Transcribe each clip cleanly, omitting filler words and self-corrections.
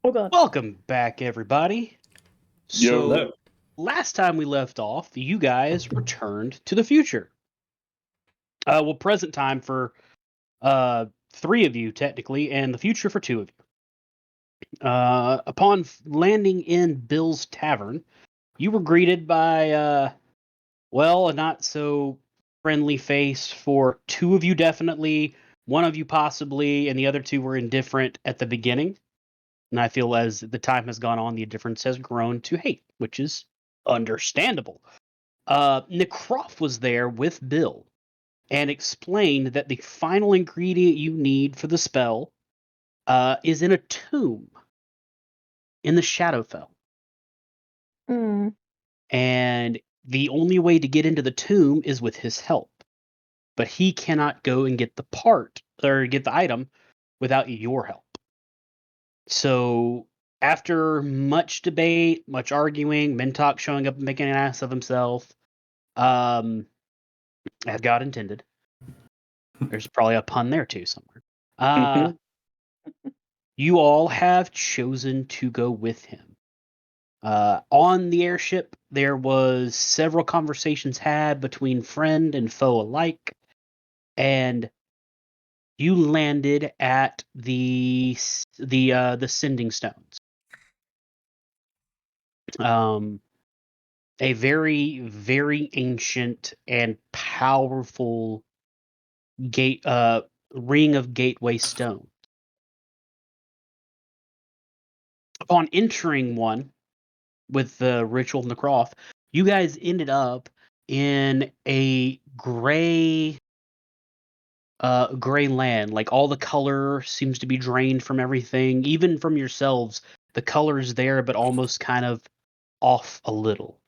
Oh god. Welcome back, everybody. Yo. So, last time we left off, you guys returned to the future. Present time for three of you, technically, and the future for two of you. Upon landing in Bill's Tavern, you were greeted by, a not so friendly face for two of you, definitely, one of you, possibly, and the other two were indifferent at the beginning. And I feel as the time has gone on, the difference has grown to hate, which is understandable. Necroff was there with Bill and explained that the final ingredient you need for the spell is in a tomb in the Shadowfell. Mm. And the only way to get into the tomb is with his help. But he cannot go and get the part or get the item without your help. So after much debate, much arguing, Mintok showing up and making an ass of himself, as God intended. There's probably a pun there too somewhere. You all have chosen to go with him. On the airship, there was several conversations had between friend and foe alike, and you landed at the Sending Stones. A very, very ancient and powerful ring of gateway stone. Upon entering one with the ritual Necroff, you guys ended up in a gray land. Like, all the color seems to be drained from everything, even from yourselves. The color is there, but almost kind of off a little.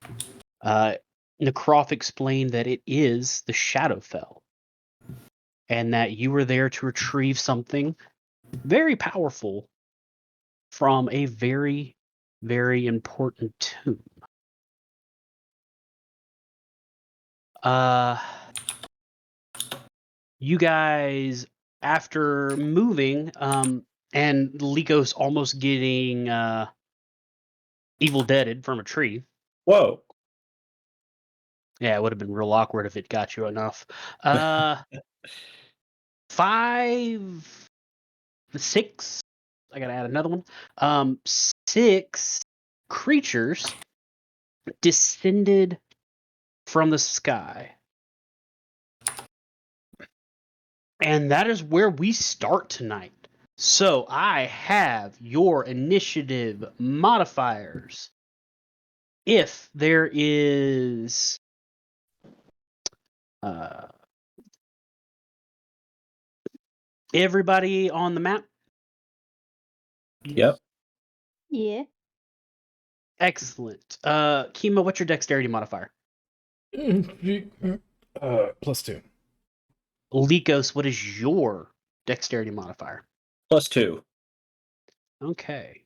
Necroff explained that it is the Shadowfell, and that you were there to retrieve something very powerful from a very, very important tomb. You guys, after moving, and Likos almost getting Evil Deaded from a tree. Whoa. Yeah, it would have been real awkward if it got you enough. 5, 6. I gotta add another one. 6 creatures descended from the sky. And that is where we start tonight. So I have your initiative modifiers. If there is everybody on the map? Yep. Yeah. Excellent. Kima, what's your dexterity modifier? +2. Likos, what is your dexterity modifier? +2. Okay.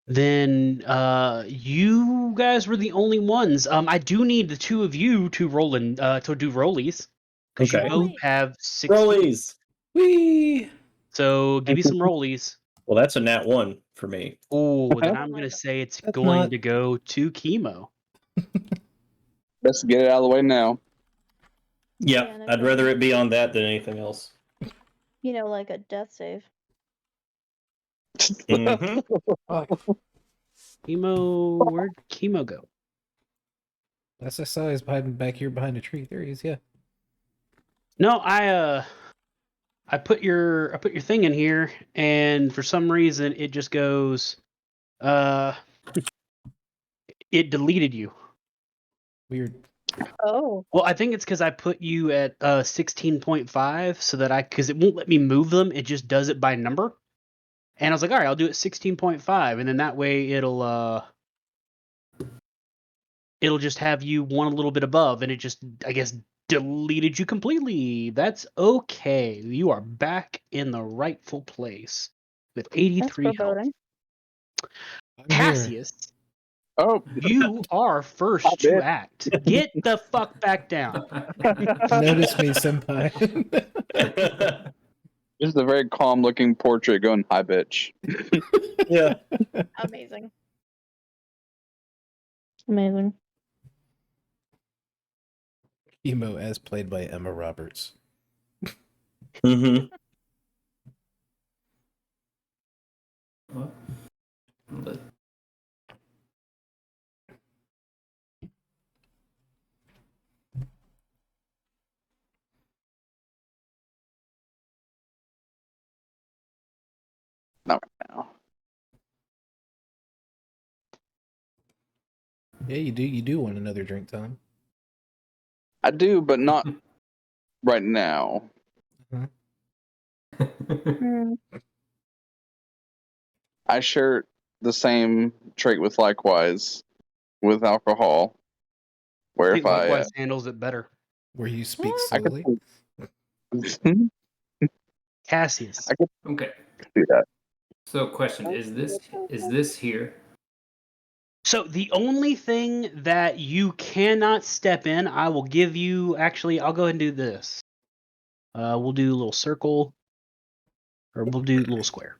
Then you guys were the only ones. I do need the two of you to roll in to do rollies. Because Okay. you both have 6. Rollies. Whee! So give me some rollies. Well, that's a nat 1 for me. Oh, then I'm gonna say it's That's going not- to go to Chemo. Let's get it out of the way now. Yep. Yeah, no I'd rather it be on that than anything else. You know, like a death save. Mhm. Fuck. Chemo, where'd Chemo go? That's I saw he's back here behind a tree. There he is, yeah. No, I put your thing in here, and for some reason it just goes it deleted you. Weird. Oh. Well, I think it's because I put you at 16.5 so that because it won't let me move them. It just does it by number. And I was like, all right, I'll do it 16.5, and then that way it'll just have you one a little bit above, and it just, I guess, deleted you completely. That's okay. You are back in the rightful place with 83 That's health. foreboding. I'm here. Cassius, Oh, You are first I to did. act. Get the fuck back down. Notice me, senpai. just a very calm-looking portrait going, "Hi, bitch." Yeah. Amazing. Amazing. Emo as played by Emma Roberts. Mm-hmm. What? But Not right now. Yeah, you do want another drink, Tom. I do, but not right now. Mm. I share the same trait with Likewise with alcohol, I where think if Likewise handles it better. Where you speak I slowly. could Cassius. I could okay. do that. So, question: Is this here? So the only thing that you cannot step in, I will give you. Actually, I'll go ahead and do this. We'll do a little circle, or we'll do a little square.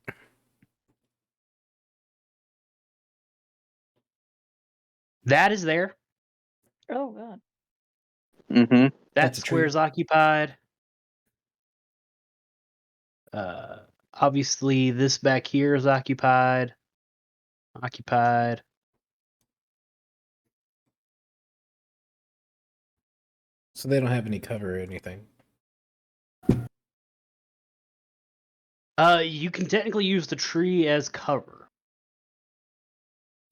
That is there. Oh god. Mm-hmm. That That's a square tree. is occupied. Obviously, this back here is occupied. Occupied. So they don't have any cover or anything. You can technically use the tree as cover.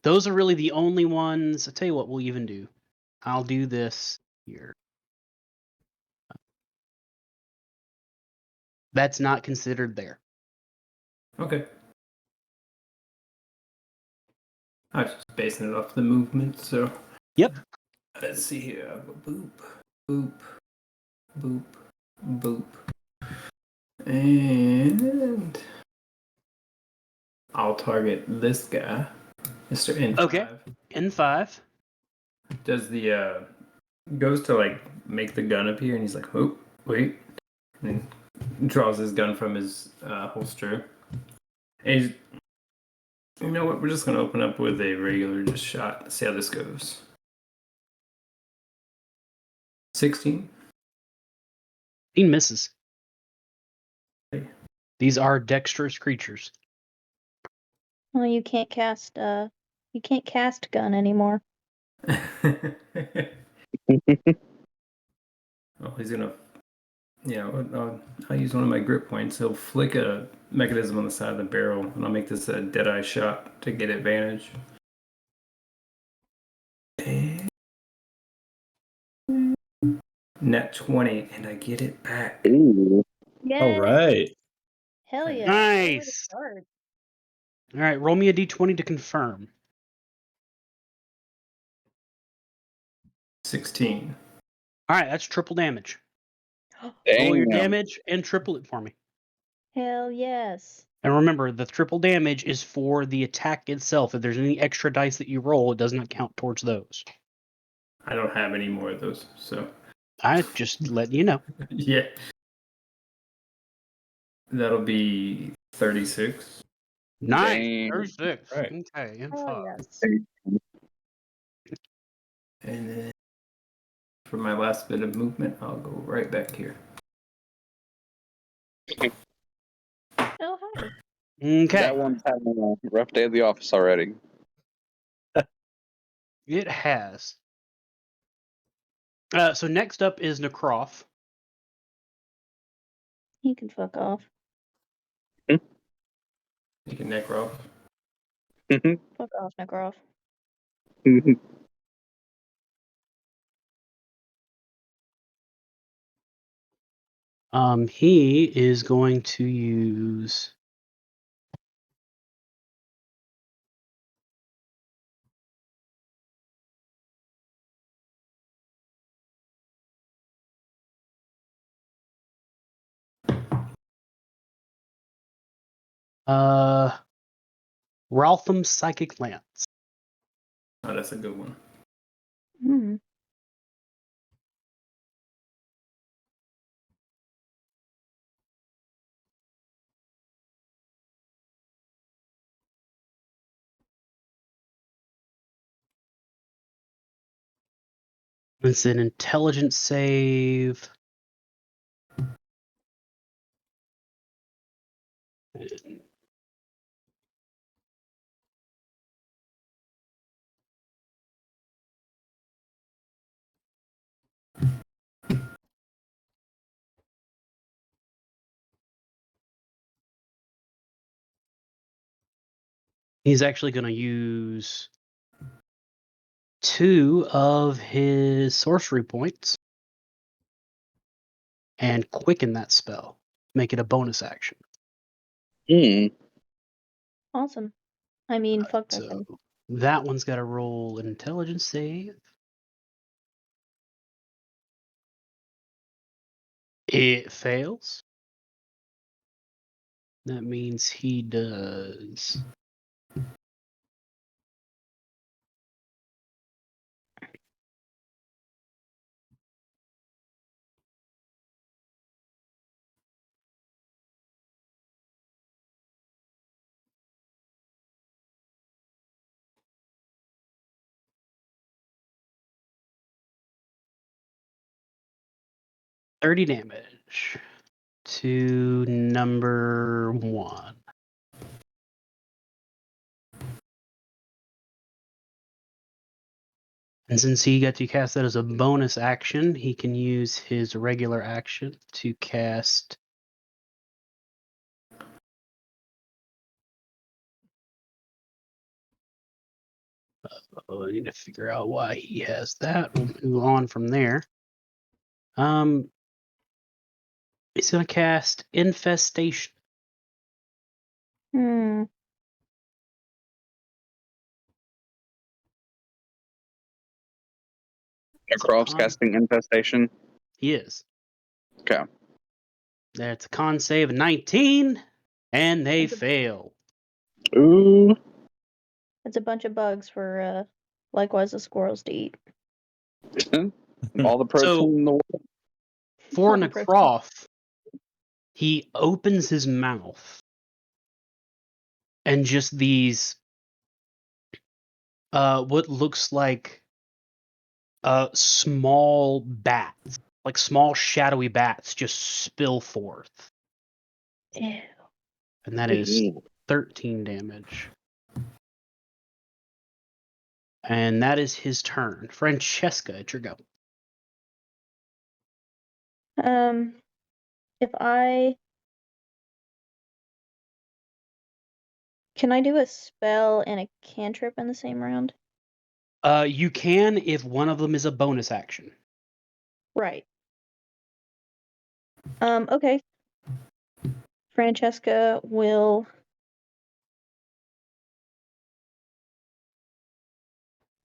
Those are really the only ones. I'll tell you what we'll even do. I'll do this here. That's not considered there. Okay. I was just basing it off the movement, so. Yep. Let's see here. I'll go boop, boop, boop, boop. And I'll target this guy, Mr. N5. Okay. N5. Does the goes to like make the gun appear, and he's like, "Oh, wait," and then draws his gun from his holster. And he's, you know what? We're just gonna open up with a regular just shot. See how this goes. 16. He misses. Okay. These are dexterous creatures. Well, you can't cast gun anymore. Oh, he's gonna. Yeah, I'll use one of my grip points. He'll flick a mechanism on the side of the barrel, and I'll make this a dead-eye shot to get advantage. And net 20, and I get it back. Ooh. Yeah. All right. Hell yeah. Nice. All right, roll me a d20 to confirm. 16. All right, that's triple damage. Roll your Damn. damage and triple it for me. Hell yes. And remember, the triple damage is for the attack itself. If there's any extra dice that you roll, it does not count towards those. I don't have any more of those, so I just letting you know. yeah. That'll be 36. Nice. Dang. 36. Right. Okay, and Hell 5. yes. And then for my last bit of movement, I'll go right back here. Oh hi. Okay. That one's having a rough day at the office already. It has. So next up is Necroth. You can fuck off. You can necro. Fuck off, Necroff. He is going to use. Raltham Psychic Lance. Oh, that's a good one. Hmm. It's an intelligence save. He's actually going to use 2 of his sorcery points and quicken that spell. Make it a bonus action. Hmm. Awesome. I mean, fuck that So thing. that one's got to roll an intelligence save. It fails. That means he does. $30 damage to number 1. And since he got to cast that as a bonus action, he can use his regular action to cast. I need to figure out why he has that. We'll move on from there. He's gonna cast Infestation. Hmm. Necroph's casting infestation. He is. Okay. That's a con save of 19, and they That's a- fail. Ooh. It's a bunch of bugs for likewise the squirrels to eat. All the protein in the world. For All the protein. Necroth, he opens his mouth, and just these, what looks like small bats, like small shadowy bats, just spill forth. Ew. And that is 13 damage. And that is his turn. Francesca, it's your go. If I can I do a spell and a cantrip in the same round? You can if one of them is a bonus action. Right. Okay. Francesca will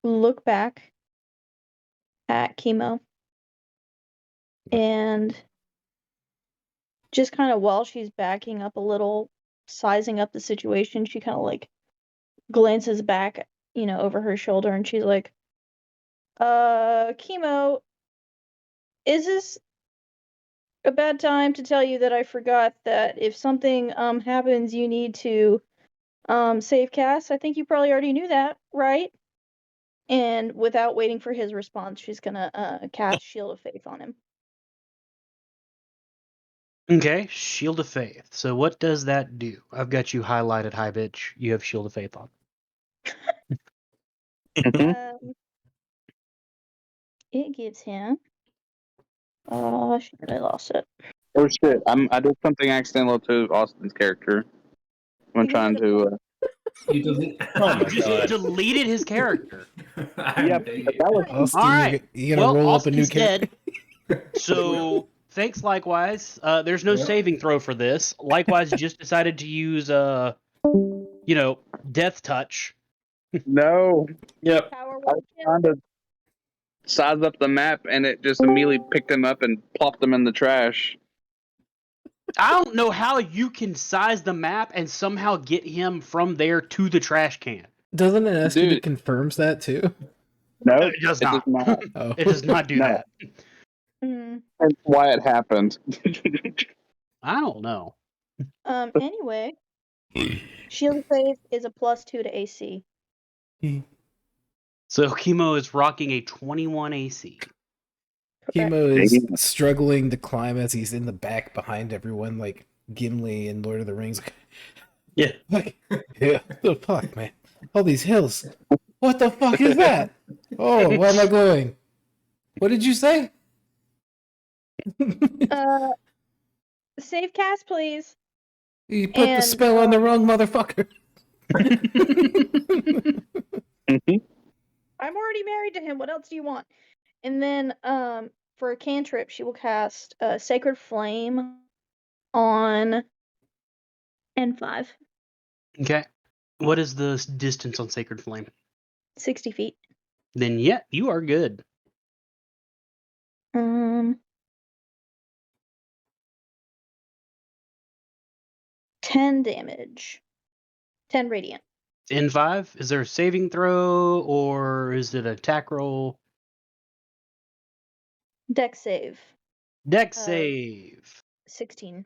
look back at Chemo and just kind of while she's backing up a little, sizing up the situation, she kind of like glances back, over her shoulder and she's like, Chemo, is this a bad time to tell you that I forgot that if something happens, you need to save Cass? I think you probably already knew that, right? And without waiting for his response, she's gonna cast Shield of Faith on him. Okay, Shield of Faith. So what does that do? I've got you highlighted, high bitch. You have Shield of Faith on. It gives him. Oh shit! I lost it. Oh shit! I did something accidental to Austin's character. I'm trying to. You delete. Oh my You just God. deleted his character. Yeah, that was Austin, All right. you gonna roll up a new Austin's character? dead. So thanks. Likewise, there's no Yep. saving throw for this. Likewise, just decided to use Death Touch. no. Yep. Power I was trying to size up the map, and it just immediately picked them up and plopped them in the trash. I don't know how you can size the map and somehow get him from there to the trash can. Doesn't it ask you to Dude. confirms that too? No, It does not. Oh. It does not do No. that. Mm. That's why it happened. I don't know. Anyway, shield save is a +2 to AC. So Chemo is rocking a 21 AC. Chemo is Damn. struggling to climb as he's in the back behind everyone, like Gimli in Lord of the Rings. Yeah. Like, yeah, the fuck, man. All these hills. What the fuck is that? Oh, where am I going? What did you say? Save cast, please. You put the and, spell on the wrong motherfucker. I'm already married to him. What else do you want? And then, for a cantrip, she will cast Sacred Flame on N5, Okay. What is the distance on Sacred Flame? 60 feet. Then yeah, you are good. 10 damage. 10 radiant. N5, is there a saving throw or is it an attack roll? Dex save. Dex save. 16.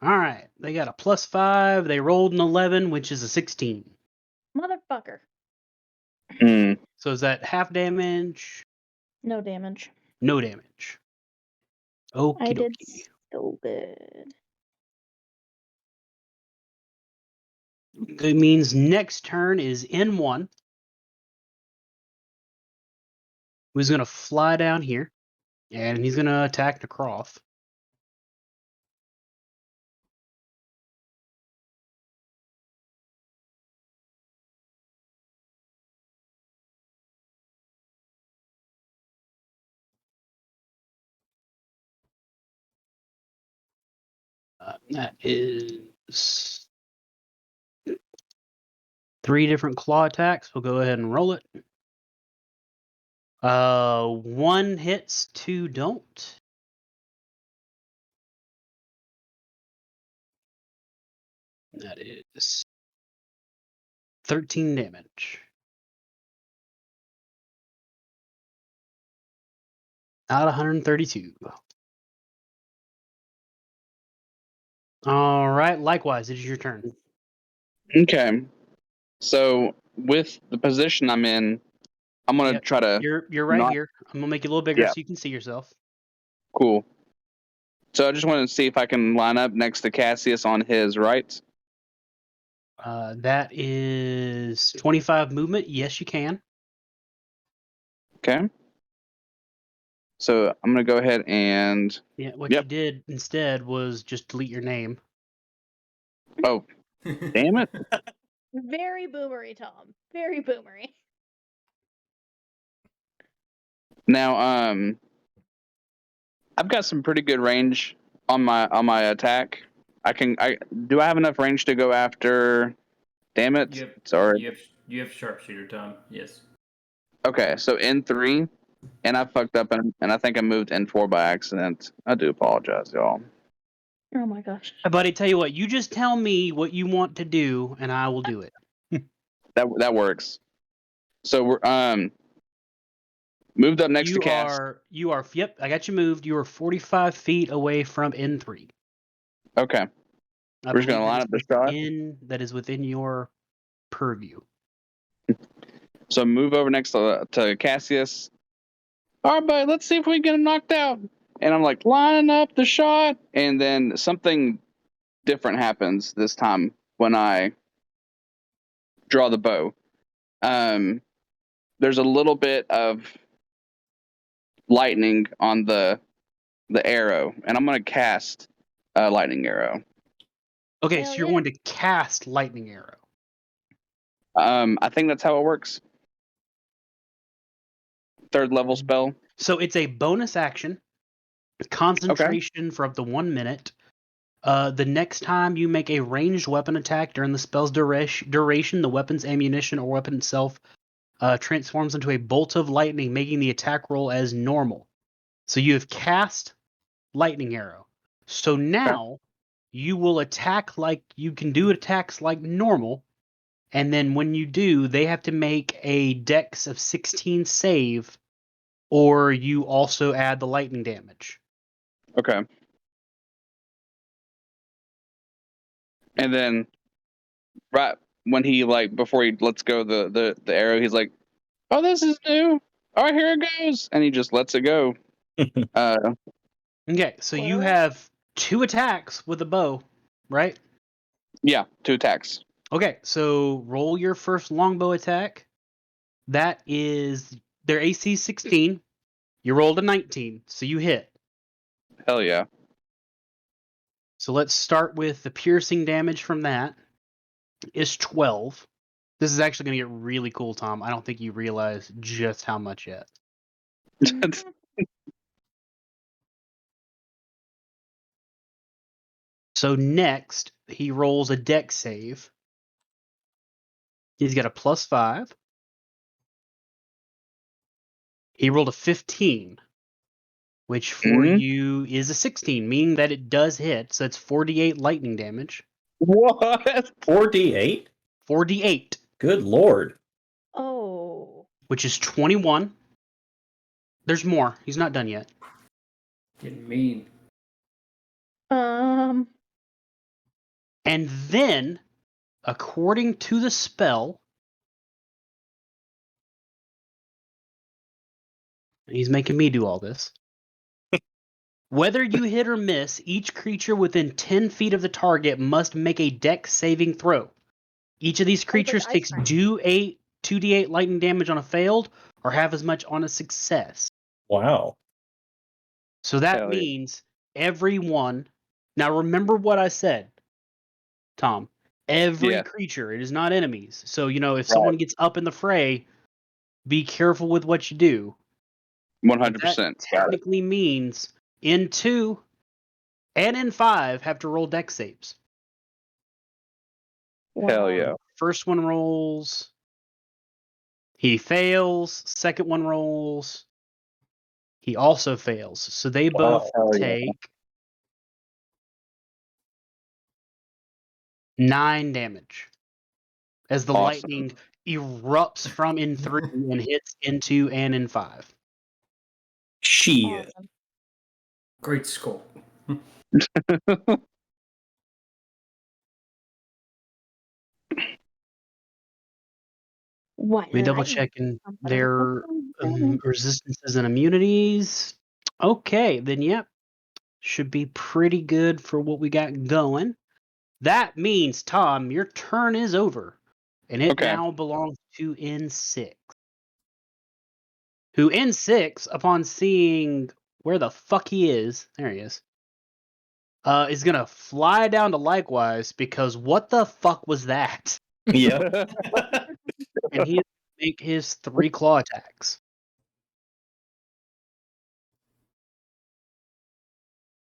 All right. They got a +5. They rolled an 11, which is a 16. Motherfucker. Hmm. So is that half damage? No damage. No damage. Okie I did dokie. so good. It means next turn is N1. Who's going to fly down here. And he's going to attack Nekroth. That is 3 different claw attacks. We'll go ahead and roll it. 1 hits, 2 don't. That is 13 damage. Out of 132. All right. Likewise, it is your turn. Okay. So with the position I'm in, I'm gonna Yep. try to. You're right not- here. I'm gonna make it a little bigger Yeah. so you can see yourself. Cool. So I just want to see if I can line up next to Cassius on his right. That is 25 movement. Yes, you can. Okay. So I'm gonna go ahead and. Yeah. What Yep. you did instead was just delete your name. Oh, damn it! Very boomery, Tom. Very boomery. Now, I've got some pretty good range on my attack. Do I have enough range to go after? Damn it! You have, Sorry. you have sharpshooter, Tom. Yes. Okay, so N3, and I fucked up, and I think I moved N4 by accident. I do apologize, y'all. Oh my gosh. Hey, buddy, tell you what. You just tell me what you want to do, and I will do it. That works. So we're moved up next to Cass. You are. Yep, I got you moved. You are 45 feet away from N3. Okay. I We're just gonna believe line up the shot. That is within your purview. So move over next to Cassius. All right, buddy, let's see if we can get him knocked out. And I'm like lining up the shot, and then something different happens this time when I draw the bow. There's a little bit of lightning on the arrow, and I'm gonna cast a lightning arrow. Okay, Hell so you're yeah. going to cast lightning arrow. I think that's how it works. 3rd level spell. So it's a bonus action, concentration for up to 1 minute. The next time you make a ranged weapon attack during the spell's duration, the weapon's ammunition or weapon itself transforms into a bolt of lightning, making the attack roll as normal. So you have cast lightning arrow. So now you will attack like you can do attacks like normal, And then when you do, they have to make a dex of 16 save, or you also add the lightning damage. Okay. And then, right when he before he lets go the arrow, he's like, "Oh, this is new. All right, here it goes," and he just lets it go. Okay, so you Well- have 2 attacks with a bow, right? Yeah, 2 attacks. Okay, so roll your first longbow attack. That is their AC 16. You rolled a 19, so you hit. Hell yeah. So let's start with the piercing damage from that. Is 12. This is actually going to get really cool, Tom. I don't think you realize just how much yet. So next, he rolls a dex save. He's got a +5. He rolled a 15, which for you is a 16, meaning that it does hit. So it's 48 lightning damage. What? 4d8? 48, Good lord. Oh. which is 21. There's more. He's not done yet. Getting mean. Um. And then, according to the spell, he's making me do all this. Whether you hit or miss, each creature within 10 feet of the target must make a dex saving throw. Each of these creatures ice takes cream. 2d8 lightning damage on a failed, or half as much on a success. Wow. So that Hell yeah. means everyone. Now remember what I said, Tom. Every Yeah. creature, it is not enemies. So, if someone gets up in the fray, be careful with what you do. 100%. That technically means in 2 and in 5 have to roll dex saves. Hell yeah. First one rolls. He fails. Second one rolls. He also fails. So they both Wow. Hell yeah. take 9 damage as the Awesome. lightning erupts from in 3 and hits in 2 and in 5. Shit. Awesome. Great skull. What? Let me double checking their resistances and immunities. Okay, then yep. Should be pretty good for what we got going. That means, Tom, your turn is over. And it Okay. now belongs to N6. Who N6, upon seeing where the fuck he is, there he is gonna fly down to Likewise, because what the fuck was that? Yeah. And he make his 3 claw attacks.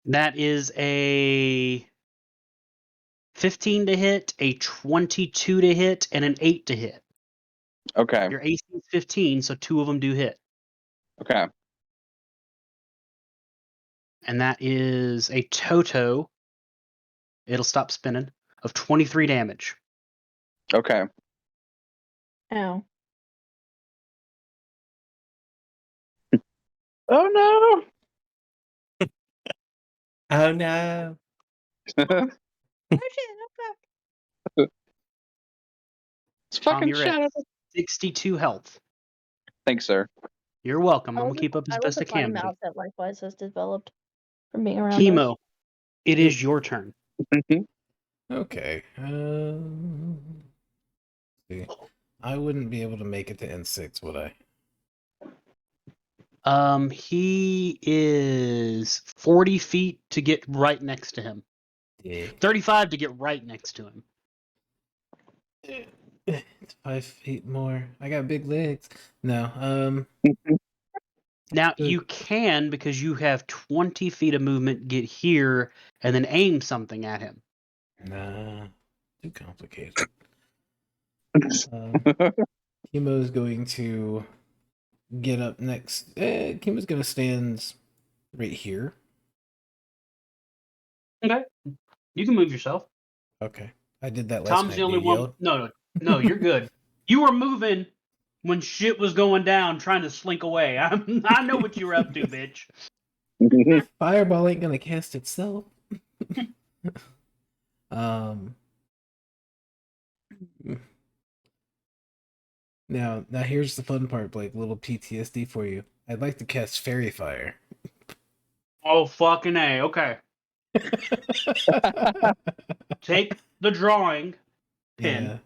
That is a 15 to hit, a 22 to hit, and an 8 to hit. Okay. Your AC is 15, so 2 of them do hit. Okay. And that is a Toto. It'll stop spinning, of 23 damage. Okay. Ow. Oh no. Oh no. Oh shit! I'm back. It's Tom, fucking you're at shadow. 62 health. Thanks, sir. You're welcome. I I'm love gonna keep up as I best I love the funny can. buddy. mouth that Likewise has developed from being around us. Chemo, it is your turn. Okay. See, I wouldn't be able to make it to N6, would I? He is 40 feet to get right next to him. Yeah. 35 to get right next to him. It's 5 feet more. I got big legs. No. Now you can, because you have 20 feet of movement, get here and then aim something at him. Nah. Too complicated. Chemo's going to get up next. Chemo's going to stand right here. Okay. You can move yourself. Okay. I did that last Tom's night. the only You one. yelled? No, No, you're good. You were moving when shit was going down, trying to slink away. I know what you were up to, bitch. Fireball ain't gonna cast itself. um. Now here's the fun part, Blake. Little PTSD for you. I'd like to cast Fairy Fire. Oh, fucking A. Okay. Take the drawing pin. Yeah.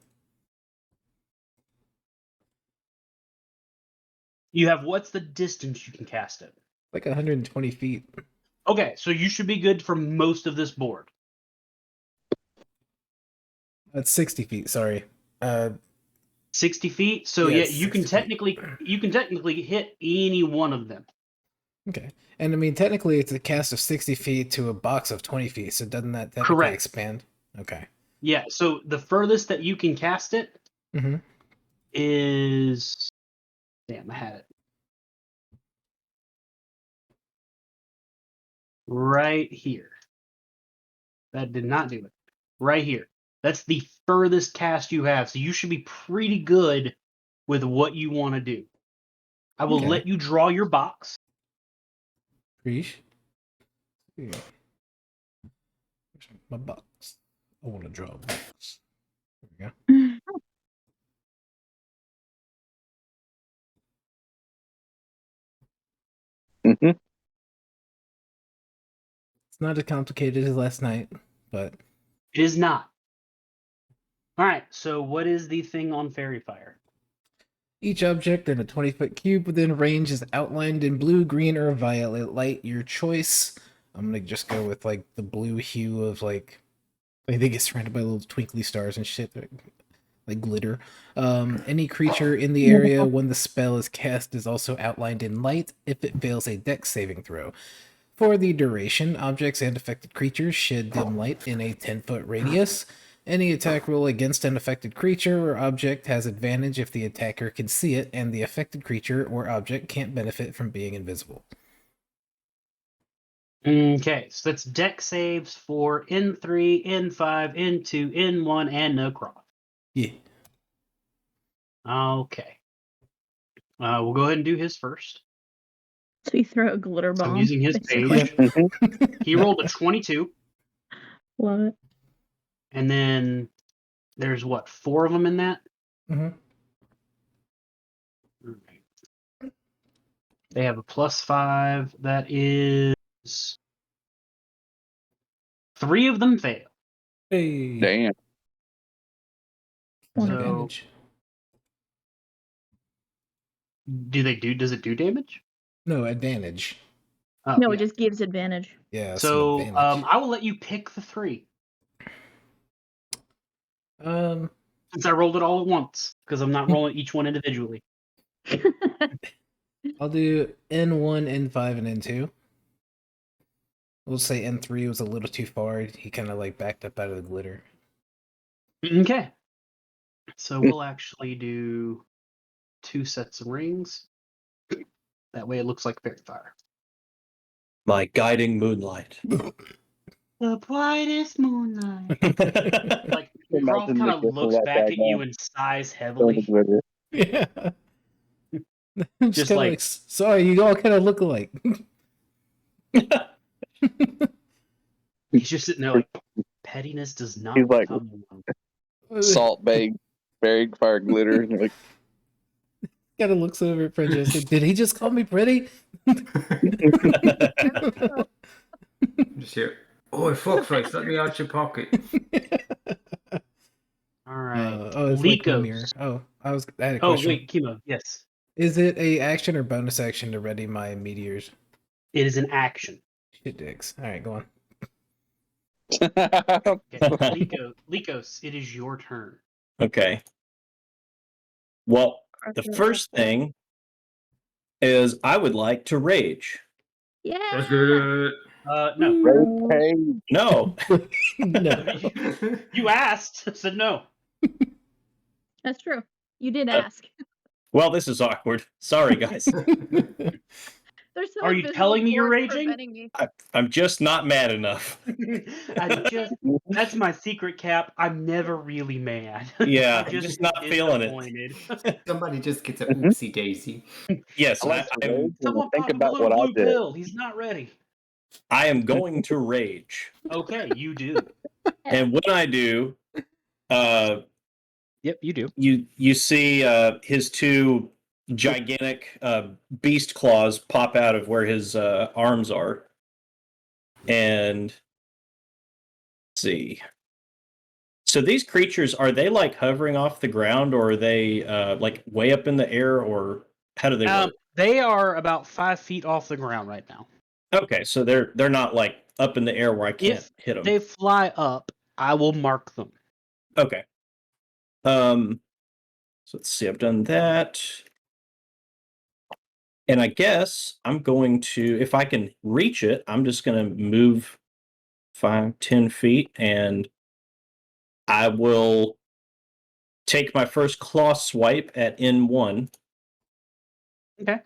You have what's the distance you can cast it? Like 120 feet. Okay, so you should be good for most of this board. That's 60 feet, sorry. 60 feet. So Yeah, yeah, you can 60 feet. technically hit any one of them. Okay. And I mean, technically, it's a cast of 60 feet to a box of 20 feet, so doesn't that technically Correct. expand? Okay. Yeah, so the furthest that you can cast it Mm-hmm. is. Damn, I had it. Right here. That did not do it. Right here. That's the furthest cast you have, so you should be pretty good with what you want to do. I will Okay. let you draw your box. Preach. Yeah. Where's my box? I want to draw a box. There we go. Mhm. It's not as complicated as last night, but It is not. All right, so what is the thing on Fairy Fire? each object in a 20-foot cube within range is outlined in blue, green, or violet light, your choice. I'm gonna just go with like the blue hue of like I think it's surrounded by little twinkly stars and shit, like glitter. Any creature in the area when the spell is cast is also outlined in light if it fails a dex saving throw. For the duration, objects and affected creatures shed dim light in a 10-foot radius. Any attack roll against an affected creature or object has advantage if the attacker can see it, and the affected creature or object can't benefit from being invisible. Okay, so that's dex saves for N3, N5, N2, N1, and no cross. Yeah. Okay. We'll go ahead and do his first. So you throw a glitter So bomb. I'm using his basically. page. He rolled a 22, Love it. and then there's what, 4 of them in that? Mm-hmm. Alright. They have a +5. That is 3 of them fail. Hey. Damn. One So- advantage. Does it do damage? No, advantage. Oh, No, yeah. it just gives advantage. Yeah. So some advantage. I will let you pick the 3 Um, since I rolled it all at once because I'm not rolling each one individually. I'll do N1, N5, and N2. We'll say N3 was a little too far. He kind of like backed up out of the glitter. Okay. So we'll actually do 2 sets of rings. That way it looks like Fairy Fire. My guiding moonlight. The brightest moonlight. Like Imagine Rolf kind the of gift of looks that back at you diagram. and sighs heavily. Yeah. Just Just kind of like- like, sorry, you all kind of look alike. He's just sitting there like, pettiness does not He's like- become one. Salt bag, fairy fire glitter. And you're like, Kind of looks over at Francesca. Did he just call me pretty? Just hear, oh, fuckface, let me out your pocket. All right. Oh, it's like Likos. mirror. Oh, I had a Oh, question. wait, Chemo. Yes. Is it a action or bonus action to ready my meteors? It is an action. Shit dicks. All right, go on. Okay. Likos, it is your turn. Okay. Well, the first thing is I would like to rage. Yeah. That's good. No. Hey, No. No. You asked. I said no. That's true. You did ask. Well, this is awkward. Sorry, guys. There's no Are you invisible telling me you're cord raging? preventing me. I'm just not mad enough. That's my secret, Cap. I'm never really mad. Yeah, I'm I'm just not feeling it. disappointed. Somebody just gets a Mhm. oopsie daisy. Yes, I like to rage and Someone think pop him a about little what I blue did. pill. He's not ready. I am going to rage. Okay, you do. And when I do, Yep, you do. you see his two gigantic beast claws pop out of where his arms are. And let's see. So these creatures, are they like hovering off the ground, or are they like way up in the air, or how do they work? They are about 5 feet off the ground right now. Okay, so they're not like up in the air where I can't If hit them. they fly up, I will mark them. Okay. So let's see. I've done that. And I guess I'm going to, if I can reach it, I'm just going to move 5-10 feet, and I will take my first claw swipe at N1. Okay.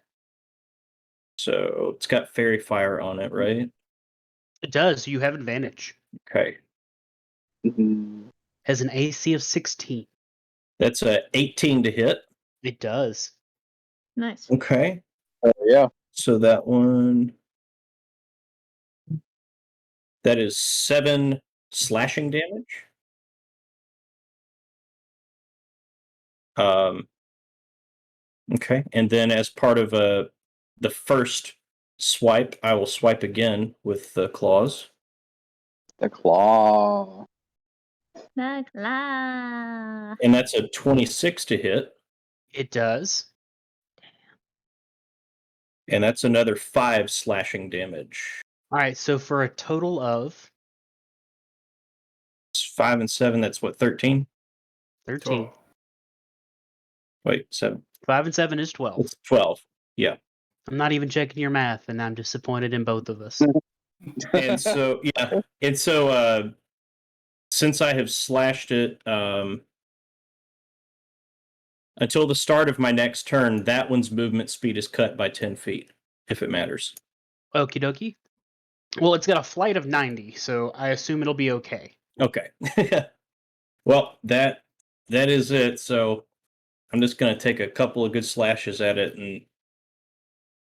So it's got fairy fire on it, right? It does. You have advantage. Okay. Mhm. Has an AC of 16. That's a 18 to hit. It does. Nice. Okay. Oh, yeah. So that one, that is 7 slashing damage. Okay. And then as part of the first swipe, I will swipe again with the claws. The claw. La la. And that's a 26 to hit. It does. And that's another 5 slashing damage. All right. So for a total of It's 5 and 7, that's what, 13? 13. 12. Wait, 7. 5 and 7 is 12. It's 12. Yeah. I'm not even checking your math, and I'm disappointed in both of us. And so, yeah. And so, since I have slashed it, until the start of my next turn, that one's movement speed is cut by 10 feet, if it matters. Okie dokie. Well, it's got a flight of 90, so I assume it'll be okay. Okay. Well, that is it. So I'm just going to take a couple of good slashes at it and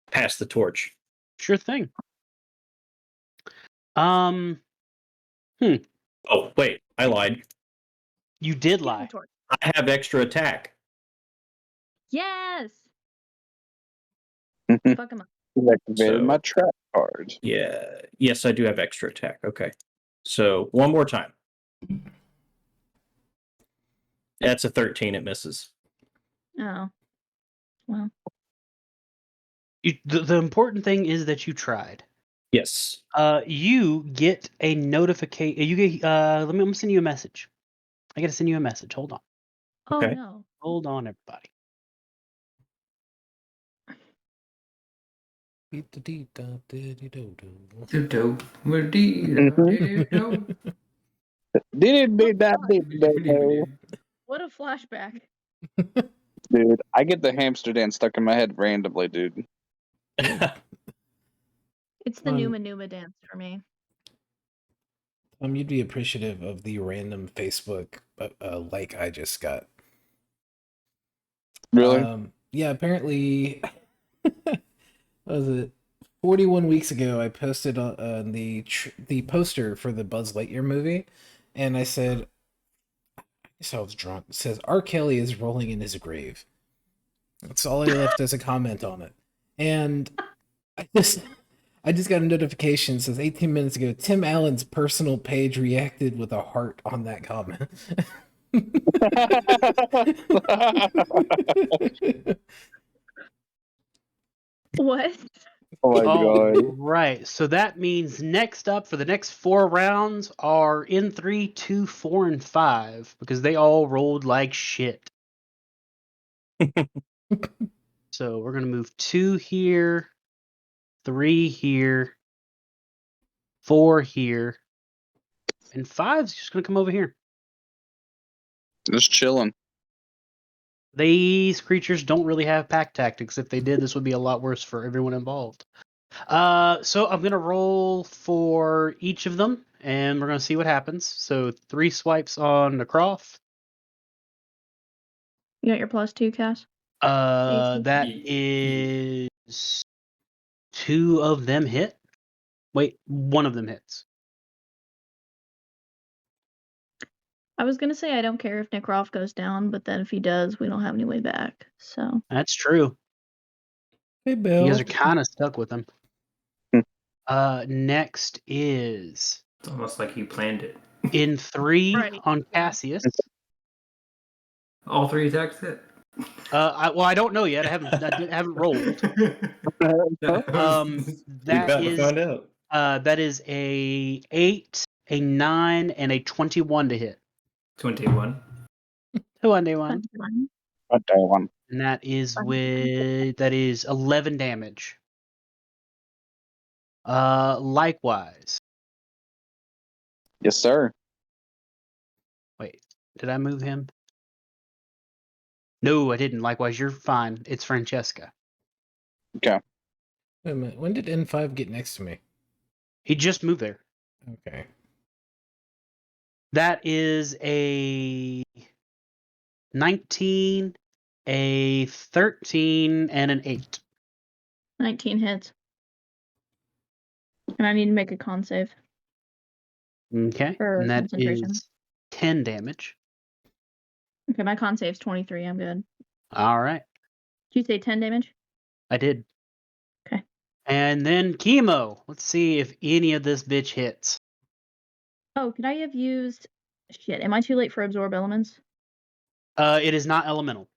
pass the torch. Sure thing. Oh, wait, I lied. You did lie. I have extra attack. Yes. Fuck him up. Activated So- my trap card. Yeah. Yes, I do have extra attack. Okay. So one more time. That's a 13. It misses. Oh. Well. The important thing is that you tried. Yes. You get a notification. You get. I'm gonna send you a message. I gotta send you a message. Hold on. Oh Okay. no. Hold on, everybody. Do-do, do-do-do-do. What a flashback. Dude, I get the hamster dance stuck in my head randomly, dude. It's the Numa Numa dance for me. You'd be appreciative of the random Facebook like I just got. Really? Yeah, apparently, what was it? 41 weeks ago, I posted on the poster for the Buzz Lightyear movie, and I said, I guess I was drunk. It says, R. Kelly is rolling in his grave. That's all I left as a comment on it. And I just got a notification. It says 18 minutes ago, Tim Allen's personal page reacted with a heart on that comment. What? Oh my god. Right. So that means next up for the next 4 rounds are N3, 2, 4, and 5 because they all rolled like shit. So we're gonna move 2 here, 3 here, 4 here, and 5's just gonna come over here. Just chilling. These creatures don't really have pack tactics. If they did, this would be a lot worse for everyone involved. So I'm gonna roll for each of them, and we're gonna see what happens. So 3 swipes on Necroff. You got your +2, Cass? AC? That Ye- is 2 of them hit. Wait, 1 of them hits. I was gonna say I don't care if Necroff goes down, but then if he does, we don't have any way back. So That's true. Hey, You Bill. guys are kind of stuck with him. Hmm. Next is It's almost like you planned it. in 3 Right. on Cassius. All 3 attacks hit. I don't know yet. I haven't rolled. That We're about to find out. that is a 8, a 9, and a 21 to hit. 21. 21. 21. And that is 11 damage. Likewise. Yes, sir. Wait, did I move him? No, I didn't. Likewise, you're fine. It's Francesca. Wait a minute. When did N5 get next to me? He just moved there. Okay. That is a 19, a 13, and an 8. 19 hits. And I need to make a con save. Okay. For And that concentration. is 10 damage. Okay, my con save's 23. I'm good. All right. Did you say 10 damage? I did. Okay. And then chemo. Let's see if any of this bitch hits. Oh, could I have used... Shit, am I too late for absorb elements? It is not elemental.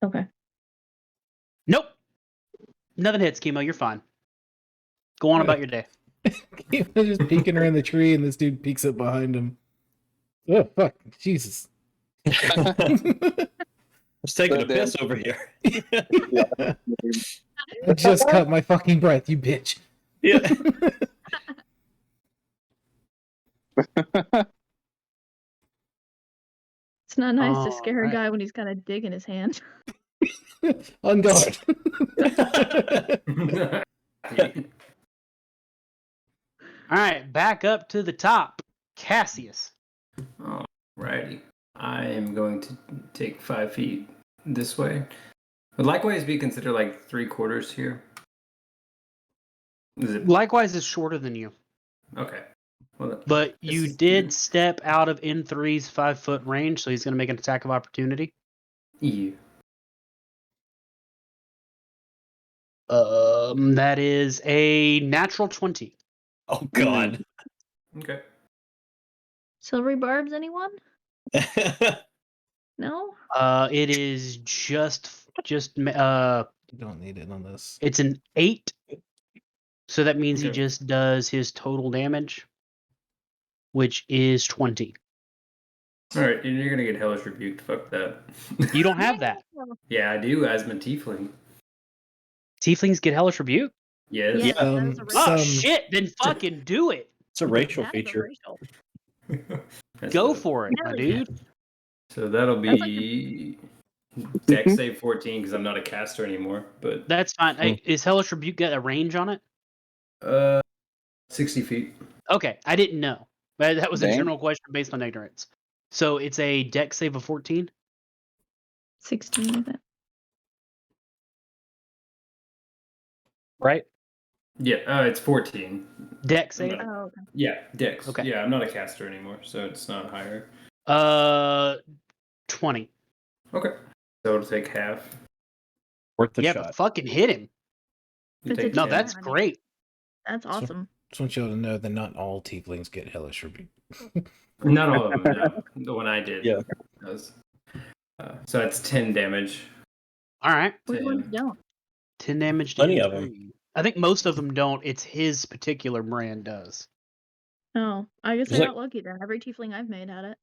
Okay. Nope. Nothing hits, chemo. You're fine. Go on about your day. He was just peeking around the tree, and this dude peeks up behind him. Oh, fuck. Jesus. I was taking So a piss over here. I just cut my fucking breath, you bitch. Yeah. It's not nice to scare a Alright. guy when he's got a dig in his hand. On guard. All right, back up to the top. Cassius. Alrighty. I am going to take 5 feet this way. Would likewise be considered like 3/4 here? Is it Likewise is shorter than you, okay? Well, but you This is- did step out of N3's 5-foot range, so he's going to make an attack of opportunity. EU. That is a natural 20. Oh God. Okay. Silvery barbs, anyone? No? It is just You don't need it on this. it's an 8. So that means he Okay. just does his total damage, which is 20. All right, and you're gonna get hellish rebuked. Fuck that. You don't have that. Yeah, I do as my tiefling. Tieflings get hellish rebuke? Yes. Yeah, Um, that is a racial. Oh Some- shit, then fucking do it. It's a racial That is a feature. racial. That's Go the- for it, my Hell yeah. dude. So that'll That's like be Dex save 14 because I'm not a caster anymore. But That's fine. Hey, is hellish rebuke got a range on it? 60 feet. Okay, I didn't know. That was a Damn. general question based on ignorance. So it's a dex save of 14? 16 of it. Right? Yeah, it's 14. Dex save? Okay. Oh, okay. Yeah, Dex. Okay. Yeah, I'm not a caster anymore, so it's not higher. 20. Okay. So it'll take half. Worth the Yeah, shot. but fucking hit him. You It's a take No, 10. that's honey. great. That's awesome. Just want y'all to know that not all tieflings get hellish rebuke. Not all of them. No. The one I did. Yeah. Does. So that's 10 damage. All right. Which ones don't? 10 damage to Plenty of N3. I think most of them don't. It's his particular brand does. Oh, I guess I There's got lucky then. Every tiefling I've made had it.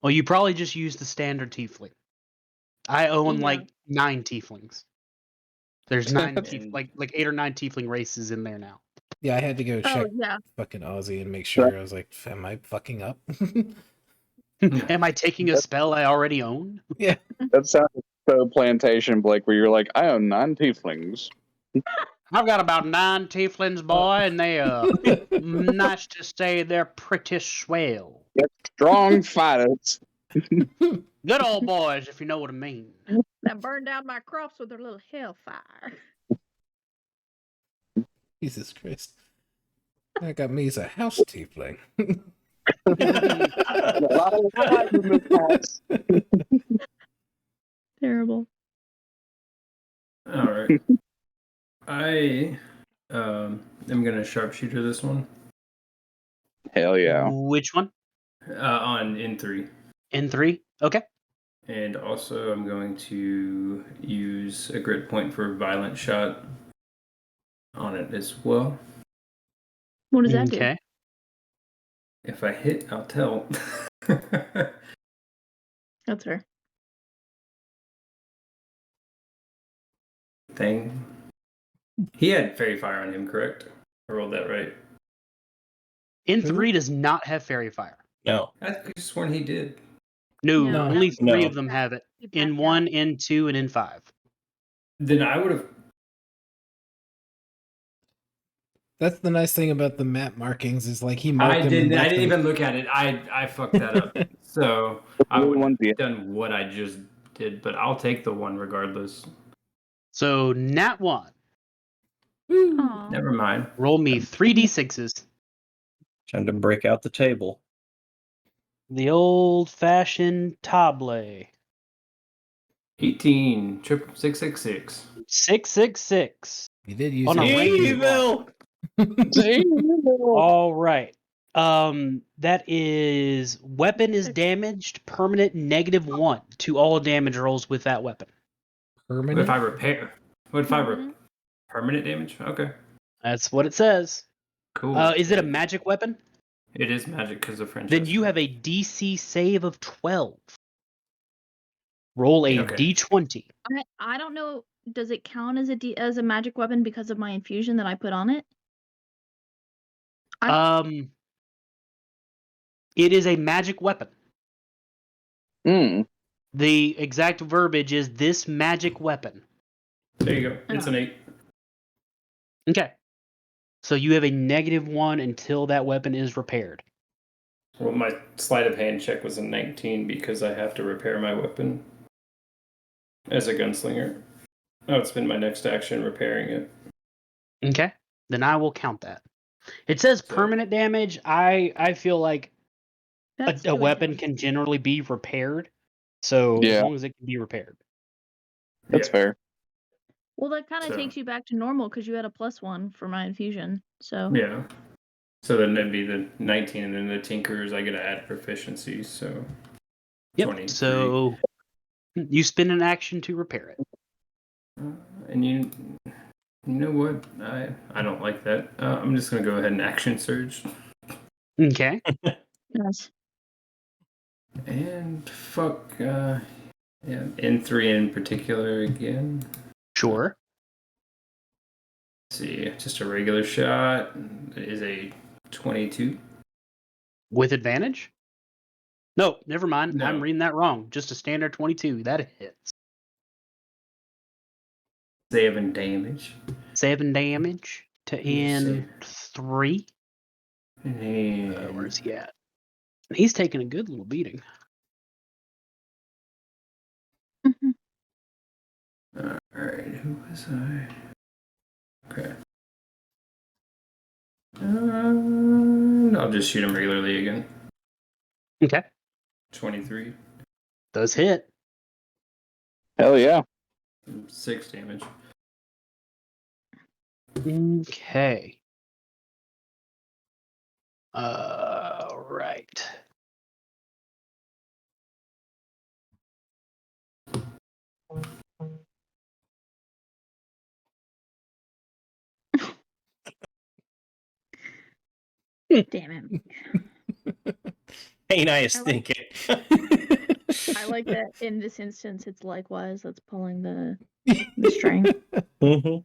Well, you probably just use the standard tiefling. I own Yeah. like 9 tieflings. There's 9 And- like 8 or 9 tiefling races in there now. Yeah, I had to go Oh, check yeah. fucking Aussie and make sure. I was like, am I fucking up? Am I taking a spell I already own? That So plantation, Blake, where you're like, I own 9 tieflings. I've got about 9 tieflings, boy, and they nice to say they're pretty swell. Strong fighters. Good old boys, if you know what I mean. That burned down my crops with their little hellfire. Jesus Christ. That got me as a house tiefling. A lot of lies in this house. Terrible. All right. I am gonna sharpshooter this one Hell yeah. Which one? on N3, N3? Okay. and also I'm going to use a grit point for violent shot on it as well. What does that do? Okay. If I hit, I'll tell. That's fair. Thing. He had fairy fire on him, correct? I rolled that right. N3 does not have fairy fire. No. I could have sworn he did. No, No. only 3 No. of them have it. He backed N1, N2, and N5. Then I would have. That's the nice thing about the map markings is like he I marked them and didn't. I left didn't them. even look at it. I fucked that up. So I would have done what I just did, but I'll take the one regardless. So, Nat 1. Aw. Never mind. Roll me 3d6s. Trying to break out the table. The old-fashioned table. 18 triple 666. 666. He did use On a it. range All right. That is weapon is damaged, permanent -1 to all damage rolls with that weapon. What Permanent? if I repair? What if I Permanent? permanent damage? Okay, That's what it says. cool. Is it a magic weapon? It is magic because of French. Then you have a DC save of 12. Roll a Okay. D20. I don't know. Does it count as as a magic weapon because of my infusion that I put on it? It is a magic weapon. Mm. The exact verbiage is this magic weapon. There you go. It's an 8. Okay. So you have a -1 until that weapon is repaired. Well, my sleight of hand check was a 19 because I have to repair my weapon as a gunslinger. I would spend my next action repairing it. Okay. Then I will count that. It says So- permanent damage. I feel like That's a good weapon damage. can generally be repaired. So Yeah. as long as it can be repaired. That's Yeah. fair. Well, that kind of So- takes you back to normal because you had a +1 for my infusion. So Yeah. So then that'd be the 19, and then the Tinkers, I get to add proficiency, so. Yep. 23. So you spend an action to repair it. And you know what? I don't like that. I'm just going to go ahead and action surge. Okay. yes. And fuck, yeah, N3 in particular again. Sure. Let's see, just a regular shot is a 22. With advantage? No, never mind. No. I'm reading that wrong. Just a standard 22. That hits. 7 damage. 7 damage to N3. And Where's he at? He's taking a good little beating. Mhm. Alright, who was I? Okay. I'll just shoot him regularly again. Okay. 23. Does hit. Hell yeah. 6 damage. Okay. Right. Damn it. Ain't I a stinking? I like that in this instance, it's likewise that's pulling the string. Mhm.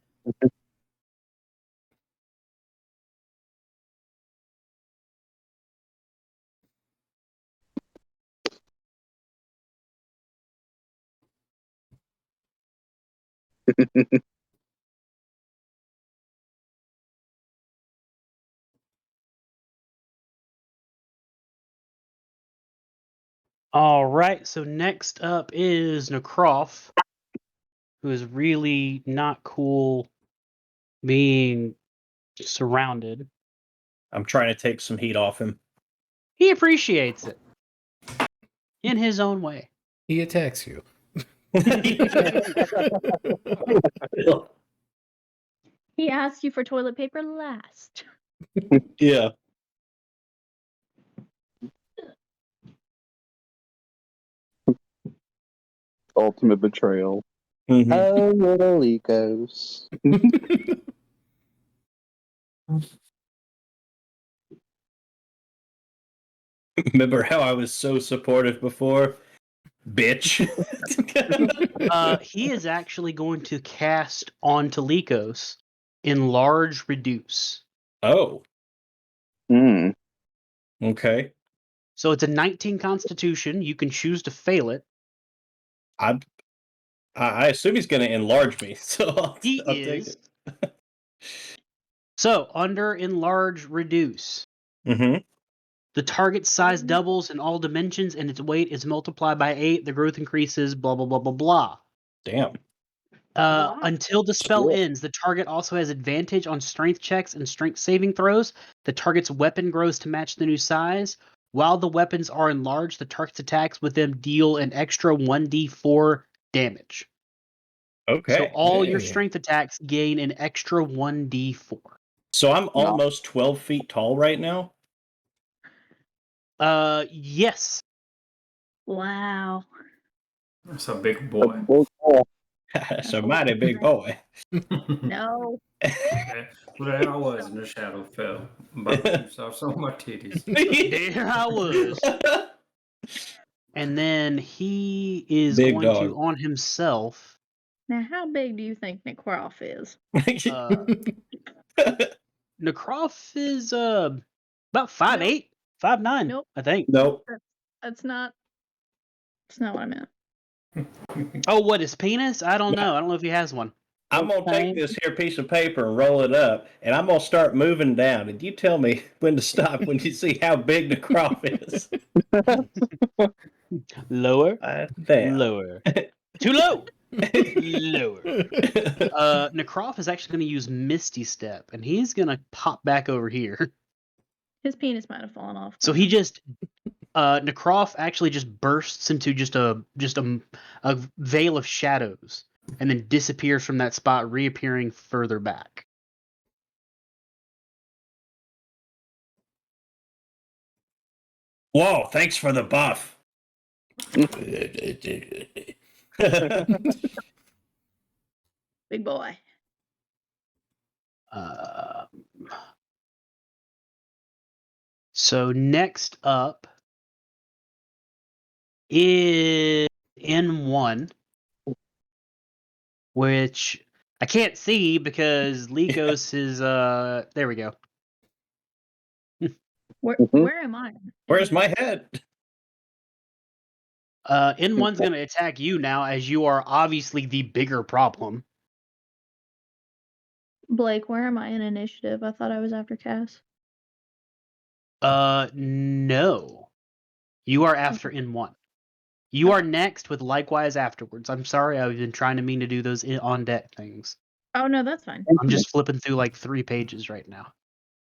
All right, so next up is Necroff, who is really not cool being surrounded. I'm trying to take some heat off him. He appreciates it in his own way. He attacks you. He asked you for toilet paper last. Yeah. Ultimate betrayal. Mhm. Oh, little Ecos. Remember how I was so supportive before? Bitch. He is actually going to cast on Talikos Enlarge Reduce. Oh, Hmm. okay. So it's a 19 Constitution. You can choose to fail it. I assume he's going to enlarge me, so I'll take Is. it. So under Enlarge Reduce, Mm-hmm. the target size doubles in all dimensions and its weight is multiplied by 8. The growth increases, blah, blah, blah, blah, blah. Damn. Until the spell ends, the target also has advantage on strength checks and strength saving throws. The target's weapon grows to match the new size. While the weapons are enlarged, the target's attacks with them deal an extra 1d4 damage. Okay. So all your Hey. strength attacks gain an extra 1d4. So I'm almost 12 feet tall right now. Yes. Wow. That's a big boy. That's a mighty big boy. No. Okay. Well, there I was in the shadow fell. About to sauce on my titties. There I was. And then he is Big going to, dog. on himself, Now, how big do you think Necroff is? Necroff is about 5'8", 5'9", Nope. I think. Nope. That's not what I meant. Oh, what, his penis? I don't know. I don't know if he has one. I'm going to take this here piece of paper and roll it up, and I'm going to start moving down. And you tell me when to stop when you see how big the crop is. Lower. Damn. Lower. Too low. Lower. Necroff is actually going to use Misty Step, and he's going to pop back over here. His penis might have fallen off. So he just Necroff actually just bursts into just a veil of shadows and then disappears from that spot, reappearing further back. Whoa, thanks for the buff. Big boy. So next up is N1, which I can't see because Lycos is there we go. Where am I? Where's my head? N1's going to attack you now, as you are obviously the bigger problem. Blake, where am I in initiative? I thought I was after Cass. No. You are after N1. You are next with likewise afterwards. I'm sorry, I've been trying to mean to do those on deck things. Oh no, that's fine. I'm just flipping through like 3 pages right now.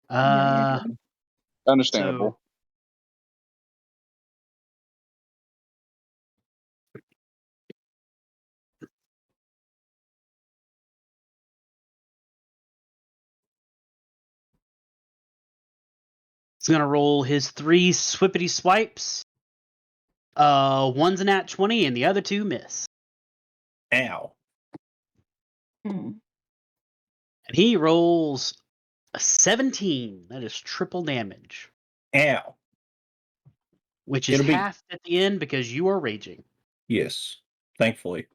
No, you're good. Understandable. He's gonna roll his 3 swippity swipes. One's a nat 20 and the other 2 miss. Ow. Mm. And he rolls a 17. That is triple damage. Ow. Which is It'll be- half at the end because you are raging. Yes, thankfully.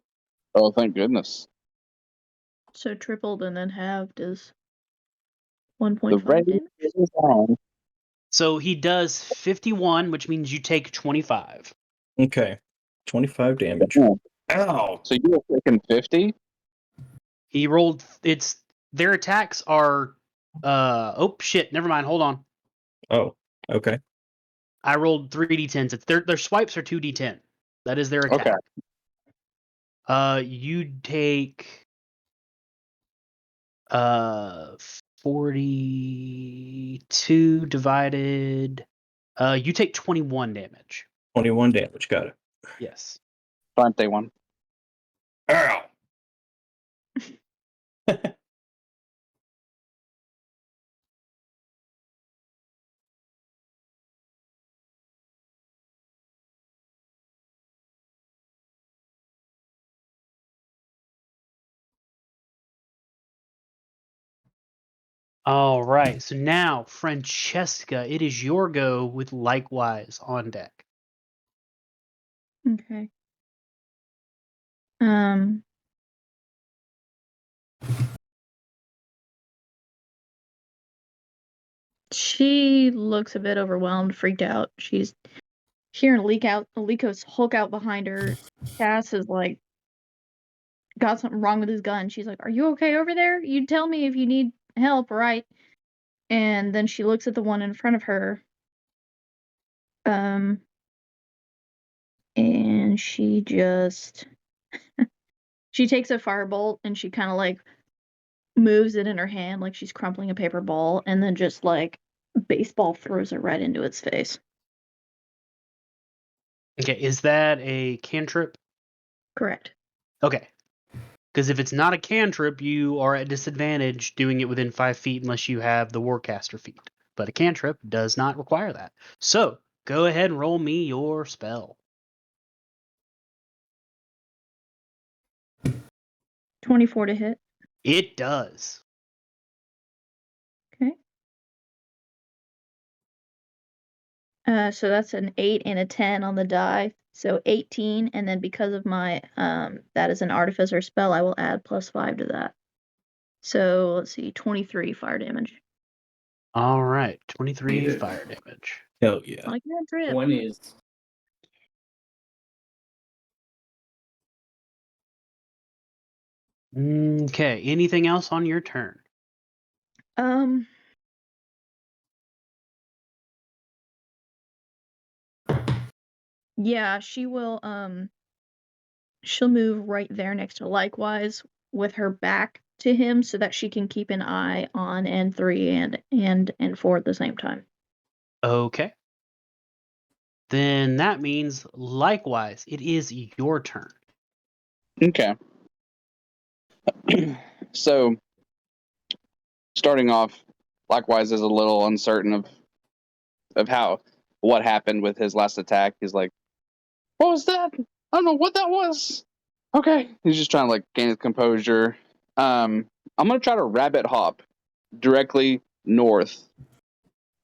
Oh, thank goodness. So tripled and then halved is The 1.5 rage damage. is on. So he does 51, which means you take 25. Okay. 25 damage. Ow. So you were taking 50? He rolled. It's their attacks are. Oh shit! Never mind. Hold on. Oh, okay. I rolled 3d10s. It's their swipes are 2d10. That is their attack. You take 42 divided. You take 21 damage. 21 damage. Got it. Yes. Aren't they one? Ow! All right. So now, Francesca, it is your go with likewise on deck. Okay. Um. She looks a bit overwhelmed, freaked out. She's hearing Alikos Hulk out behind her. Cass is like, got something wrong with his gun. She's like, "Are you okay over there? You tell me if you need help, right?" And then she looks at the one in front of her. And she just she takes a firebolt and she kind of like moves it in her hand like she's crumpling a paper ball, and then just like baseball throws it right into its face. Okay. Is that a cantrip? Correct. Okay. Because if it's not a cantrip, you are at disadvantage doing it within 5 feet unless you have the Warcaster feat. But a cantrip does not require that. So go ahead and roll me your spell. 24 to hit. It does. Okay. So that's an 8 and a 10 on the die. So 18, and then because of my that is an artificer spell, I will add +5 to that. So let's see, 23 fire damage. All right. 23 Eat it. fire damage. Hell yeah. Like that drip. 20 is Okay. Anything else on your turn? Yeah, she'll move right there next to Likewise with her back to him so that she can keep an eye on N3 and N4 at the same time. Okay. Then that means likewise, it is your turn. Okay. So, starting off, likewise is a little uncertain of what happened with his last attack. He's like, "What was that? I don't know what that was." Okay, he's just trying to like gain his composure. I'm gonna try to rabbit hop directly north,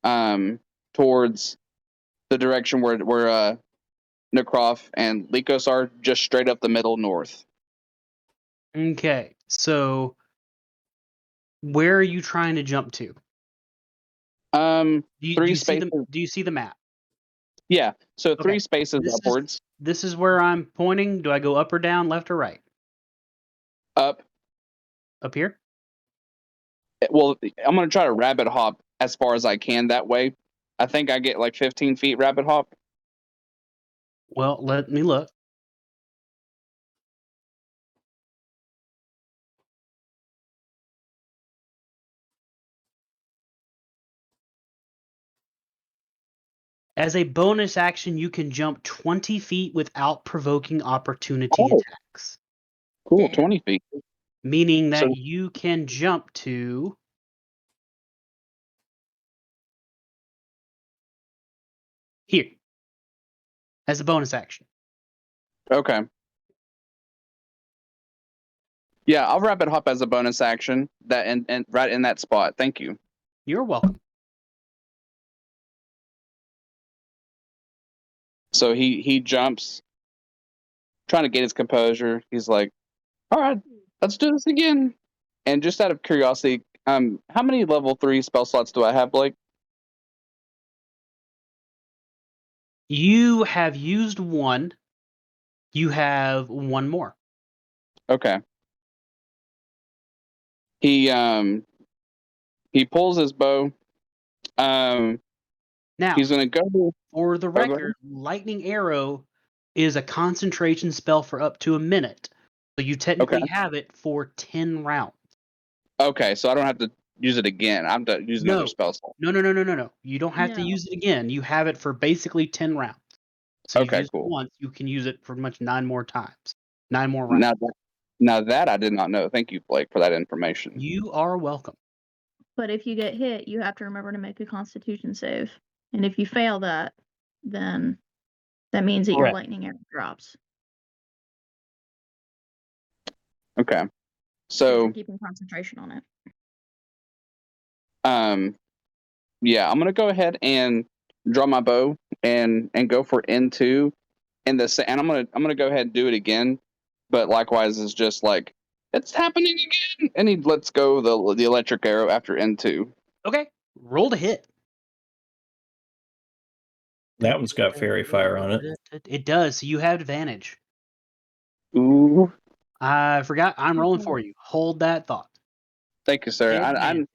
towards the direction where Nekrov and Likos are, just straight up the middle north. Okay. So where are you trying to jump to? Do you, Three do you see spaces. do you see the map? Yeah, so Okay. three spaces This is- upwards. This is where I'm pointing. Do I go up or down, left or right? Up. Up here? Well, I'm gonna try to rabbit hop as far as I can that way. I think I get like 15 feet rabbit hop. Well, let me look. As a bonus action, you can jump 20 feet without provoking opportunity Oh. attacks. Cool, Damn. 20 feet. Meaning that So- you can jump to here as a bonus action. Okay. Yeah, I'll rabbit hop as a bonus action that and right in that spot. Thank you. You're welcome. So he jumps, trying to get his composure. He's like, "All right, let's do this again." And just out of curiosity, how many level 3 spell slots do I have, Blake? You have used one. You have one more. Okay. He pulls his bow. Now, He's gonna go. for the go ahead. record, Lightning Arrow is a concentration spell for up to a minute. So you technically have it for 10 rounds. Okay, so I don't have to use it again. I'm to use another No. spell slot. No. You don't have to No. use it again. You have it for basically 10 rounds. So Okay, you use cool. it once, you can use it for 9 more times. 9 more rounds. Now that I did not know. Thank you, Blake, for that information. You are welcome. But if you get hit, you have to remember to make a Constitution save, and if you fail that, then that means that your Correct. lightning arrow drops. Okay. If So you're keeping concentration on it. yeah, I'm gonna go ahead and draw my bow and go for N2, and I'm gonna go ahead and do it again, but likewise is just like it's happening again, and he lets go the electric arrow after N2. Okay. Roll to hit. That one's got fairy fire on it. It does. So you have advantage. Ooh, I forgot. I'm rolling for you. Hold that thought. thank you, sir. Advantage.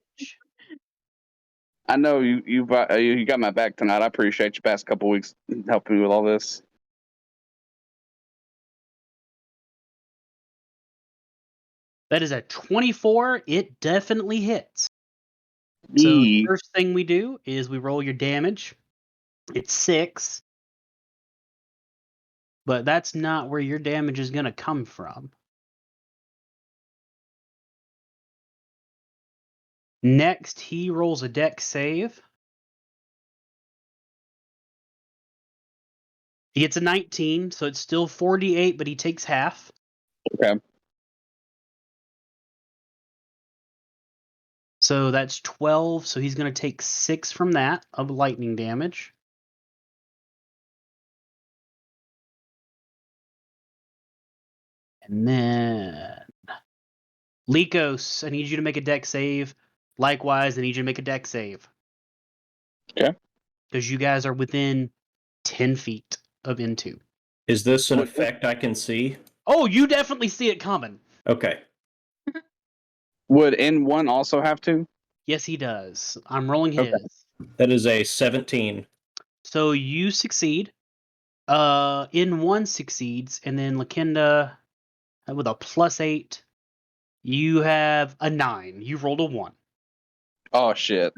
I know you got my back tonight. I appreciate you past couple weeks helping me with all this. That is a 24. It definitely hits. So the Yee. first thing we do is we roll your damage. It's 6. But that's not where your damage is going to come from. Next, he rolls a dex save. He gets a 19, so it's still 48, but he takes half. Okay. So that's 12, so he's going to take 6 from that of lightning damage. And then Lycos, I need you to make a dex save. Likewise, I need you to make a dex save. Okay. Because you guys are within 10 feet of N2. Is this an effect I can see? Oh, you definitely see it coming. Okay. Would N1 also have to? Yes, he does. I'm rolling his. Okay. That is a 17. So you succeed. N1 succeeds, and then Lakenda with a +8. You have a 9. You rolled a 1. Oh shit.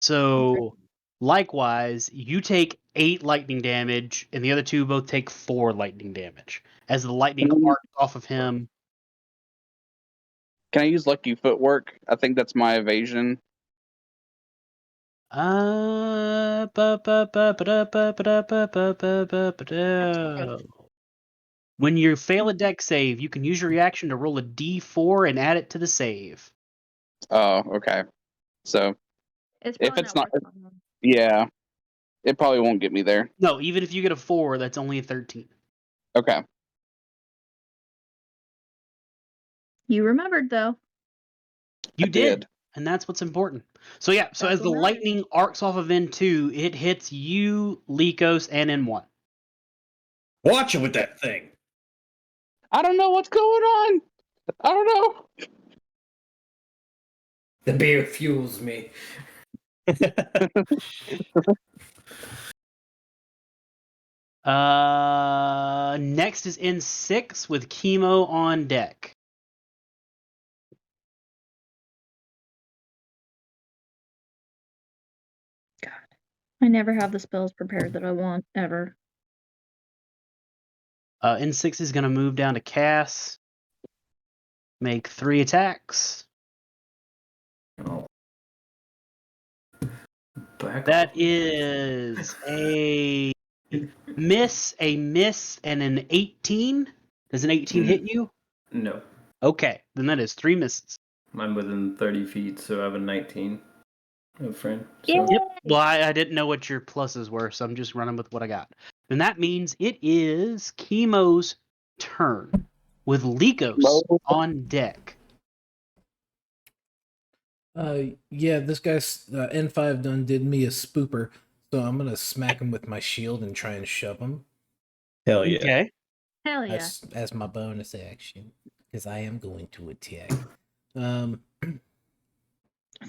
So likewise, you take 8 lightning damage, and the other two both take 4 lightning damage. As the lightning arcs off of him. Can I use lucky footwork? I think that's my evasion. When you fail a dex save, you can use your reaction to roll a d4 and add it to the save. Oh, okay. So It's if probably it's not, worth it. yeah, it probably won't get me there. No, even if you get a 4, that's only a 13. Okay. You remembered though. You I did. And that's what's important. So yeah, so That's as the what matters. lightning arcs off of N2, it hits you, Lycos, and N1. Watch it with that thing. I don't know what's going on. I don't know. The beer fuels me. Next is N6 with Chemo on deck. I never have the spells prepared that I want ever. N6 is going to move down to Cass. Make 3 attacks. Oh. Back That off. is a miss, and an 18. Does an 18 hit you? No. Okay, then that is 3 misses. I'm within 30 feet, so I have a 19. Friend. Yeah. So, Yep. Well, I didn't know what your pluses were, so I'm just running with what I got. And that means it is Chemo's turn with Lycos on deck. Yeah, this guy's N5 done did me a spooper, so I'm gonna smack him with my shield and try and shove him. Hell yeah. Okay. Hell yeah. As my bonus action, because I am going to attack.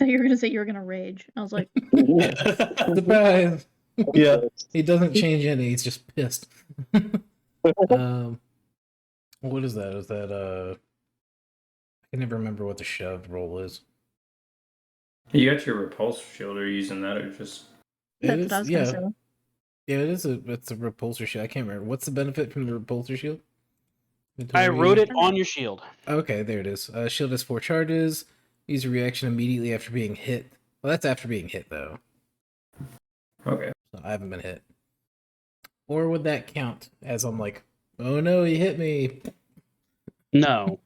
thought you were gonna say you were gonna rage. I was like, Surprise! Yeah. He doesn't change any. He's just pissed. What is that? Is that I can never remember what the shove roll is. You got your repulse shield. Are you using that or just? that's what I was gonna say. Yeah, it's a repulsor shield. I can't remember. What's the benefit from the repulsor shield? I wrote it on your shield. Okay, there it is. Shield has 4 charges. Use a reaction immediately after being hit. Well, that's after being hit, though. Okay. So I haven't been hit. Or would that count as I'm like, oh no, he hit me? No.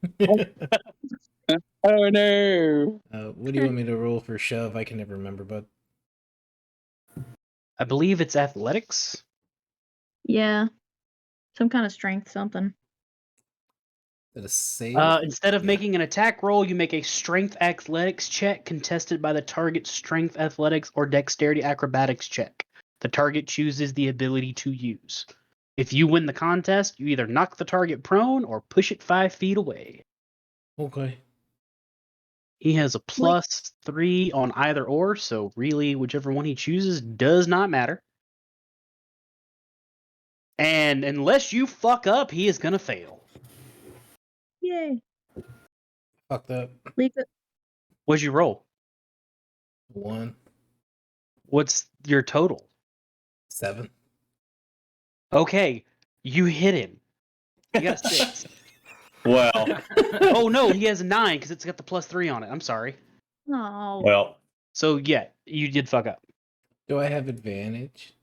Oh no! What do you want me to roll for shove? I can never remember, bud. I believe it's athletics. Yeah, some kind of strength, something. Is that a save? Instead of Yeah. making an attack roll, you make a strength athletics check contested by the target's strength athletics or dexterity acrobatics check. The target chooses the ability to use. If you win the contest, you either knock the target prone or push it 5 feet away. Okay. He has a +3 on either or, so really whichever one he chooses does not matter. And unless you fuck up, he is gonna fail. Yay! Fucked up. Lika, What'd you roll? 1, What's your total? 7. Okay, you hit him. You got a 6. Well, Oh no, he has a 9 because it's got the +3 on it. I'm sorry. oh, well, So yeah, you did fuck up. Do I have advantage?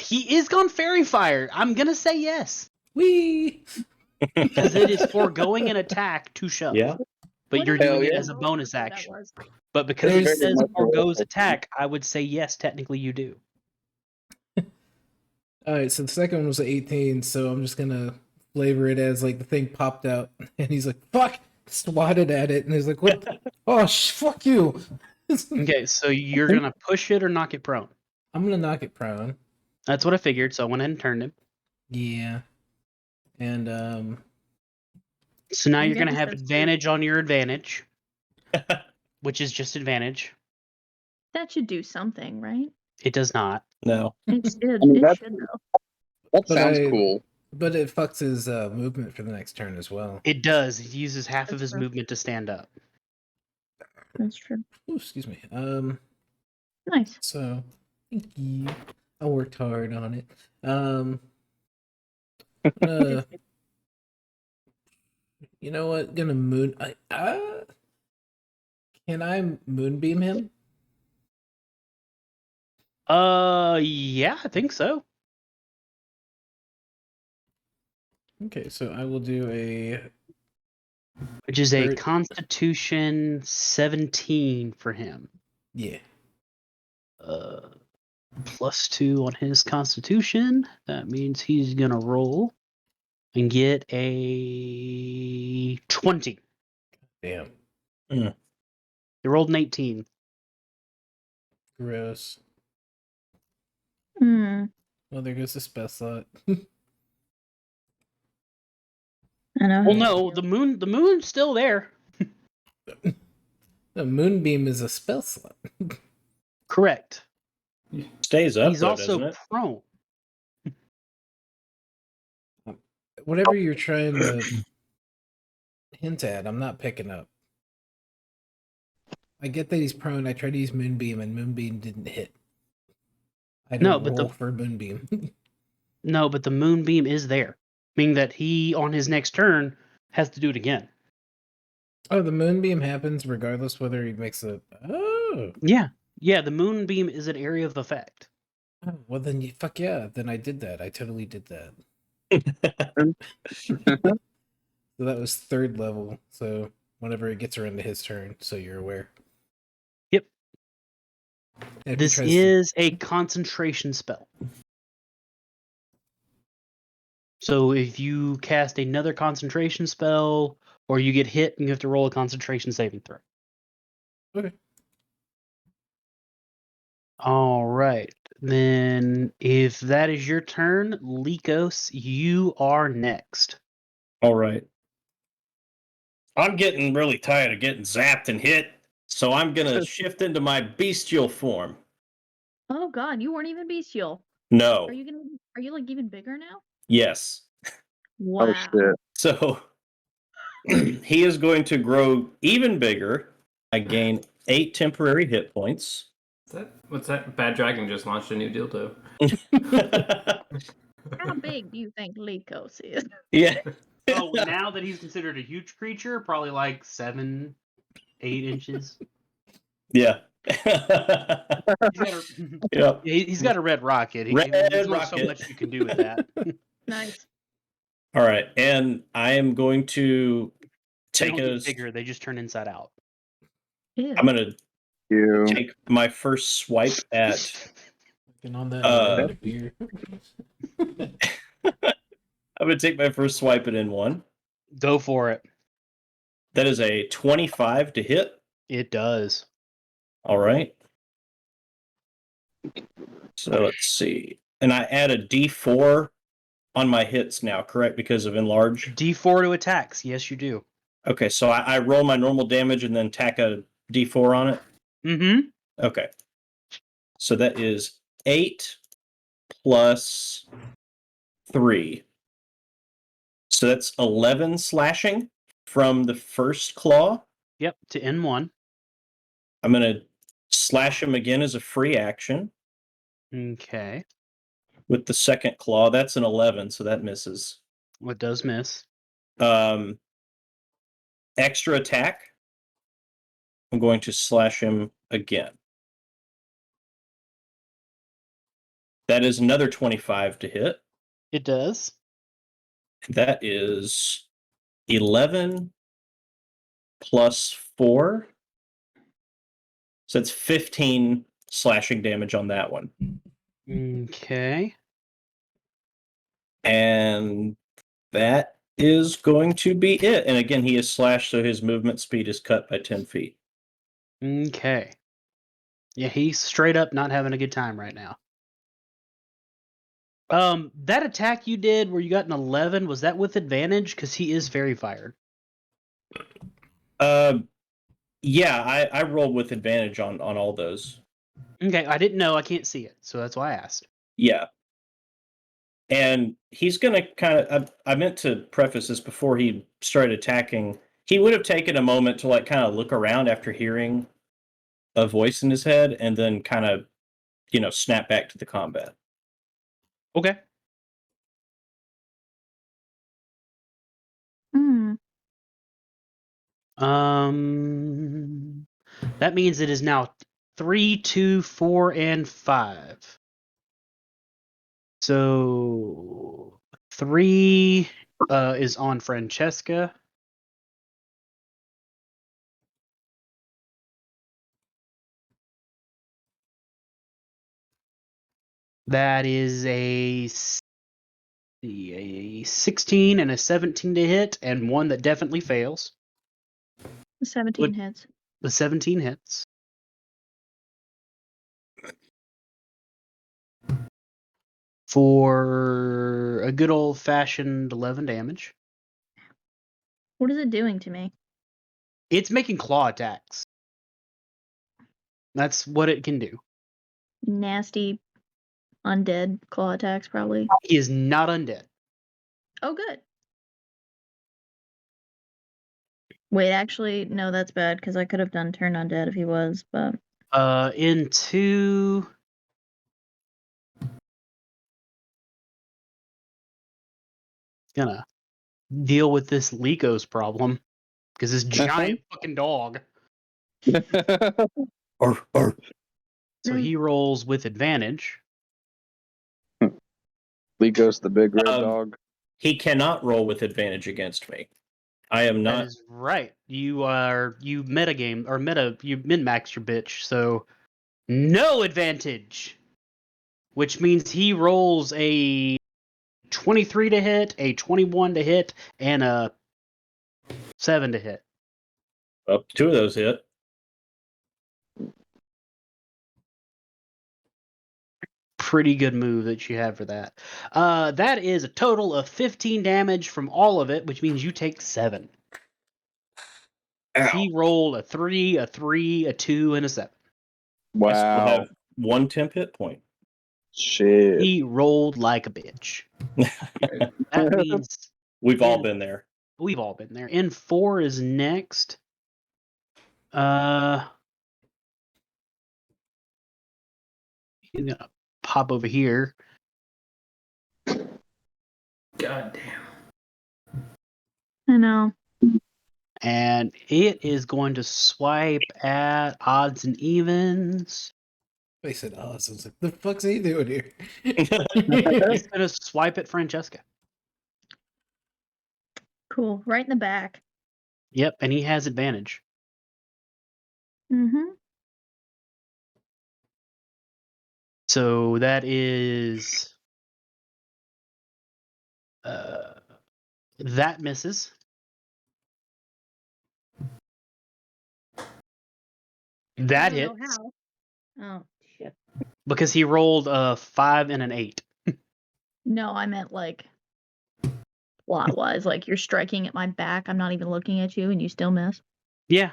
He is gone fairy fire. I'm gonna say yes Whee! because it is foregoing an attack to shove. yeah. But you're Hell doing it yeah. as a bonus action. That was. But because it There's- says Very much foregoes more attack, I would say yes. Technically, you do. Alright, so the second one was 18, so I'm just gonna flavor it as like the thing popped out, and he's like, fuck! Swatted at it, and he's like, what? Oh, fuck you! Okay, so you're gonna push it or knock it prone. I'm gonna knock it prone. That's what I figured. So I went ahead and turned him. Yeah. And, So now I you're gonna guess have that's advantage on your advantage, which is just advantage. That should do something, right? It does not. No. It should. I mean, It that- should though. That But sounds I- cool. but it fucks his movement for the next turn as well. It does. He uses half of That's his true. movement to stand up. That's true. Ooh, excuse me. Nice. So thank you. I worked hard on it. You know what? Gonna moon. Can I moonbeam him? Yeah, I think so. Okay, so I will do a. Which is a Third- Constitution 17 for him. Yeah. +2 on his Constitution. That means he's gonna roll and get a 20. Damn. He rolled an 18. Gross. Hmm. Well, there goes the spell slot. I know. Well, no, the moon's still there. The moonbeam is a spell slot. Correct. Stays up, He's though, also doesn't it? prone. Whatever you're trying to hint at, I'm not picking up. I get that he's prone. I tried to use Moonbeam, and Moonbeam didn't hit. I No, don't but roll the- for Moonbeam. No, but the moonbeam is there, meaning that he on his next turn has to do it again. Oh, the Moonbeam happens regardless whether he makes a. Oh. Yeah, the moonbeam is an area of effect. Oh, well, then you fuck yeah. Then I did that. I totally did that. So that was 3rd level. So whenever it gets around to his turn, so you're aware. Yep. And if he This tries to- is a concentration spell. So if you cast another concentration spell or you get hit, you have to roll a concentration saving throw. Okay. All right. Then if that is your turn, Lycos, you are next. All right. I'm getting really tired of getting zapped and hit. So I'm gonna shift into my bestial form. Oh God, you weren't even bestial. No. Are you like even bigger now? Yes. Wow. Oh shit! So he is going to grow even bigger. I gain 8 temporary hit points. What's that? Bad Dragon just launched a new dildo. How big do you think Lycos is? Yeah. Oh, now that he's considered a huge creature, probably like 7, 8 inches. Yeah. He's got a, Yep. he's got a red rocket. Red There's not so rocket. much you can do with that. Nice. All right, and I am going to They take don't a. get bigger; they just turn inside out. Ew. I'm gonna You. take my first swipe at. Fucking on that Uh, beer. I'm gonna take my first swipe at N1. Go for it. That is a 25 to hit. It does. All right. So let's see, and I add a D4 on my hits now, correct? Because of enlarge. D4 to attacks. Yes, you do. Okay, so I roll my normal damage and then tack a D4 on it. Mm-hmm. Okay. So that is 8 plus 3. So that's 11 slashing from the first claw. Yep. To N1. I'm going to slash him again as a free action Okay. with the second claw. That's an 11, so that misses. What does miss? Extra attack. I'm going to slash him again. That is another 25 to hit. It does. That is 11 plus 4. So that's 15 slashing damage on that one. Okay. And that is going to be it. And again, he is slashed, so his movement speed is cut by 10 feet. Okay. Yeah, he's straight up not having a good time right now. That attack you did where you got an 11, was that with advantage? Because he is very fired. Yeah, I rolled with advantage on all those. Okay, I didn't know. I can't see it, so that's why I asked. Yeah. And he's going to kind of, I meant to preface this before he started attacking. He would have taken a moment to like kind of look around after hearing a voice in his head and then kind of, snap back to the combat. Okay. Hmm. That means it is now 3, 2, 4, and 5. So 3 is on Francesca. That is a 16 and a 17 to hit, and one that definitely fails. 17 hits. The 17 hits. For a good old-fashioned 11 damage. What is it doing to me? It's making claw attacks. That's what it can do. Nasty undead claw attacks, probably. He is not undead. Oh, good. Wait, actually, no, that's bad, because I could have done turn undead if he was, but... Into... Gonna deal with this Lycos problem. Because this giant fucking dog. So he rolls with advantage. Lycos, the big red Um, dog. He cannot roll with advantage against me. I am That not. is right. You min-max your bitch, so no advantage. Which means he rolls a 23 to hit, a 21 to hit, and a 7 to hit. Up 2 of those hit. Pretty good move that you have for that. That is a total of 15 damage from all of it, which means you take 7. He rolled a 3, a 3, a 2, and a 7. I still Wow. have 1 temp hit point. Shit. He rolled like a bitch. That means We've all Yeah. been there. we've all been there. N4 is next. He's gonna pop over here. God damn. I know. And it is going to swipe at odds and evens. They said, "Oh, so I was like, the fuck's he doing here?" He's going to swipe at Francesca. Cool. Right in the back. Yep, and he has advantage. Mm-hmm. So that is that misses. That I don't know hits how. Oh shit. because he rolled a 5 and an 8. No, I meant like plot wise, like you're striking at my back. I'm not even looking at you, and you still miss. Yeah.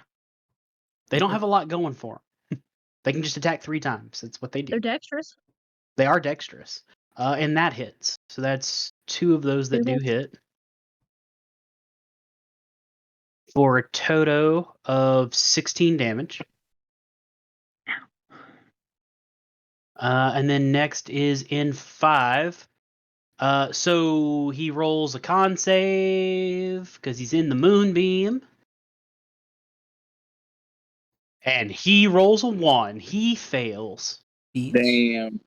They don't have a lot going for them. They can just attack 3 times. That's what they do. They're dexterous. They are dexterous. And that hits. So that's 2 of those that Two do hits. hit. For a total of 16 damage. And then next is N5. So he rolls a con save because he's in the moonbeam. And he rolls a 1. He fails. Beach? Damn.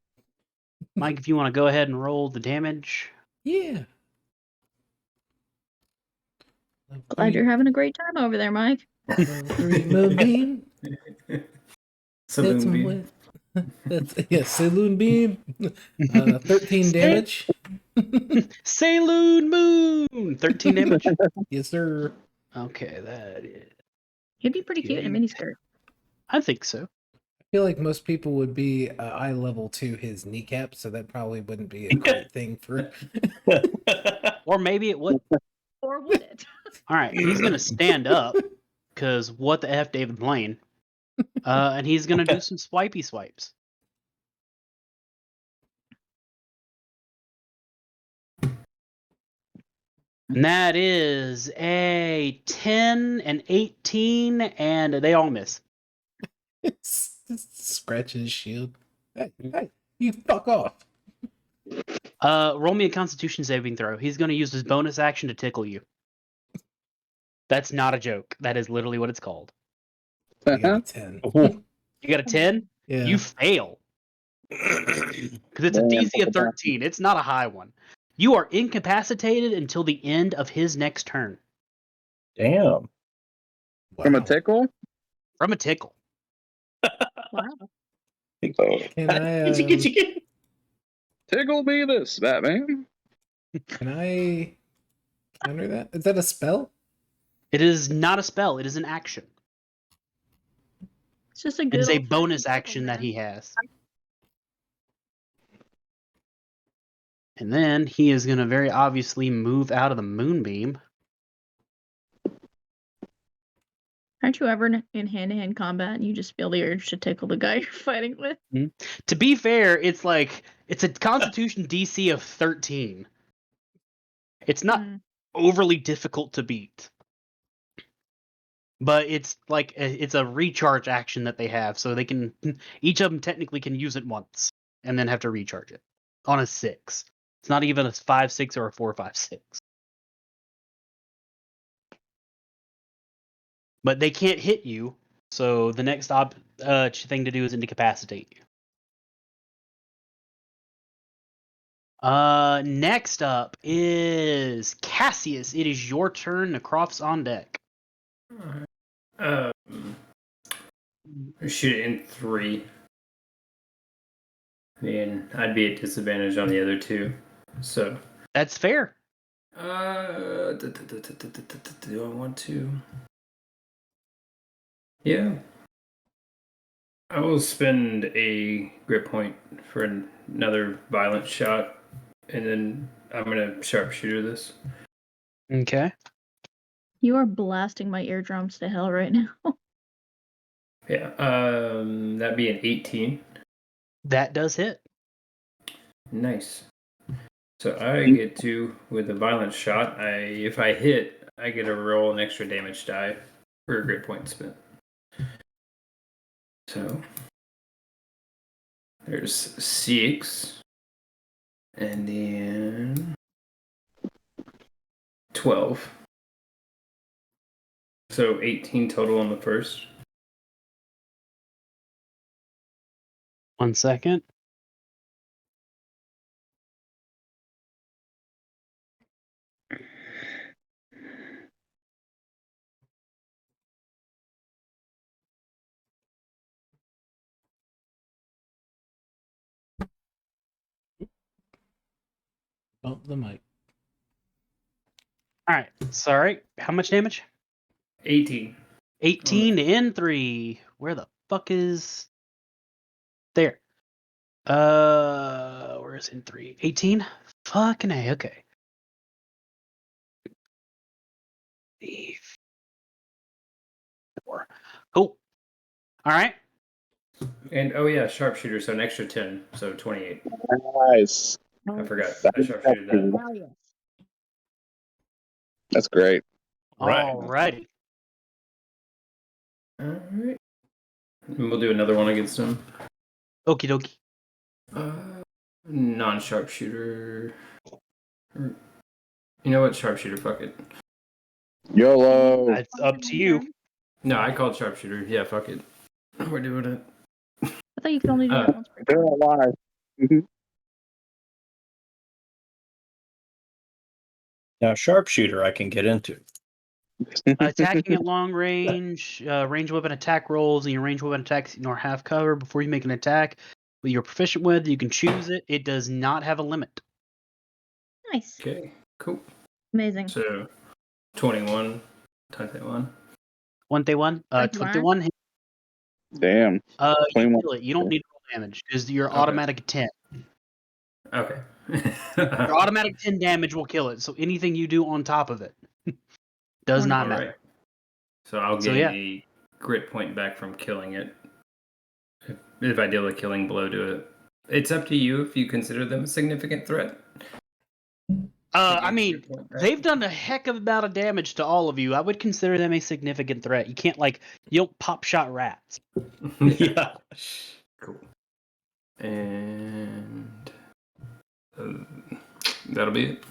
Mike, if you want to go ahead and roll the damage. Yeah. Glad you're having a great time over there, Mike. 3 moonbeam. Saloon Hit him beam. with. That's saloon beam. 13 damage. Saloon Moon! 13 damage. Yes, sir. Okay, that is. He'd be pretty cute in a miniskirt. I think so. I feel like most people would be eye level to his kneecap, so that probably wouldn't be a great thing for. Or maybe it would. Or would it? All right, he's going to stand up because what the F, David Blaine. And he's going to do some swipey swipes. And that is a 10, an 18, and they all miss. Scratch his shield. Hey, you fuck off. Roll me a Constitution saving throw. He's going to use his bonus action to tickle you. That's not a joke. That is literally what it's called. I got a 10. You got a 10? Yeah. You fail. Because it's a DC of 13. It's not a high one. You are incapacitated until the end of his next turn. Damn. From a Wow. tickle? From a tickle. Wow. Can I? Tickle me this, Batman. Can I counter that? Is that a spell? It is not a spell. It is an action. It's just a It good. is a old-fashioned bonus tickle, action that man. he has. And then he is going to very obviously move out of the moonbeam. Aren't you ever in hand-to-hand combat and you just feel the urge to tickle the guy you're fighting with? To be fair, it's a Constitution DC of 13. It's not overly difficult to beat. But it's it's a recharge action that they have, so they can each of them technically can use it once and then have to recharge it on a 6. It's not even a 5/6 or a 4/5/6. But they can't hit you, so the next thing to do is incapacitate you. Next up is Cassius. It is your turn. Necroph's on deck. Shoot it in 3. And I'd be at disadvantage on the other 2. So. That's fair. Do I want to? Yeah. I will spend a grip point for another violent shot, and then I'm gonna sharpshooter this. Okay. You are blasting my eardrums to hell right now. Yeah. That'd be an 18. That does hit. Nice. So I get to, with a violent shot, if I hit, I get to roll an extra damage die for a grit point spent. So there's 6. And then 12. So 18 total on the first. 1 second. Bump the mic. All right. Sorry. How much damage? 18. 18 in 3. Where the fuck is... There. Where is in 3? 18? Fucking A, okay. Eve. 4. Cool. All right. And oh yeah, sharpshooter, so an extra 10, so 28. Nice. I forgot. I sharpshooted that. That's great. Right. All righty. Alright. And we'll do another one against him. Okie dokie. Non-sharpshooter. You know what? Sharpshooter, fuck it. YOLO. It's up to you. No, I called sharpshooter. Yeah, fuck it. We're doing it. I thought you could only do that once per They're alive. Now, sharpshooter, I can get into. Attacking at long range, range weapon attack rolls, and your range weapon attacks ignore half cover before you make an attack that you're proficient with. You can choose it. It does not have a limit. Nice. Okay, cool. Amazing. So, 21 times that one. 21. 21 hit. Damn. You 21. kill it. You don't need to roll damage because you're Okay. automatic 10. Okay. Your automatic 10 damage will kill it. So anything you do on top of it does not matter. Alright. So I'll So, get yeah. a grit point back from killing it. If I deal a killing blow to it. It's up to you if you consider them a significant threat. I mean, they've done a heck of amount of damage to all of you. I would consider them a significant threat. You can't you don't pop shot rats. Yeah. Cool. And that'll be it.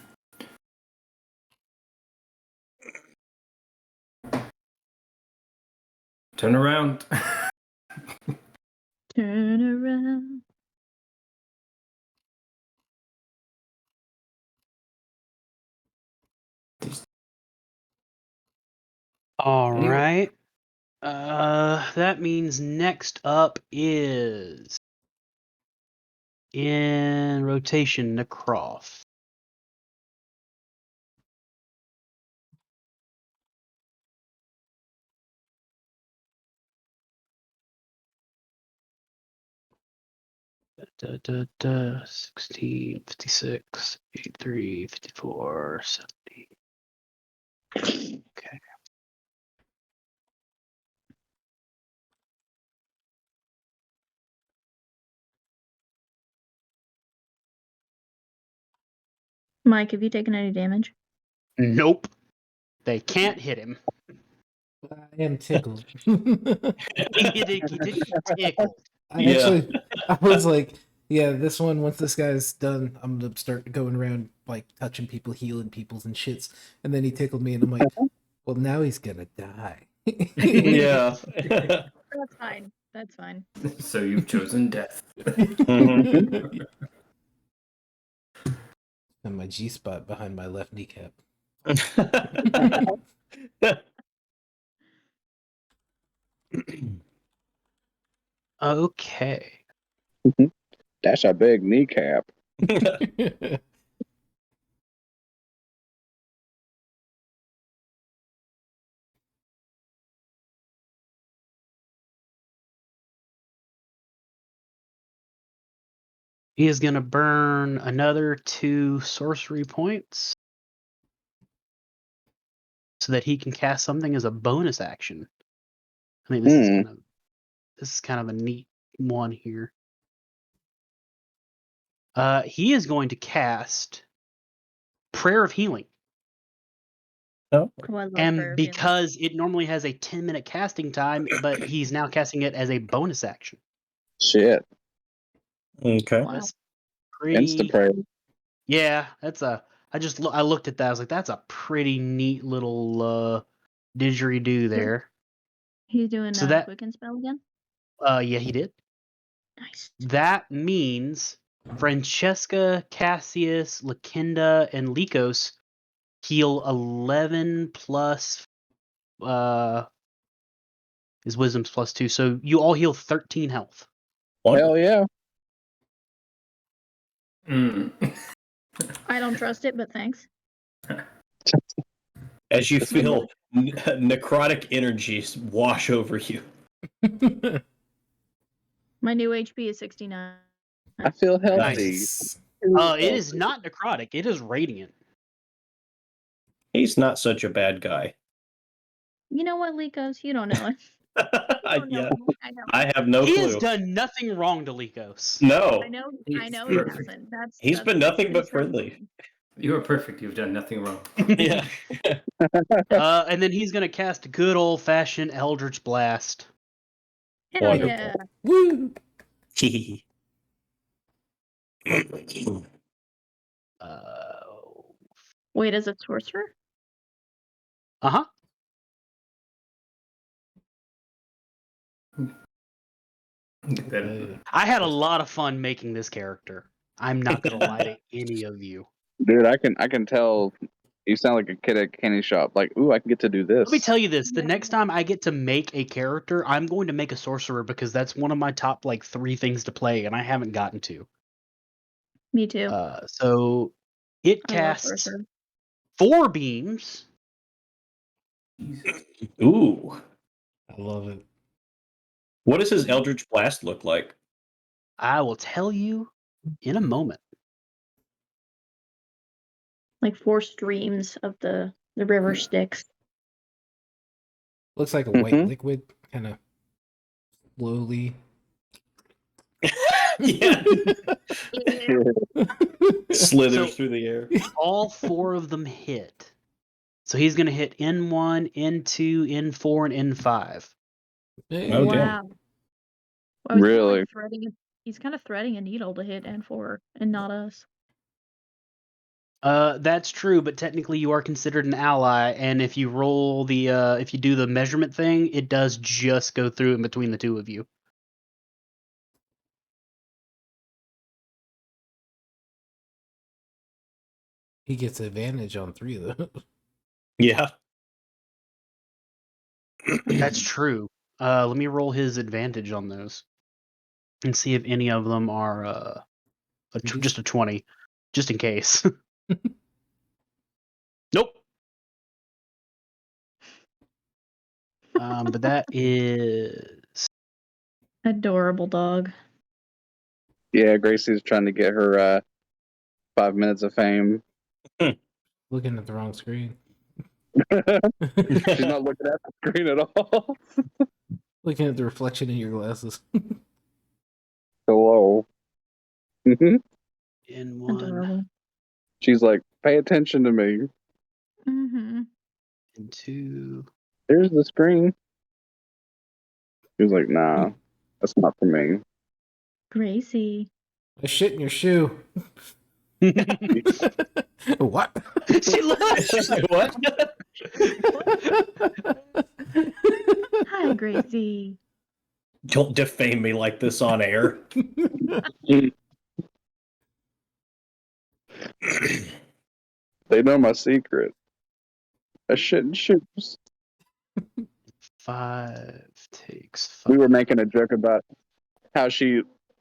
Turn around. Turn around. All Anyway. right. That means next up is in rotation Necroth. Da, da, da, 16, 56, 83, 54, 70. Okay. Mike, have you taken any damage? Nope. They can't hit him. I am tickled. He did tickle. I was like, yeah, this one, once this guy's done, I'm gonna start going around like touching people, healing people's and shits. And then he tickled me, and I'm like, well, now he's gonna die. Yeah. That's fine. That's fine. So you've chosen death. And my G spot behind my left kneecap. Okay. That's a big kneecap. He is going to burn another 2 sorcery points. so that he can cast something as a bonus action. I mean, this is kind of a neat one here. He is going to cast Prayer of Healing. Oh, I love And Prayer of Healing. because it normally has a 10-minute casting time, but he's now casting it as a bonus action. Shit. Okay. Wow. That's pretty. Insta prayer. Yeah, that's a. I looked at that. I was like, that's a pretty neat little didgeridoo there. He's doing So a that- Quicken spell again? Yeah, he did. Nice. That means Francesca, Cassius, Lakinda, and Lycos heal 11 plus his wisdom's plus 2. So you all heal 13 health. Hell yeah. Mm. I don't trust it, but thanks. As you feel necrotic energies wash over you. My new HP is 69. I feel healthy. Nice. It is not necrotic, it is radiant. He's not such a bad guy. You know what, Lycos? You don't know it. Yeah, I know. I have no He clue. has done nothing wrong to Lycos. No, I know he hasn't. he's been nothing but that's friendly. You are perfect. You've done nothing wrong. Yeah. And then he's gonna cast good old fashioned Eldritch Blast. Hell Wonderful. yeah. Woo! Wait, is it sorcerer? Uh-huh. Then- I had a lot of fun making this character. I'm not gonna lie to any of you. Dude, I can tell you sound like a kid at a candy shop. Like, ooh, I can get to do this. Let me tell you this: the next time I get to make a character, I'm going to make a sorcerer because that's one of my top 3 things to play, and I haven't gotten to. Me too. So it I love casts sorcerer. 4 beams. Ooh. I love it. What does his Eldritch Blast look like? I will tell you in a moment. Like 4 streams of the river Styx. Looks like a white Mhm. liquid, kind of slowly. Yeah. Slithers So- through the air. All 4 of them hit. So he's going to hit N1, N2, N4, and N5. Hey, Oh, damn. Wow. I was Really? He's kind of threading a needle to hit N4 and not us. That's true, but technically you are considered an ally, and if you roll if you do the measurement thing, it does just go through in between the 2 of you. He gets advantage on 3 of those. Yeah. That's true. Let me roll his advantage on those and see if any of them are just a 20, just in case. Nope. But that is Adorable dog. Yeah, Gracie's trying to get her 5 minutes of fame. Looking at the wrong screen. She's not looking at the screen at all. Looking at the reflection in your glasses. Hello. Mhm. N1, Adorable. She's like, pay attention to me. Mm-hmm. N2. There's the screen. She was like, nah, that's not for me. Gracie. I shit in your shoe. What? She laughed. She's like, what? Hi, Gracie. Don't defame me like this on air. They know my secret. I shouldn't shoes. 5 takes 5. We were making a joke about how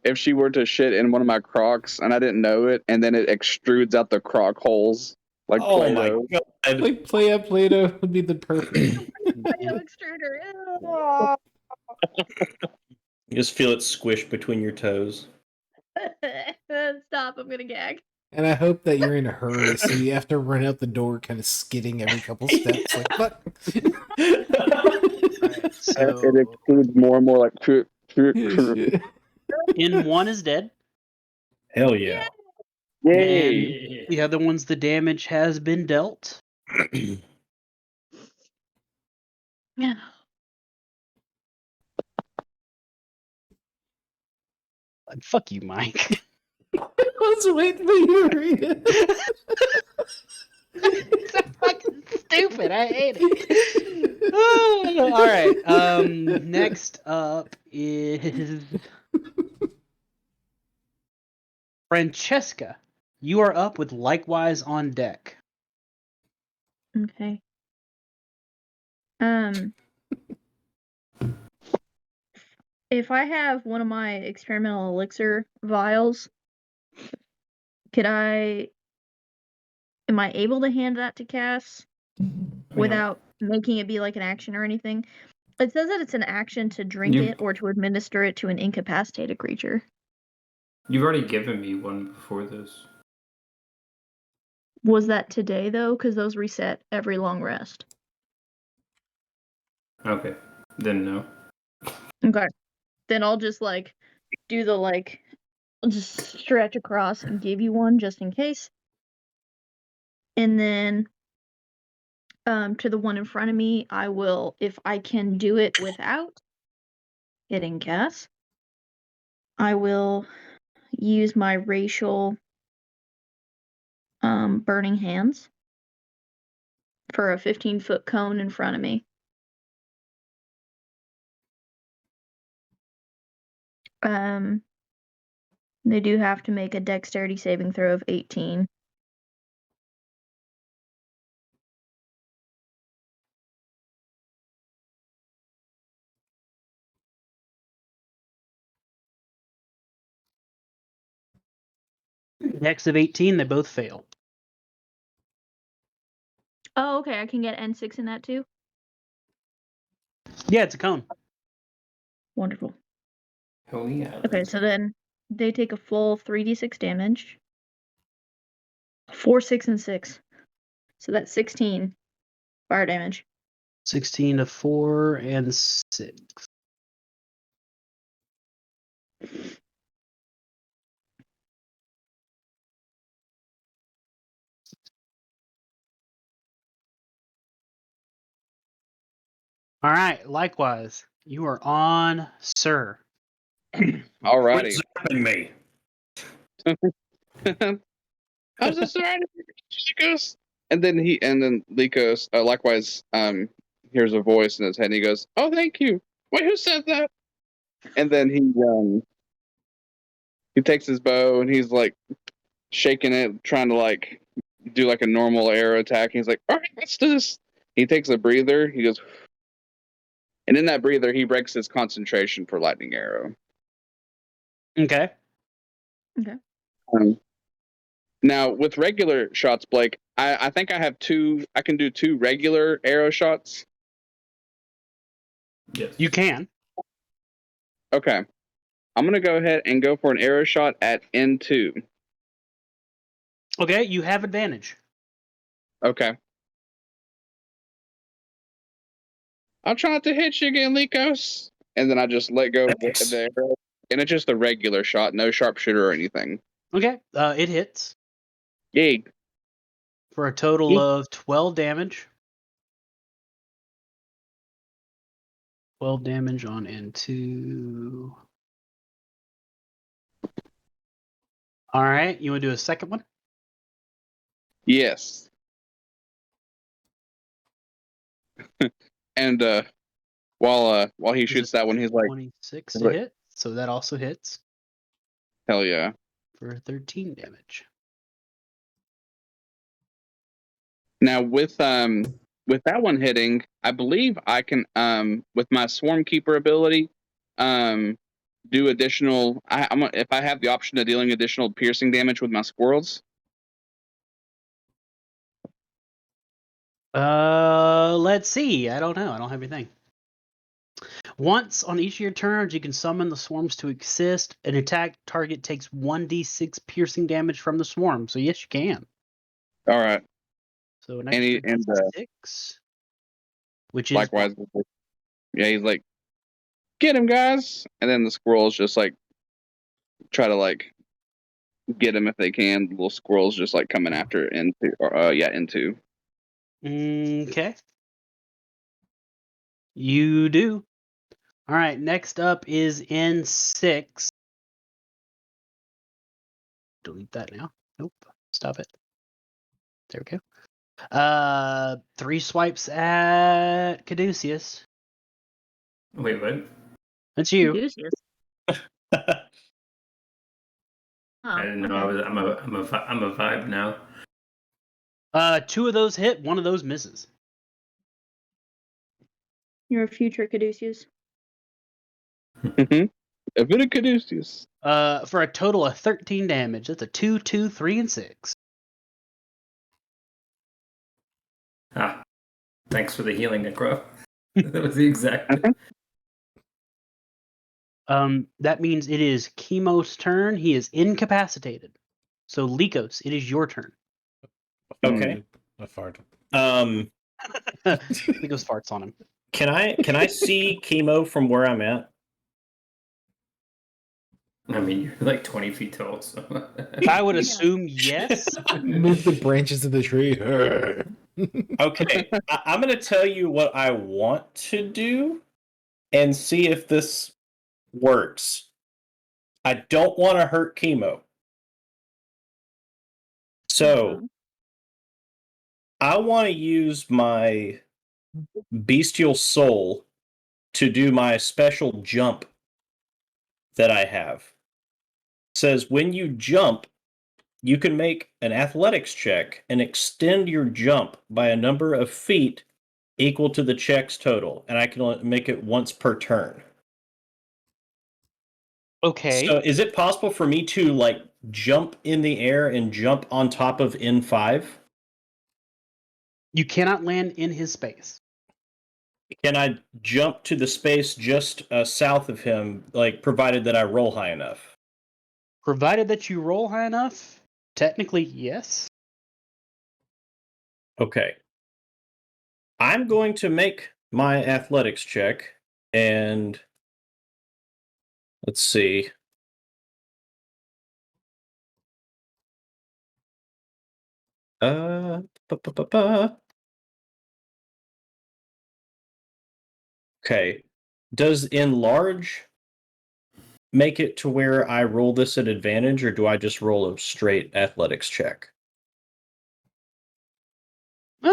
if she were to shit in one of my Crocs and I didn't know it, and then it extrudes out the Croc holes like Oh Play-Doh. my god. Like Play-Doh would be the perfect. Play-Doh extruder. You just feel it squish between your toes. Stop, I'm gonna gag. And I hope that you're in a hurry, so you have to run out the door, kind of skidding every couple steps. Like, fuck. Alright, so It excludes more and more like. in one is dead, Hell yeah. Yay! and the other one's the damage has been dealt. Yeah. Fuck you, Mike. I was waiting for you to read it. It's so fucking stupid. I hate it. All right. Next up is Francesca. You are up with Likewise on deck. Okay. If I have one of my experimental elixir vials, am I able to hand that to Cass without making it be like an action or anything? It says that it's an action to drink You- it or to administer it to an incapacitated creature. You've already given me one before this. Was that today though? Because those reset every long rest. Okay, then no. Okay. Then I'll just do the I'll just stretch across and give you one just in case. And then to the one in front of me, I will, if I can do it without hitting Cass, I will use my racial burning hands for a 15-foot cone in front of me. They do have to make a dexterity saving throw of 18. Dex of 18, they both fail. Oh, okay. I can get N6 in that too. Yeah, it's a cone. Wonderful. Holy Island. Okay, so then they take a full 3d6 damage. 4, 6, and 6. So that's 16 fire damage. 16 to 4 and 6. All right. Likewise, you are on, sir. Alrighty. Quit zapping me. How's this alright? Lycos? And then Lycos likewise hears a voice in his head and he goes, "Oh, thank you. Wait, who said that?" And then he takes his bow and he's like shaking it, trying to do like a normal arrow attack. He's like, "All right, let's do this." He takes a breather. He goes, and in that breather, he breaks his concentration for lightning arrow. Okay. Now with regular shots, Blake, I think I have two. I can do 2 regular arrow shots. Yes. You can. Okay, I'm gonna go ahead and go for an arrow shot at N2. Okay, you have advantage. Okay. I'll try not to hit you again, Lycos. And then I just let go of Thanks. the arrow. And it's just a regular shot, no sharpshooter or anything. Okay, it hits Yay. for a total of 12 damage. 12 damage on N2. All right, you want to do a second one? Yes. And while he Is shoots it that one, he's like, 26 to like- hit, so that also hits hell yeah. for 13 damage. Now with that one hitting, I believe I can with my Swarm Keeper ability do additional. If I have the option of dealing additional piercing damage with my squirrels. Let's see. I don't know. I don't have anything. Once on each of your turns, you can summon the swarms to assist. An attack target takes 1d6 piercing damage from the swarm. So yes, you can. All right. So an And extra he- d6, which is Likewise, yeah, he's like, get him, guys. And then the squirrels just like try to like get him if they can. The little squirrels just like coming after into. Okay. You do. All right. Next up is N6. Delete that now. Nope. Stop it. There we go. 3 swipes at Caduceus. Wait, what? That's you. Caduceus. Oh, I didn't know okay. I'm a vibe now. 2 of those hit. 1 of those misses. You're a future Caduceus. A bit of Caduceus. For a total of 13 damage. That's a 2, 2, 3, and 6. Ah, thanks for the healing, Necro. That was the exact. That means it is Chemo's turn. He is incapacitated. So Lycos, it is your turn. Okay. A fart. Lycos farts on him. Can I see Chemo from where I'm at? I mean, you're like 20 feet tall, so. I would assume yes. Move the branches of the tree. Okay, I'm going to tell you what I want to do and see if this works. I don't want to hurt Chemo. So, I want to use my bestial soul to do my special jump that I have. It says when you jump, you can make an athletics check and extend your jump by a number of feet equal to the check's total, and I can make it once per turn. Okay. So is it possible for me to like jump in the air and jump on top of N5? You cannot land in his space. Can I jump to the space just south of him, like provided that I roll high enough? Provided that you roll high enough, technically yes. Okay. I'm going to make my athletics check, and let's see. Ba, ba, ba, ba. Okay. Does enlarge make it to where I roll this at advantage, or do I just roll a straight athletics check? Uh,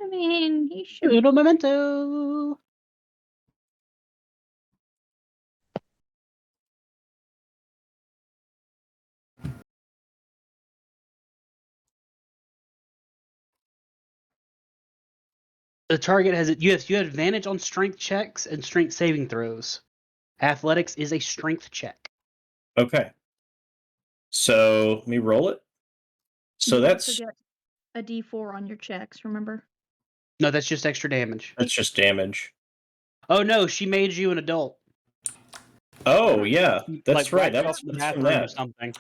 I mean, he should. little memento. The target has it. You have advantage on strength checks and strength saving throws. Athletics is a strength check. Okay. So let me roll it. So You that's also get a D4 on your checks, remember? No, that's just extra damage. just damage. Oh no, she made you an adult. Oh yeah, that's Like, right. whacked That's off in the from bathroom or that. something.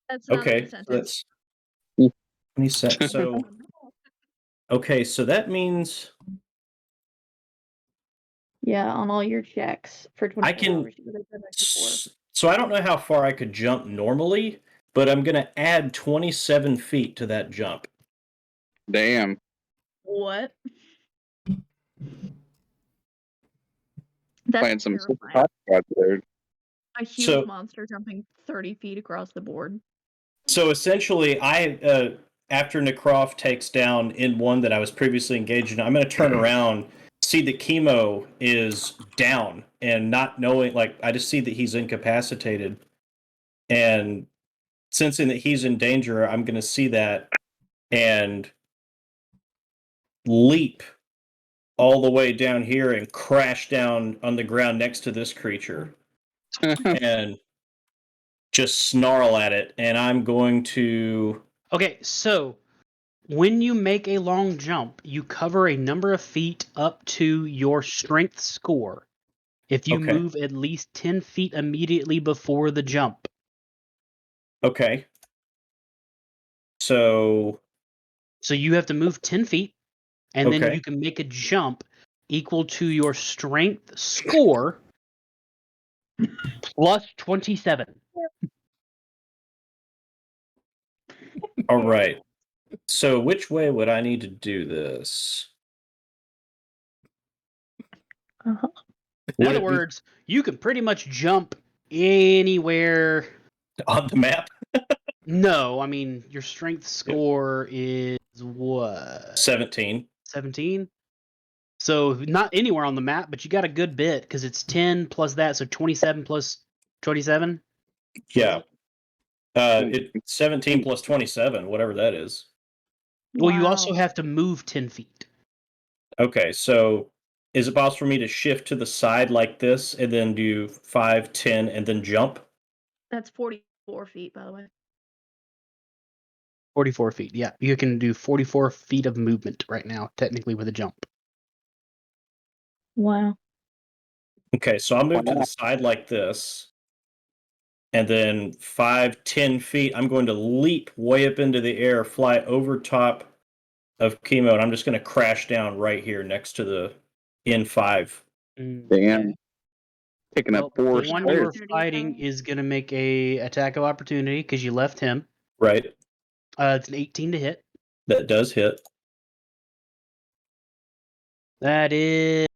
That's not Okay, a so sentence. that's 20 cents. So okay, so that means Yeah, on all your checks for 24 I can. hours. You would have done a D4. So I don't know how far I could jump normally, but I'm gonna add 27 feet to that jump. Damn. What? That's Playing some super terrifying. hot there. A huge So- monster jumping 30 feet across the board. So essentially, after Necroft takes down N1 that I was previously engaged in, I'm going to turn around, see that Chemo is down, and not knowing, like, I just see that he's incapacitated, and sensing that he's in danger, I'm going to see that and leap all the way down here and crash down on the ground next to this creature and just snarl at it. And I'm going to. Okay, so When you make a long jump, you cover a number of feet up to your strength score. If you Okay. move at least 10 feet immediately before the jump. Okay. So So you have to move 10 feet, and then Okay. you can make a jump equal to your strength score plus 27. all right. So which way would I need to do this? Uh-huh. In Would other it be words, you can pretty much jump anywhere. on the map? No, I mean, your strength score is what? 17. 17? So not anywhere on the map, but you got a good bit because it's 10 plus that, so 27 plus 27. Yeah. It's 17 plus 27, whatever that is. Well, you Wow. also have to move 10 feet. Okay, so is it possible for me to shift to the side like this and then do 5, 10, and then jump? That's 44 feet, by the way. 44 feet. Yeah, you can do 44 feet of movement right now, technically with a jump. Wow. Okay, so I'll move to the side like this. And then 5, 10 feet, I'm going to leap way up into the air, fly over top of Chemo, and I'm just going to crash down right here next to the N5. Damn. Picking Well, up 4 the one you were squares. fighting is going to make a attack of opportunity because you left him. Right? It's an 18 to hit. That does hit. That is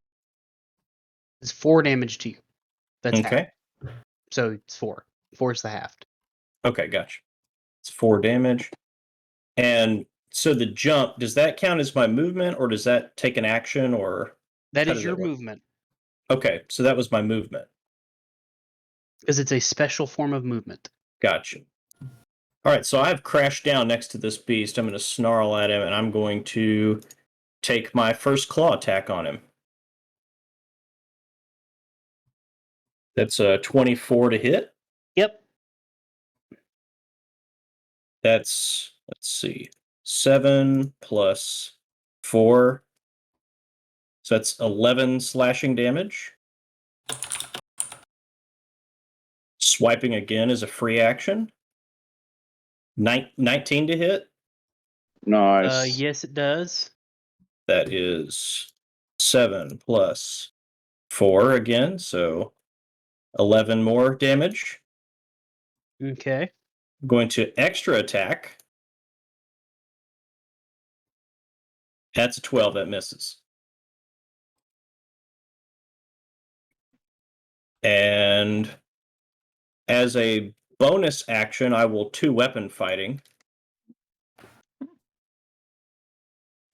4 damage to you. That's half. Okay. So it's 4. 4 is the half. Okay, gotcha. It's 4 damage. And so the jump, does that count as my movement, or does that take an action, or That how is does your that work? movement Okay, so that was my movement. because it's a special form of movement. Gotcha. All right, so I've crashed down next to this beast. I'm going to snarl at him, and I'm going to take my first claw attack on him. That's a 24 to hit. Yep. That's, let's see, 7 plus 4. So that's 11 slashing damage. Swiping again is a free action. 19 to hit. Nice. Yes, it does. That is 7 plus 4 again, so 11 more damage. Okay. I'm going to extra attack. That's a 12, that misses. And as a bonus action, I will 2-weapon fighting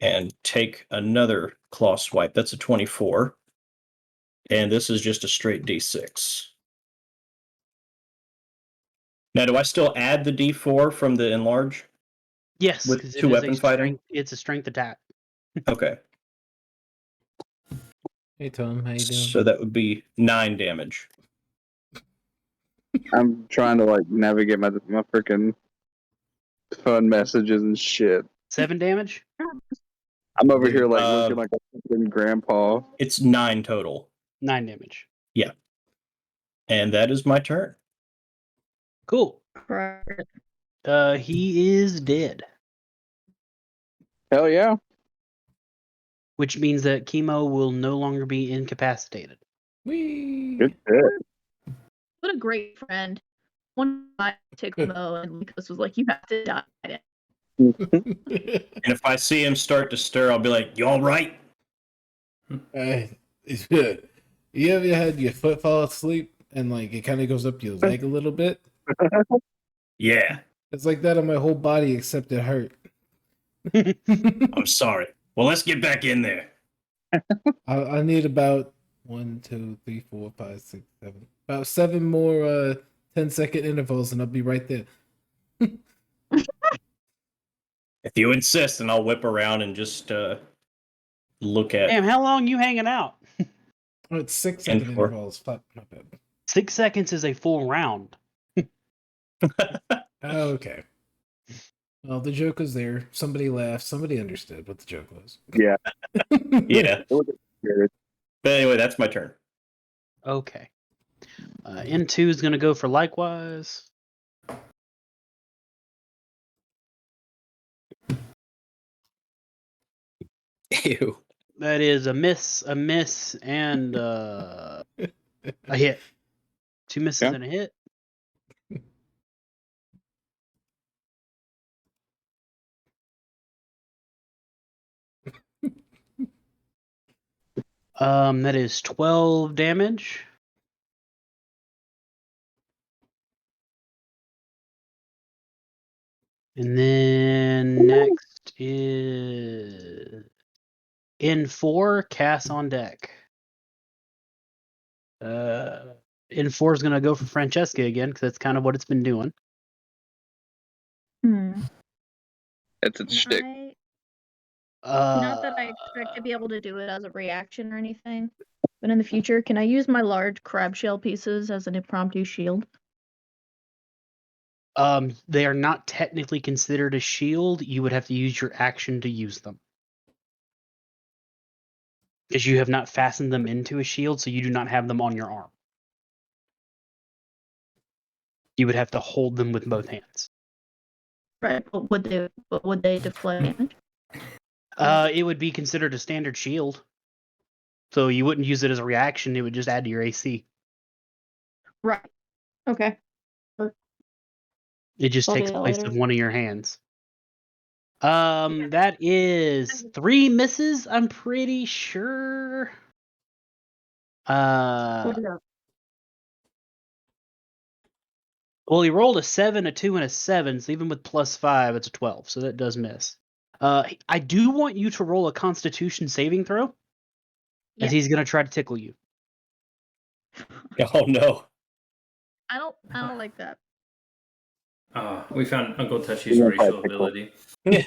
and take another claw swipe. That's a 24. And this is just a straight D6. Now, do I still add the D4 from the enlarge? Yes, With because 2-weapon fighting? It's a strength attack. Okay. Hey Tom, how you doing? So that would be 9 damage. I'm trying to like navigate my freaking phone messages and shit. 7 damage. I'm over Dude, here like looking like a fucking grandpa. It's 9 total. 9 damage. And that is my turn. Cool. Right. He is dead, Hell yeah. which means that Chemo will no longer be incapacitated. Whee! Good shit. What a great friend. One time I took Mo and Lucas was like, "You have to die." And if I see him start to stir, I'll be like, "You all right?" It's good. You ever had your foot fall asleep and like it kind of goes up your leg a little bit? Yeah. It's like that on my whole body except it hurt. I'm sorry. Well, let's get back in there. I need about 1, 2, 3, 4, 5, 6, 7. About 7 more 10-second intervals and I'll be right there. If you insist, and I'll whip around and just look at. Damn, how long you hanging out? Oh, it's 6-second 4. intervals. Fuck, not bad. 6 seconds is a full round. Okay. Well, the joke was there. Somebody laughed. Somebody understood what the joke was. Yeah. Yeah. It was weird. But anyway, that's my turn. Okay. N2 is going to go for likewise. Ew. That is a miss, and a hit. 2 misses Yeah. and a hit. That is 12 damage. And then next is N4, Cass on deck. N4 is going to go for Francesca again because that's kind of what it's been doing. It's a shtick. Not that I expect to be able to do it as a reaction or anything, but in the future, can I use my large crab shell pieces as an impromptu shield? They are not technically considered a shield. You would have to use your action to use them. Because you have not fastened them into a shield, so you do not have them on your arm. You would have to hold them with both hands. Right, but would they deflect damage? It would be considered a standard shield. So you wouldn't use it as a reaction, it would just add to your AC. Right. Okay. It just I'll takes do that place later. of one of your hands. That is 3 misses, I'm pretty sure. What is that? Well, he rolled a 7, a 2, and a 7, so even with +5, it's a 12, so that does miss. I do want you to roll a Constitution saving throw, Yeah. as he's going to try to tickle you. Oh no. I don't like that. We found Uncle Touchy's You won't racial fight pickle. ability. Yeah.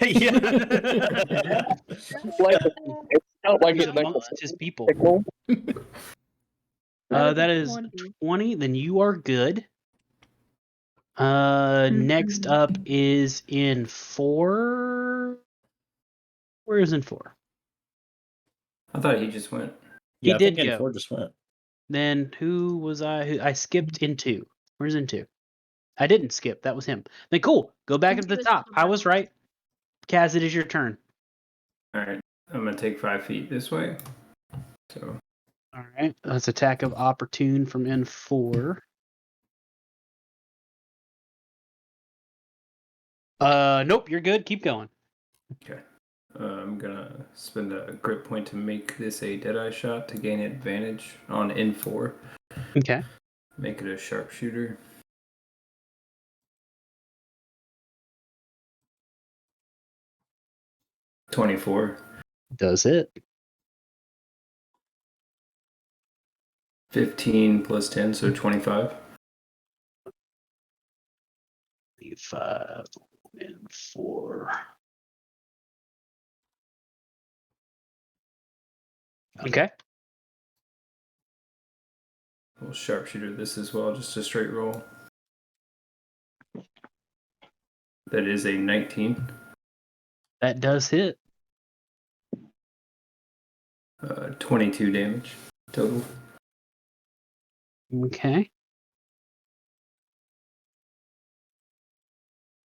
It's not like He's it's like amongst his people. pickle. That is 20, then you are good. Next up is N4. Where is N4? I thought he just went. He Yeah, I think did go. N4 just went. Then who was I? I skipped N2. Where's N2? I didn't skip. That was him. Then cool. Go back at the N2 is top. still I down. was right. Kaz, it is your turn. All right, I'm gonna take 5 feet this way. So All right. That's attack of opportune from N4. Nope. You're good. Keep going. okay, I'm gonna spend a grit point to make this a deadeye shot to gain advantage on N4. Okay. Make it a sharpshooter. $24. Does it? 15 plus 10, so 25. 5 and 4. Okay. We'll sharpshooter this as well, just a straight roll. That is a 19. That does hit. 22 damage total. Okay.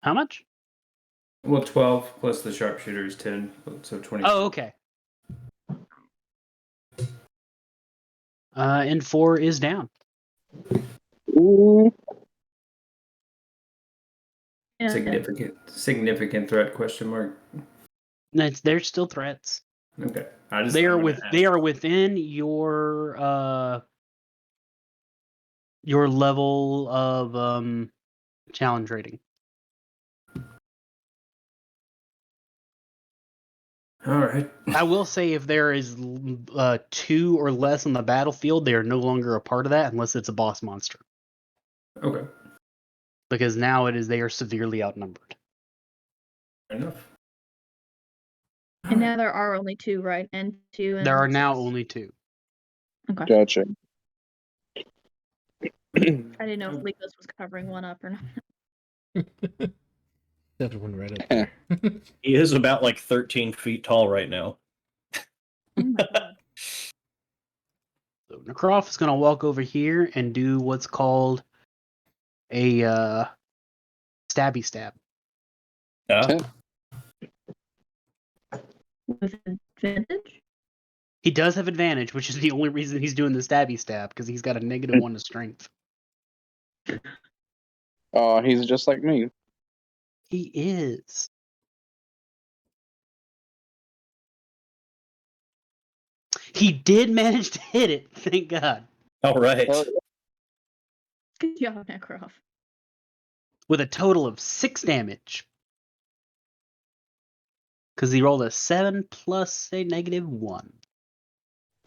How much? Well, 12 plus the sharpshooter is 10, so 20. Oh, okay. N4 is down. Ooh. Yeah, Significant threat? Question mark. They're still threats. Okay, They are within your level of challenge rating. All right. I will say if there is 2 or less on the battlefield, they are no longer a part of that unless it's a boss monster. Okay. Because now they are severely outnumbered. Fair enough. And now there are only 2, right? And 2. And There are now 6. only 2. Okay. Gotcha. I didn't know if Legos was covering one up or not. Stepped one right up there. He is about like 13 feet tall right now. Oh my god. So Necroff is going to walk over here and do what's called a stabby stab. Yeah. With advantage? He does have advantage, which is the only reason he's doing the stabby stab, because he's got a -1 to strength. Oh, he's just like me. He is. He did manage to hit it, thank God, All right. Oh, Good job, Necroff. with a total of 6 damage. Because he rolled a 7 plus a -1.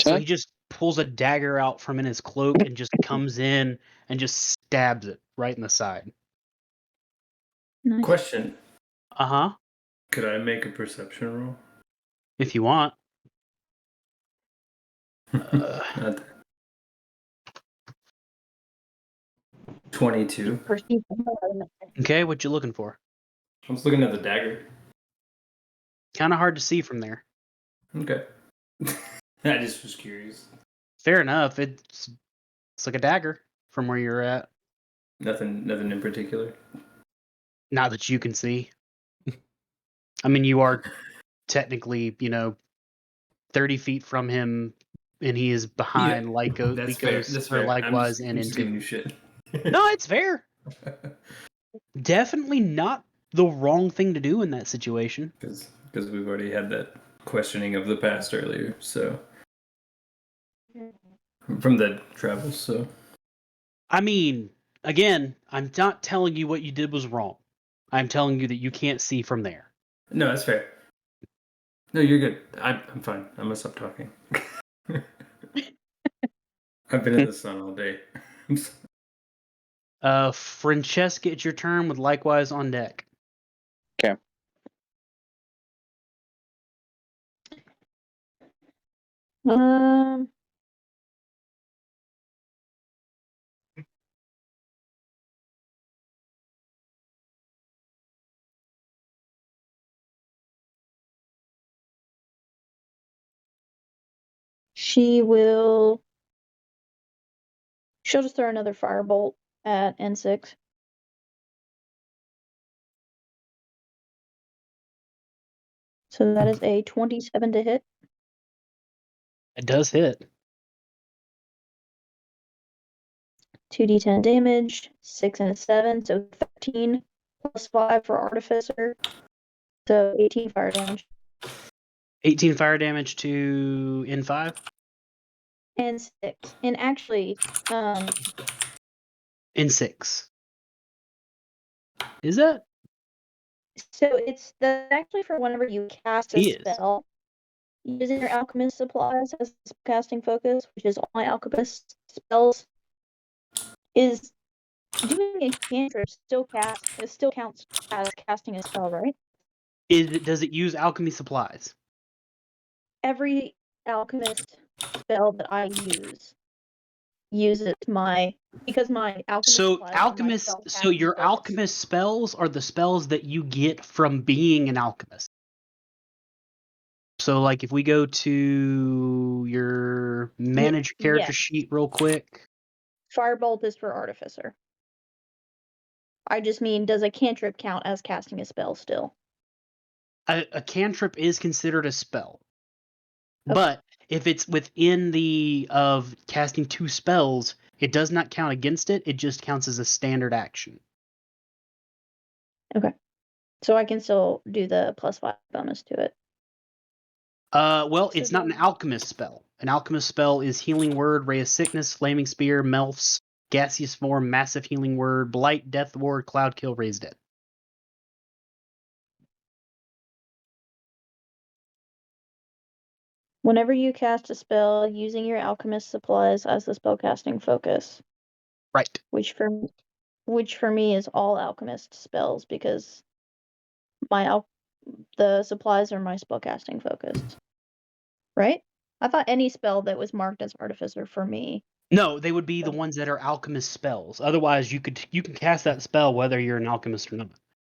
So Okay. he just pulls a dagger out from in his cloak and just comes in and just stabs it right in the side. Nice. Question: Uh-huh. could I make a perception roll? If you want. Not- 22. Okay, what you looking for? I was looking at the dagger. Kind of hard to see from there. Okay. I just was curious. Fair enough. It's like a dagger from where you're at. Nothing in particular. Not that you can see. I mean, you are technically, 30 feet from him, and he is behind Lyco, That's fair. Lycos, That's or fair. likewise, I'm and just giving into. you shit. No, it's fair. Definitely not the wrong thing to do in that situation. Because we've already had that questioning of the past earlier. So from the travels. So I mean, again, I'm not telling you what you did was wrong. I'm telling you that you can't see from there. no, that's fair. No, you're good. I'm fine. I'm gonna stop talking. I've been in the sun all day. Francesca, it's your turn with likewise on deck. Um. She'll just throw another firebolt at N6. So that is a 27 to hit. It does hit. 2d10 damage, 6 and a 7, so 13 plus 5 for Artificer. So 18 fire damage. 18 fire damage to N5. And 6. And actually, N6. Is that? so that's actually for whenever you cast a He is. spell using your alchemist supplies as casting focus, which is all my alchemist spells, is doing a cantrip still counts as casting a spell, right? Does it use alchemy supplies? Every alchemist spell that I use uses because my alchemist So supplies are my spell-casting your focus. alchemist spells are the spells that you get from being an alchemist. So like if we go to your manage character yes. sheet real quick. Firebolt is for Artificer. I just mean, does a cantrip count as casting a spell still? A cantrip is considered a spell. Okay. But if it's within the of casting 2 spells, it does not count against it. It just counts as a standard action. So I can still do the +5 bonus to it. Well, So it's not an then- alchemist spell. An alchemist spell is Healing Word, Ray of Sickness, Flaming Spear, Melfs, Gaseous Form, Massive Healing Word, Blight, Death Ward, Cloud Kill, Raise Dead. Whenever you cast a spell using your alchemist supplies as the spellcasting focus, Right. which for me is all alchemist spells because the supplies are my spellcasting focus. Right? I thought any spell that was marked as Artificer for me. No, they would be the ones that are alchemist spells. Otherwise, you can cast that spell whether you're an alchemist or not.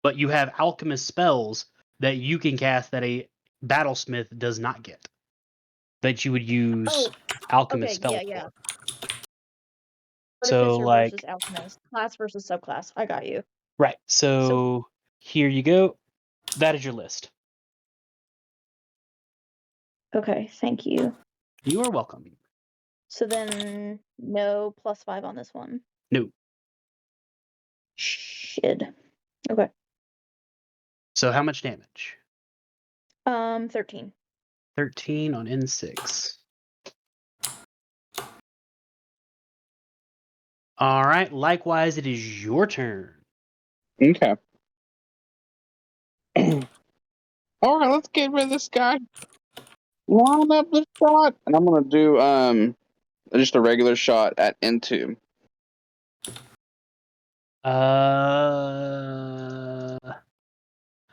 but you have alchemist spells that you can cast that a battlesmith does not get. That you would use Oh, alchemist okay, spell yeah. for. Artificer like versus alchemist, class versus subclass. I got you. right. So here you go. That is your list. Okay, thank you. You are welcome. So then no +5 on this one. No. Shit. Okay. So how much damage? 13. 13 on N6. All right. Likewise, it is your turn. Okay. All right, let's get rid of this guy. Line up the shot, and I'm gonna do just a regular shot at N2.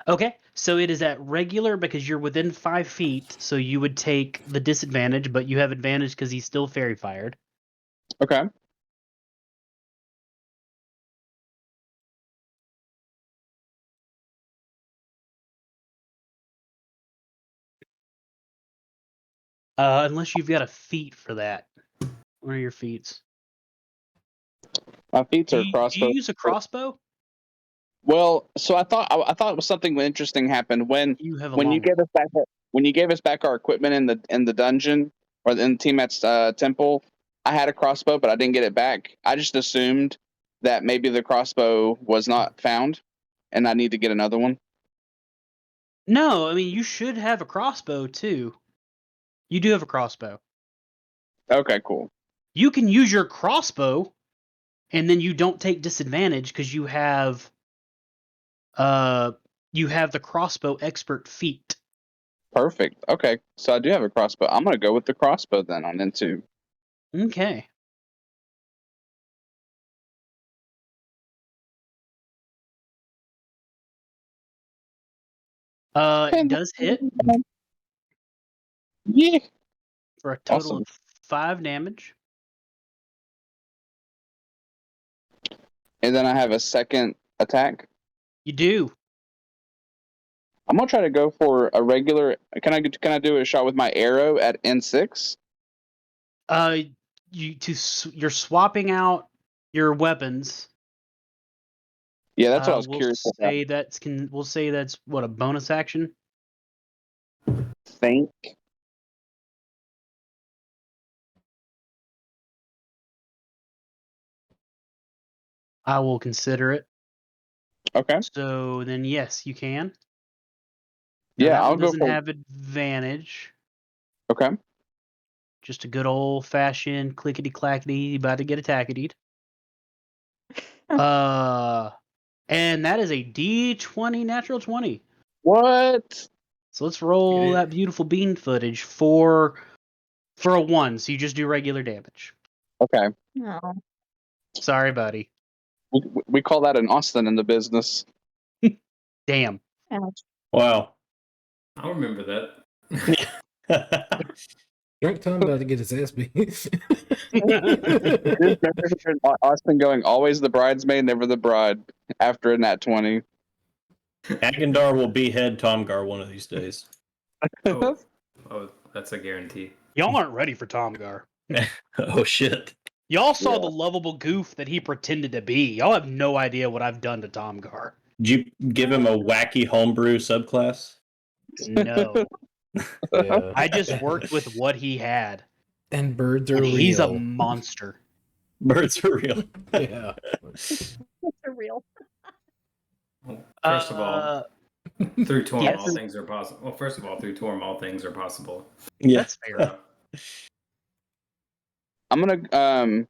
Okay, so it is at regular because you're within 5 feet, so you would take the disadvantage, but you have advantage because he's still fairy fired. Okay. Unless you've got a feat for that. What are your feats? My feet Do are you crossbow. use a crossbow? Well, so I thought it was something interesting happened when You have a you long gave us back our equipment in the dungeon or in Tiamat's temple. I had a crossbow, but I didn't get it back. I just assumed that maybe the crossbow was not found, and I need to get another one. No, I mean you should have a crossbow too. You do have a crossbow. Okay, cool. You can use your crossbow, and then you don't take disadvantage because you have the crossbow expert feat. Perfect. Okay, so I do have a crossbow. I'm gonna go with the crossbow then on N2. Okay. It does hit Yeah. for a total Awesome. of 5 damage. And then I have a second attack. You do. I'm gonna try to go for a regular. Can I do a shot with my arrow at N6? You're swapping out your weapons. Yeah, that's what I was We'll curious about. say we'll say that's what, a bonus action. Think. I will consider it. Okay. So then, yes, you can. Now, Yeah, that I'll one go doesn't for. have advantage. Okay. Just a good old fashioned clickety clackety, about to get attacked. And that is a D20 natural 20. What? So let's roll Yeah. that beautiful bean footage for a 1. So you just do regular damage. Okay. Oh. Sorry, buddy. We call that an Austin in the business. Damn. Ouch. Wow. I'll remember that. Drunk Tom about to get his ass beat. Austin going always the bridesmaid, never the bride. After a nat 20. Agandar will behead Tomgar one of these days. oh, that's a guarantee. Y'all aren't ready for Tomgar. Oh shit. Y'all saw Yeah. the lovable goof that he pretended to be. Y'all have no idea what I've done to Tomgar. Did you give him a wacky homebrew subclass? No. Yeah. I just worked with what he had. And birds are And real. he's a monster. Birds are real. Yeah. That's real. Well, first of all, through Torm, yes. all things are possible. Well, first of all, through Torm, all things are possible. Yeah. That's fair. I'm gonna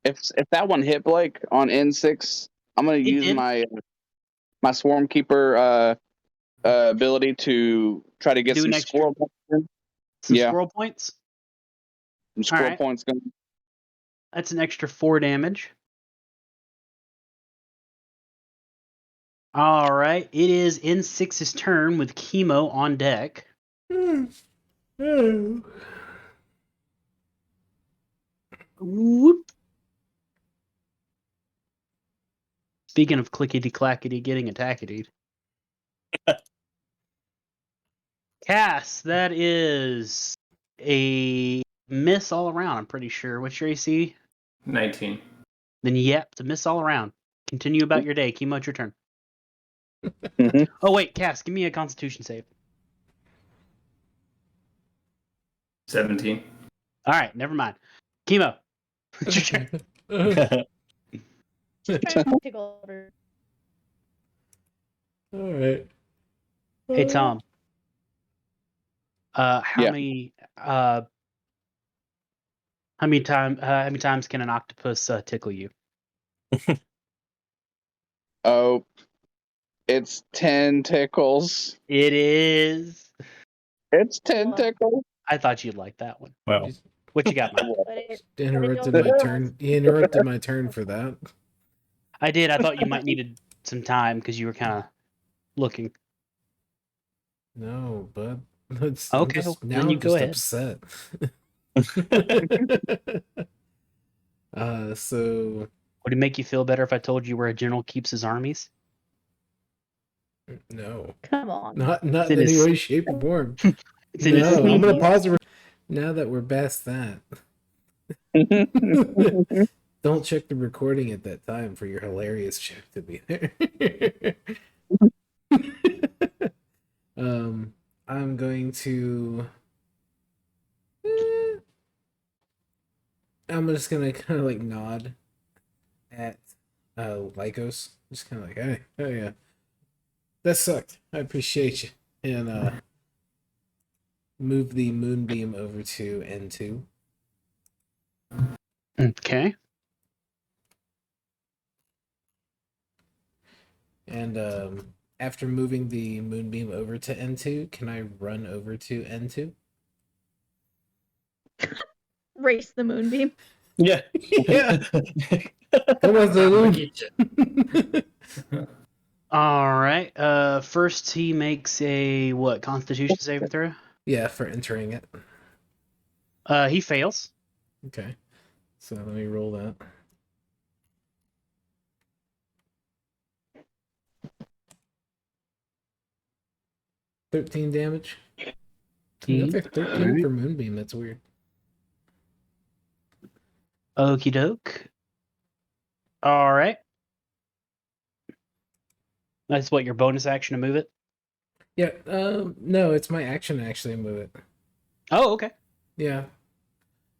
if that one hit Blake on N6, I'm gonna use did. my Swarm Keeper ability to try to get Do some an extra- squirrel points. Some Yeah. squirrel points. Some squirrel right. points going. That's an extra 4 damage. All right. It is N6's turn with Chemo on deck. Whoop. Speaking of clickety clackety getting attackety. Cass, that is a miss all around, I'm pretty sure. What's your AC? 19. Then yep, it's a miss all around. Continue about your day. Kimo, it's your turn. Mhm. Oh wait, Cass, give me a constitution save. 17. Alright, never mind. Kimo. It's your turn. Just trying to tickle over. All right. Hey Tom. How Yeah. many times can an octopus tickle you? Oh, it's 10 tickles. It is. It's 10 Wow. tickles. I thought you'd like that one. Well, Just What you got, Mike? But it, interrupted don't my know. turn. He interrupted my turn for that. I did. I thought you might needed some time because you were kind of looking. No, but that's Okay, I'm just, then now you I'm go just ahead. upset. So Would it make you feel better if I told you where a general keeps his armies? no, Come on. not It's in in any his- way, shape, or form. It's in his No, I'm gonna sleeve. pause the. Now that we're past that, don't check the recording at that time for your hilarious joke to be there. I'm going to. I'm just gonna kind of like nod at Lycos, just kind of like, hey, oh yeah, that sucked. I appreciate you, and move the moonbeam over to N2. Okay. And after moving the moonbeam over to N2, can I run over to N2? Race the moonbeam. yeah. Yeah. Come on, Zulu. All right. First he makes a what? Constitution saving throw. Yeah, for entering it. He fails. Okay. So let me roll that. $13 damage. Another 13 Alright. for moonbeam. That's weird. Okie doke. All right. That's what your bonus action to move it. Yeah. No, it's my action to actually move it. Oh, okay. Yeah.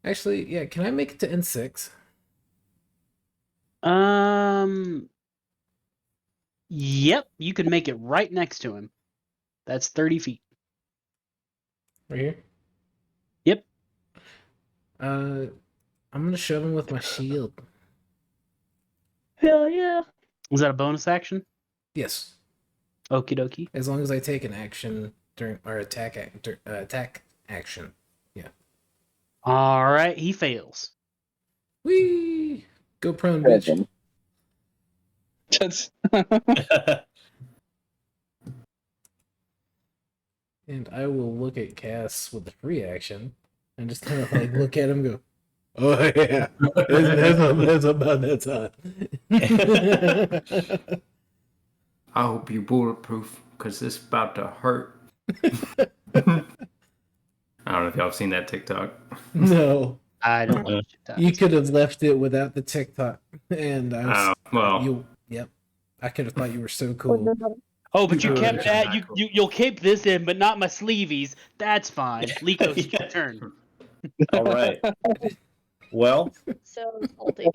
Actually, yeah. Can I make it to N6? Yep. You can make it right next to him. That's 30 feet. Right here. Yep. I'm gonna shove him with my shield. Hell yeah. Was that a bonus action? Yes. Okie dokie. As long as I take an action during our attack action. All right. He fails. Whee! Go prone, bitch. That's And I will look at Cass with the free action and just kind of like look at him and go, oh yeah, that's about that time. I hope you bulletproof because it's about to hurt. I don't know if y'all have seen that TikTok. No, I don't want to. you could have left it without the TikTok, and I was Well, Yep, I could have thought you were so cool. Oh, but you Cool. kept that. You'll keep this in, but not my sleeveys. That's fine. Liko, it's your turn. All right. Well, So salty.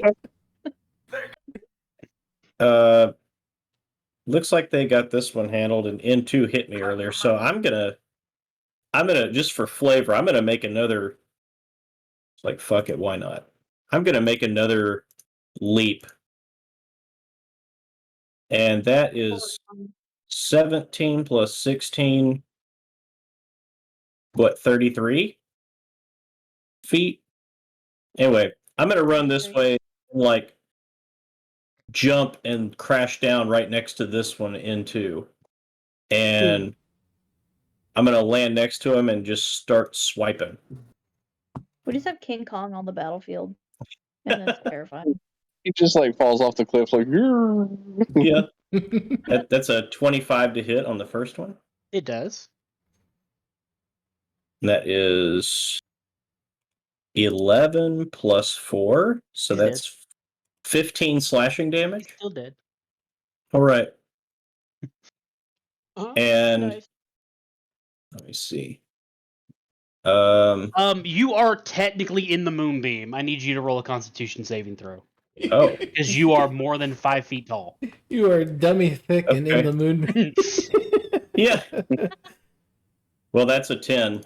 looks like they got this one handled, and N2 hit me earlier. So I'm gonna just for flavor, I'm gonna make another. It's like fuck it, why not? I'm gonna make another leap, and that is 17 plus 16. What, 33 feet? Anyway, I'm gonna run this way, and like jump and crash down right next to this one N2, and I'm gonna land next to him and just start swiping. We just have King Kong on the battlefield. And that's terrifying. He just like falls off the cliff like. Yeah, that's a 25 to hit on the first one. It does. That is 11 plus 4, so He's that's 15 slashing He's damage. still dead. All right, Uh-huh. and Nice. let me see. You are technically in the moonbeam. I need you to roll a Constitution saving throw Oh, because you are more than 5 feet tall. You are dummy thick and in Okay. the moon. yeah. Well, that's a 10.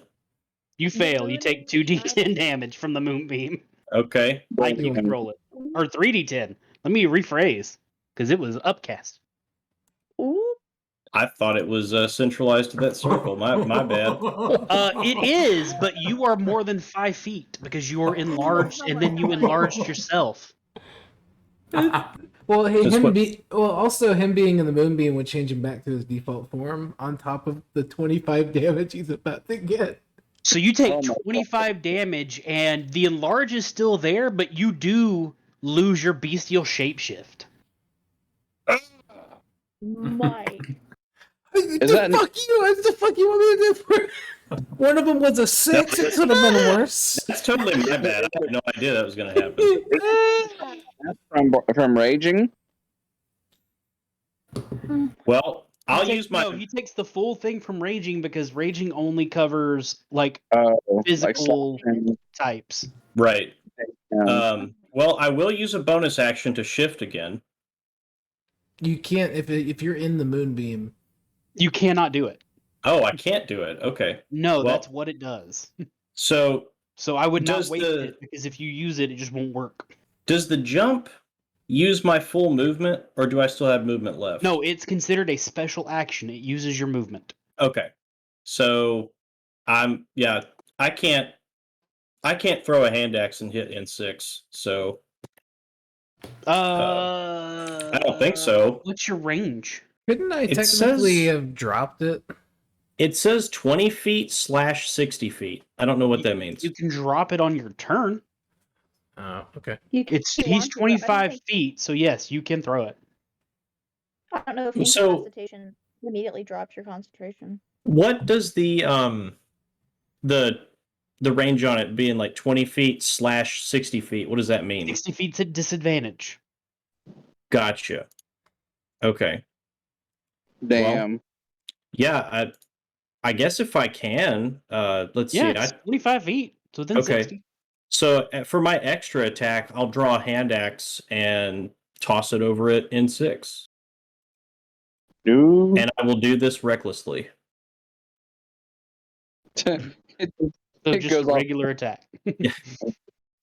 You fail. You take 2d10 damage from the moonbeam. Okay. Mike, you can roll it. Or 3d10. Let me rephrase because it was upcast. Ooh. I thought it was centralized to that circle. My bad. It is, but you are more than 5 feet because you are enlarged, and then you enlarged yourself. Well, hey, That's also him being in the moonbeam would change him back to his default form on top of the 25 damage he's about to get. So you take Oh my 25 damage, and the enlarge is still there, but you do lose your bestial shapeshift. Mike. Is that- Fuck you! What the fuck you want me to do? One of them was a 6. It could have been worse. That's totally my bad. I had no idea that was going to happen. From raging. Well, I'll use my. No, he takes the full thing from raging because raging only covers like Like physical slashing. types. Right. Um, Well, I will use a bonus action to shift again. You can't if you're in the moonbeam. You cannot do it. Oh, I can't do it. Okay. No, Well- that's what it does. So So I would not Does waste the- it because if you use it, it just won't work. does the jump use my full movement, or do I still have movement left? No, it's considered a special action. It uses your movement. Okay. So I can't throw a hand axe and hit in 6. So I don't think so. What's your range? Couldn't I It technically says- have dropped it? It says 20 feet / 60 feet. I don't know what that means. You can drop it on your turn. Oh, okay. You can, It's if you he's want to, but I don't 25 think- feet, so yes, you can throw it. I don't know if So- incapacitation immediately drops your concentration. What does the range on it being like 20 feet / 60 feet? What does that mean? 60 feet's at disadvantage. Gotcha. Okay. damn. Yeah, I guess if I can, let's Yeah, see. it's 25 feet. It's within Okay. 60. So for my extra attack, I'll draw a hand axe and toss it over it in 6. Dude. And I will do this recklessly. So It just goes a off. regular attack.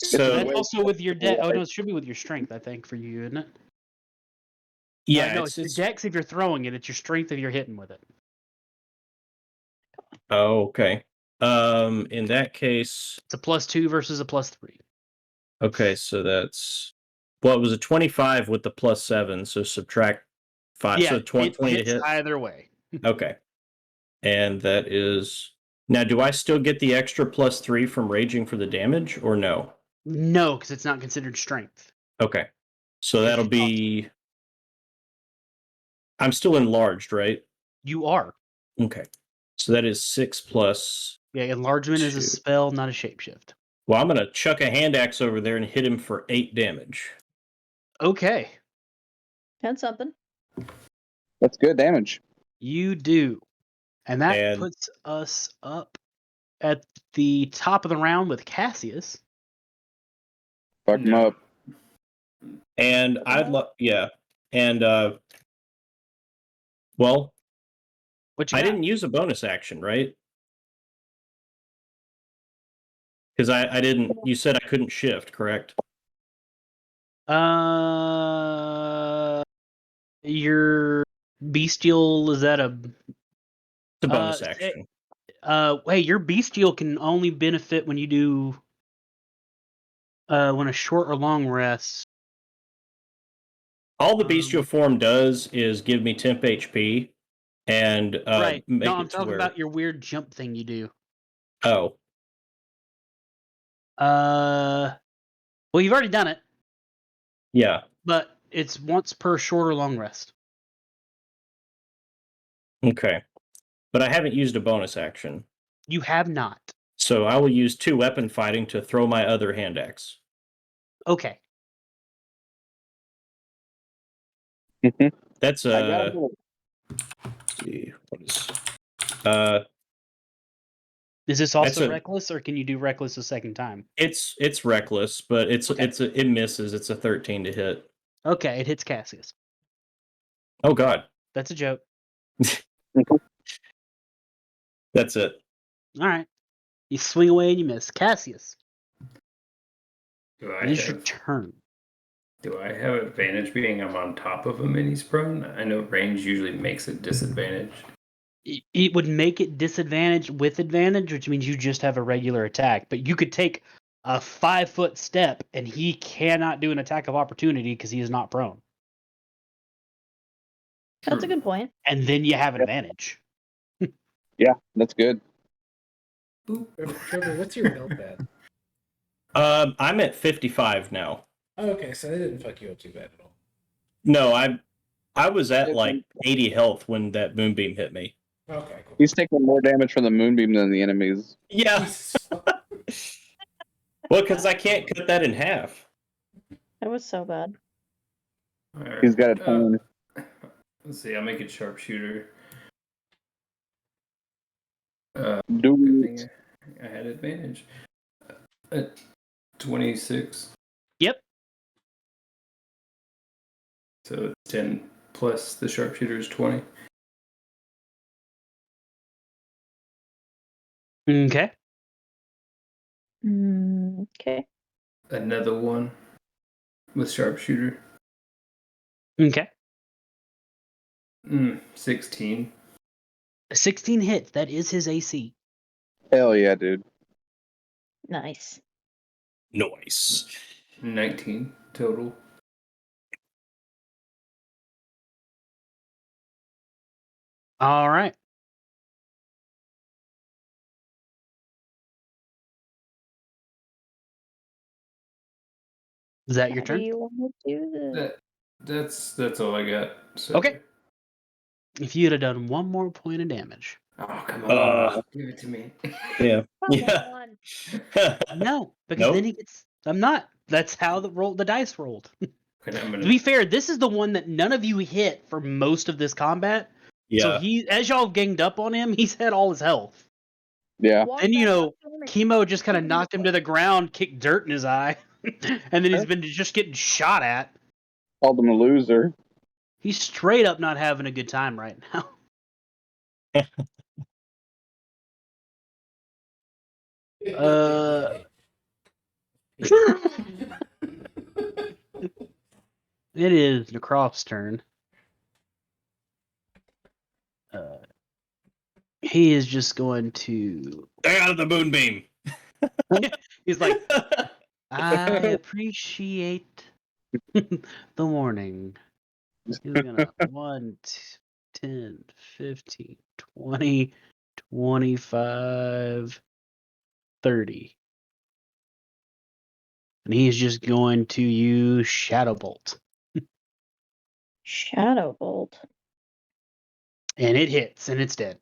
So That's also with your deck. Oh no, it should be with your strength, I think, for you, isn't it? yeah, No, it's your dex if you're throwing it. It's your strength if you're hitting with it. oh, okay. In that case, It's a +2 versus a +3. okay, so that's well, it was a 25 with the +7, so subtract 5, Yeah, so 20 it to hits hit. either way. Okay, and that is now. Do I still get the extra +3 from raging for the damage, or no? No, because it's not considered strength. Okay, so It's that'll just be. I'm still enlarged, right? You are. Okay, so that is 6 plus. Yeah, enlargement is a 2. spell, not a shapeshift. Well, I'm gonna chuck a hand axe over there and hit him for 8 damage. Okay, That's something. That's good damage. you do. And that And- puts us up at the top of the round with Cassius. Fuck him No. up. And I'd love, yeah, and well, What you I got? didn't use a bonus action, right? Because I didn't. You said I couldn't shift, correct? Your bestial is that a It's a bonus Uh, action. hey, your bestial can only benefit when you do when a short or long rest. All the bestial form does is give me temp HP, and Right. make No, it I'm to talking where. about your weird jump thing you do. Oh, Well, you've already done it. Yeah. but it's once per short or long rest. Okay. But I haven't used a bonus action. You have not. So I will use 2 weapon fighting to throw my other hand axe. Okay. That's I got let's see what is Is this That's also a- reckless, or can you do reckless a second time? it's reckless, but Okay. it misses. It's a 13 to hit. Okay, it hits Cassius. Oh god. That's a joke. That's it. All right. You swing away and you miss. Cassius, Do it is your turn. Do I have advantage being I'm on top of him and he's prone? I know range usually makes it disadvantage. It would make it disadvantage with advantage, which means you just have a regular attack. But you could take a 5-foot step, and he cannot do an attack of opportunity because he is not prone. That's a good point. And then you have advantage. Yeah, that's good. Trevor, what's your health at? I'm at 55 now. Oh, okay, so that didn't fuck you up too bad at all. No, I was at like 80 health when that moonbeam hit me. Okay, cool. He's taking more damage from the moonbeam than the enemies. Yeah. Jesus. Well, because I can't cut that in half. That was so bad. Alright. He's got a ton. Let's see, I'll make it sharpshooter. Do Good thing I had advantage. 26. Yep. So it's 10 plus the sharpshooter is 20. Okay. Okay. Another one with sharpshooter. Okay. 16. 16 hits. That is his AC. Hell yeah, dude. Nice. Nice. 19 total. All right. Is that your How do turn? you want to do this? That's all I got. So. Okay. If you'd have done one more point of damage. Oh, come on. Give it to me. Yeah. Come Yeah. on. No, because Nope. then he gets. I'm not. That's how the dice rolled. And I'm gonna To be fair, this is the one that none of you hit for most of this combat. So Yeah. as y'all ganged up on him, he's had all his health. Yeah. Walk Then, you back know, up to him and Chemo just kind of kick him in knocked the him to the ground, kicked dirt in his eye, and then he's been just getting shot at. Called him a loser. He's straight up not having a good time right now. It is Necroph's turn. He is just going to. Stay out of the moonbeam. He's like, I appreciate the warning. He's gonna 1, 10, 15, 20, 25, 30. And he's just going to use Shadow Bolt. Shadow Bolt. And it hits, and it's dead.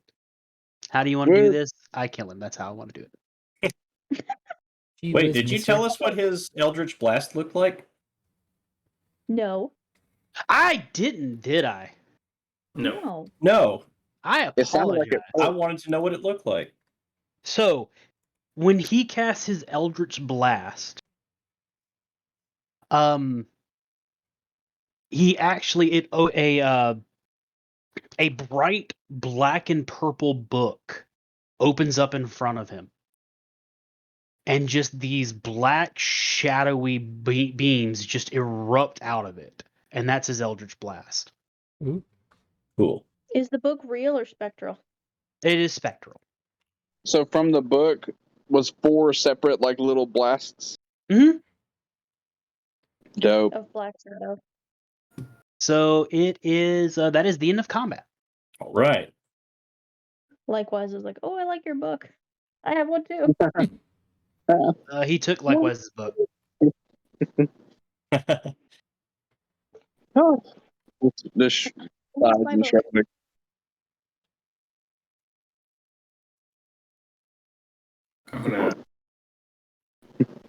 How do you want to do Woo. this? I kill him. That's how I want to do it. Wait, did you tell us what his Eldritch Blast looked like? No. I didn't, did I? no. No. I It sounded like apologize. it. I wanted to know what it looked like. So, when he casts his Eldritch Blast, he actually a bright black and purple book opens up in front of him, and just these black shadowy beams just erupt out of it, and that's his Eldritch Blast. Ooh. Cool. Is the book real or spectral? It is spectral. So from the book was 4 separate like little blasts. Mm-hmm. Dope. Of Black Shadow. So it is that is the end of combat. All right. Likewise, is like, oh, I like your book. I have one too. He took Likewise's book. Oh. This Where's my book? I'm gonna.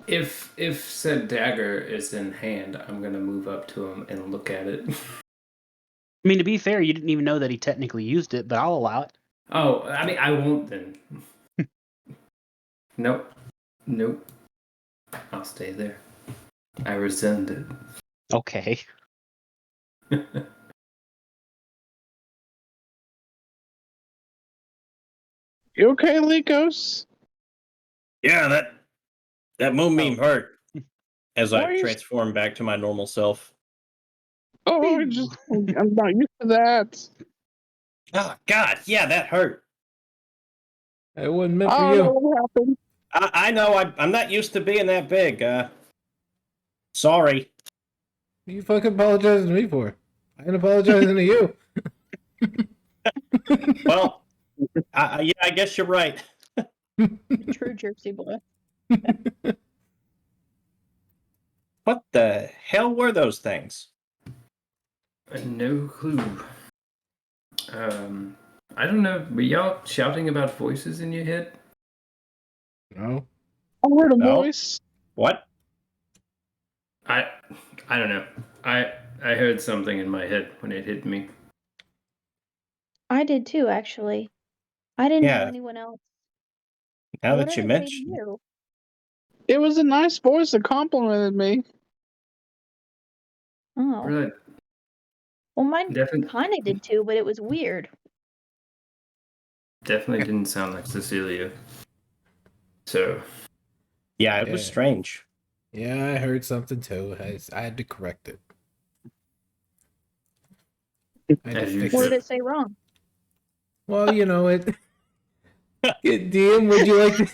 If said dagger is in hand, I'm gonna move up to him and look at it. I mean, to be fair, you didn't even know that he technically used it, but I'll allow it. Oh, I mean, I won't then. Nope. I'll stay there. I resent it. Okay. You okay, Lycos? Yeah, that moonbeam hurt. As Why I is- transform back to my normal self. Oh, I'm not used to that. Oh God, yeah, that hurt. It wasn't meant I for don't know you. what happened. I know. I'm not used to being that big. Sorry. What are you fucking apologizing to me for? I ain't apologizing to you. Well, yeah, I guess you're right. True Jersey boy. What the hell were those things? No clue. I don't know. Were y'all shouting about voices in your head? No. I heard a No. voice. What? I don't know. I heard something in my head when it hit me. I did too, actually. I didn't Yeah. know anyone else. Now What that you did it say to mention, you? It was a nice voice that complimented me. Oh. Really? Well, mine Definitely kind of did too, but it was weird. didn't sound like Cecilia. So yeah, it was Yeah. strange. Yeah, I heard something too. I had to correct it. I had to As you fix What should. did it. it say wrong? Well, you know it. DM, would you like to?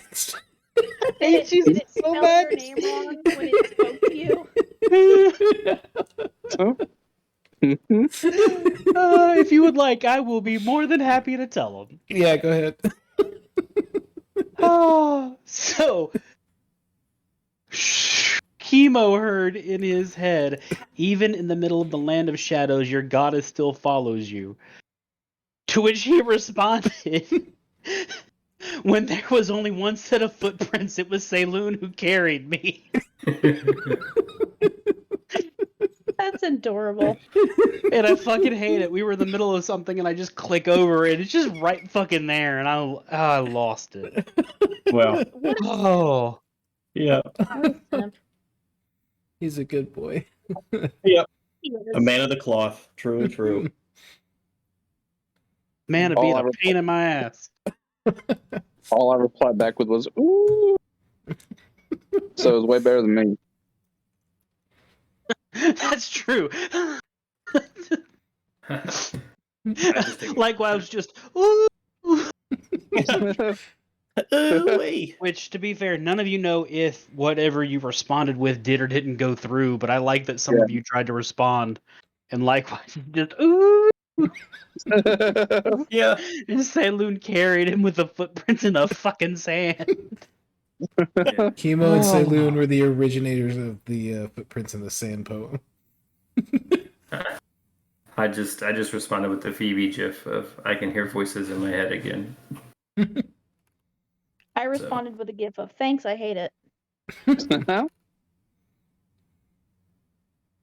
Did you did it so spell much. your name wrong when it spoke to you? If you would like, I will be more than happy to tell him. Yeah, go ahead. So Chemo heard in his head, even in the middle of the land of shadows, your goddess still follows you. To which he responded, when there was only one set of footprints, it was Saloon who carried me. That's adorable. And I fucking hate it. We were in the middle of something and I just click over it. It's just right fucking there and I lost it. Well, What Oh. yeah, a simp He's a good boy. he a is. man of the cloth. True, true. Man, it'd All be I a pain in my ass. All I replied back with was, ooh. So it was way better than me. That's true. Likewise, just ooh. Ooh-wee. Which, to be fair, none of you know if whatever you responded with did or didn't go through. But I like that some of you tried to respond, and likewise, just ooh. Yeah, And Saloon carried him with the footprints in the fucking sand. Chemo and Oh. Saloon were the originators of the footprints in the sand poem. I just responded with the Phoebe gif of I can hear voices in my head again. I responded with a gif of thanks, I hate it.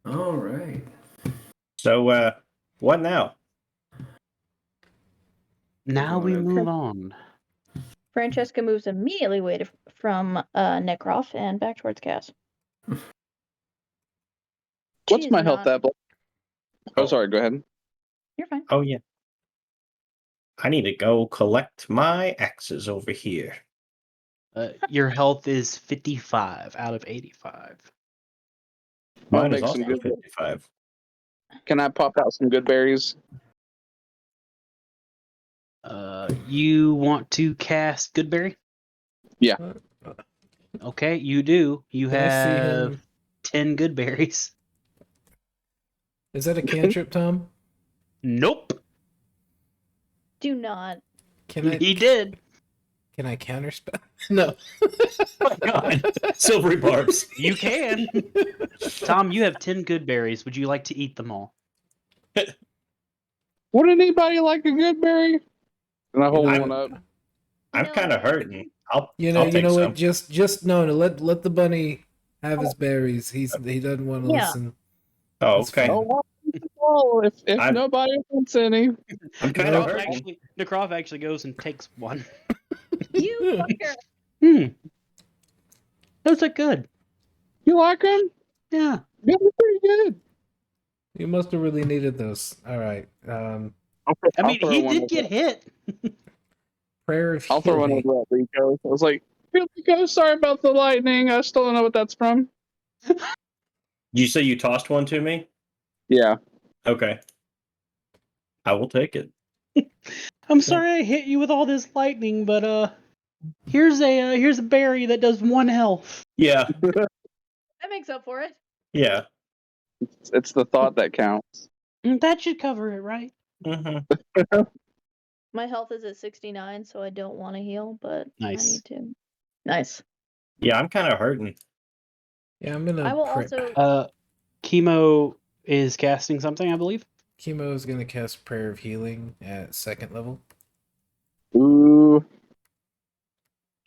All right. so what now? Now we Okay. move on. Francesca moves immediately away from Necroff and back towards Cass. What's She's my health not- at? Oh, sorry. Go ahead. You're fine. Oh yeah, I need to go collect my axes over here. Your health is 55 out of 85. I'll Mine is make some also good- 55. Can I pop out some good berries? You want to cast Goodberry? Yeah. Okay, you do. You Can I see have him? 10 good berries. Is that a cantrip, Tom? Nope. Do not. Can I? He did. Can I counterspell? No. Oh God, silvery barbs. You can. Tom, you have 10 good berries. Would you like to eat them all? Wouldn't anybody like a good berry? And I hold one up. I'm No, kind of man. hurting. I'll You take know some. what? Just no. Let the bunny have his berries. He doesn't want to Yeah. listen. Oh, That's okay. fine. Oh, if I'm- nobody wants any. I'm kind of Nope. hurting. Nekrov actually goes and takes one. You fucker. Those are good. You like them? Yeah. Yeah, they're pretty good. You must have really needed those. All right. I mean, he did get hit. Prayer of I'll throw one healing. over at Rico. I was like, "Here, Rico, sorry about the lightning. I still don't know what that's from." Did you say you tossed one to me? Yeah. Okay. I will take it. I'm sorry I hit you with all this lightning, but here's a berry that does 1 health. Yeah. That makes up for it. Yeah. It's the thought that counts. That should cover it, right? Mm-hmm. My health is at 69, so I don't want to heal, but I Nice. need to. Nice. Yeah, I'm kind of hurting. Yeah, I'm gonna. I will also. Chemo is casting something, I believe. Chemo is gonna cast Prayer of Healing at 2nd level. Ooh.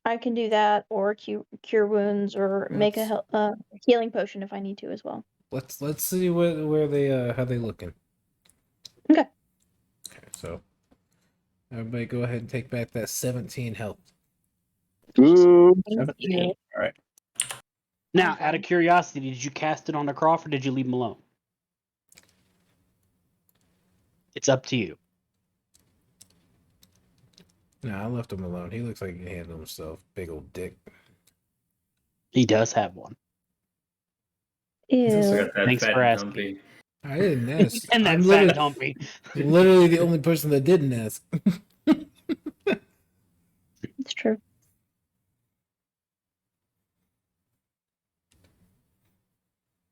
I can do that, or cure wounds, or make a healing potion if I need to as well. Let's see where they how they looking. Okay. Okay, so everybody go ahead and take back that 17 health. Ooh. 17. All right. Now, out of curiosity, did you cast it on Nekrov or did you leave him alone? It's up to you. Nah, I left him alone. He looks like he can handle himself. Big old dick. He does have one. He's also Ew. got that Thanks fat for and asking. dumpy. I didn't ask. And that I'm fat dumpy. literally the only person that didn't ask. It's true.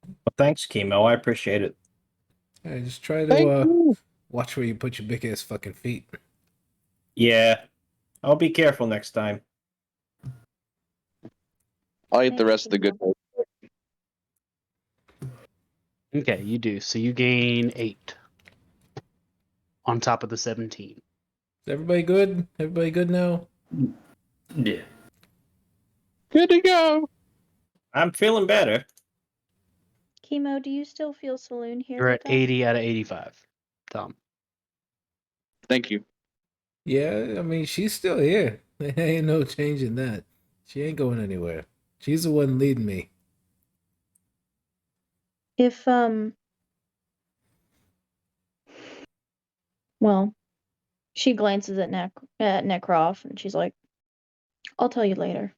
Well, thanks, Chemo. I appreciate it. Hey, just try Thank to you. watch where you put your big ass fucking feet. Yeah. I'll be careful next time. I'll eat the rest of the good. Okay, you do. So you gain 8 on top of the 17. Is everybody good? Everybody good now? Yeah. Good to go. I'm feeling better. Chemo, do you still feel saloon here? You're at with us? 80 out of 85, Tom. Thank you. Yeah, I mean she's still here. There ain't no changing that. She ain't going anywhere. She's the one leading me. If well, she glances at Nekrov and she's like, "I'll tell you later."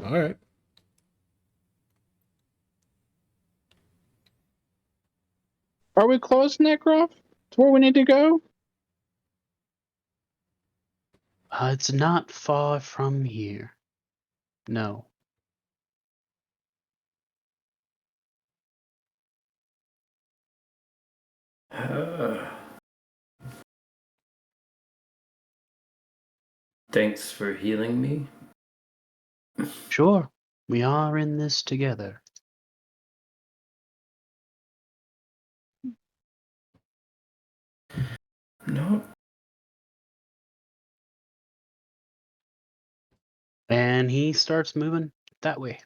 All right. Are we close, Necroft? To where we need to go? It's not far from here. No. Thanks for healing me. Sure. We are in this together. No. And he starts moving that way.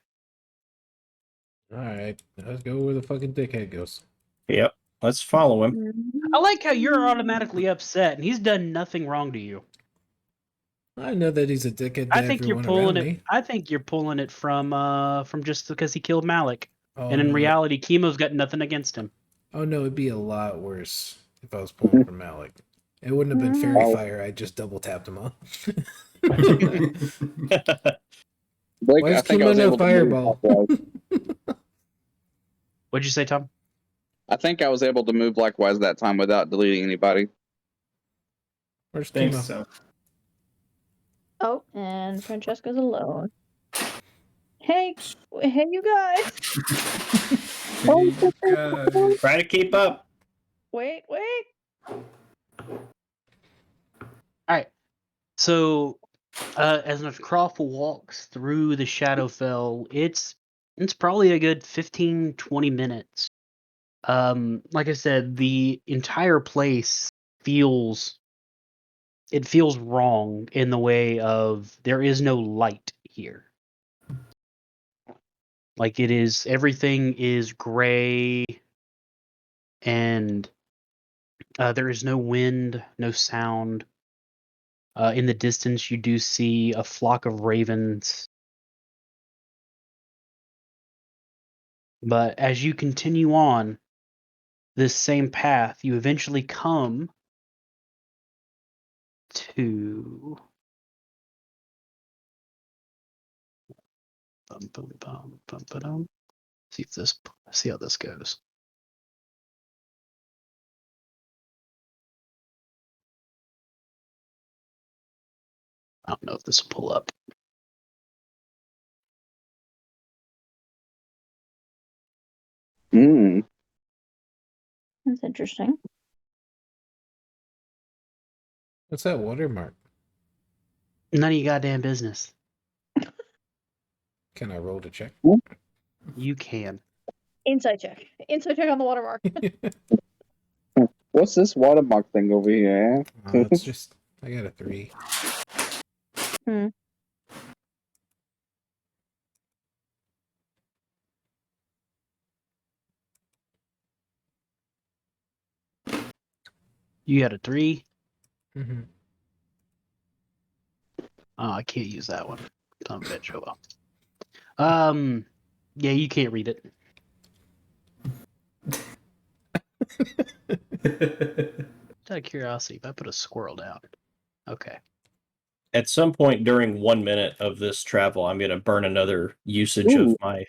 All right. Let's go where the fucking dickhead goes. Yep. Let's follow him. I like how you're automatically upset and he's done nothing wrong to you. I know that he's a dickhead to I think you're everyone pulling around it. me. I think you're pulling it from just because he killed Malik. Oh, And in no. reality, Chemo's got nothing against him. Oh no, it'd be a lot worse if I was pulling from Malik. It wouldn't have been fairy fire. I just double tapped him on. Blake, Why is I think I Chemo was no able to move fireball? likewise. What'd you say, Tom? I think I was able to move likewise that time without deleting anybody. Where's Thanks, Chemo? so. Oh, and Francesca's alone. Hey, you guys! Try to keep up. Wait. Alright. So as Nekrov walks through the Shadowfell, it's probably a good 15-20 minutes like I said, the entire place feels wrong in the way of there is no light here. Like everything is gray, and there is no wind, no sound. In the distance, you do see a flock of ravens. But as you continue on this same path, you eventually come to see how this goes. I don't know if this will pull up. Mm. That's interesting. What's that watermark? None of your goddamn business. Can I roll to check? You can. Insight check. Insight check on the watermark. What's this watermark thing over here? It's just I got a 3. You got a 3. Mm-hmm. Oh, I can't use that one. Don't bet you will. Yeah, you can't read it. Just out of curiosity, if I put a squirrel down. Okay. At some point during 1 minute of this travel, I'm going to burn another usage Ooh. of my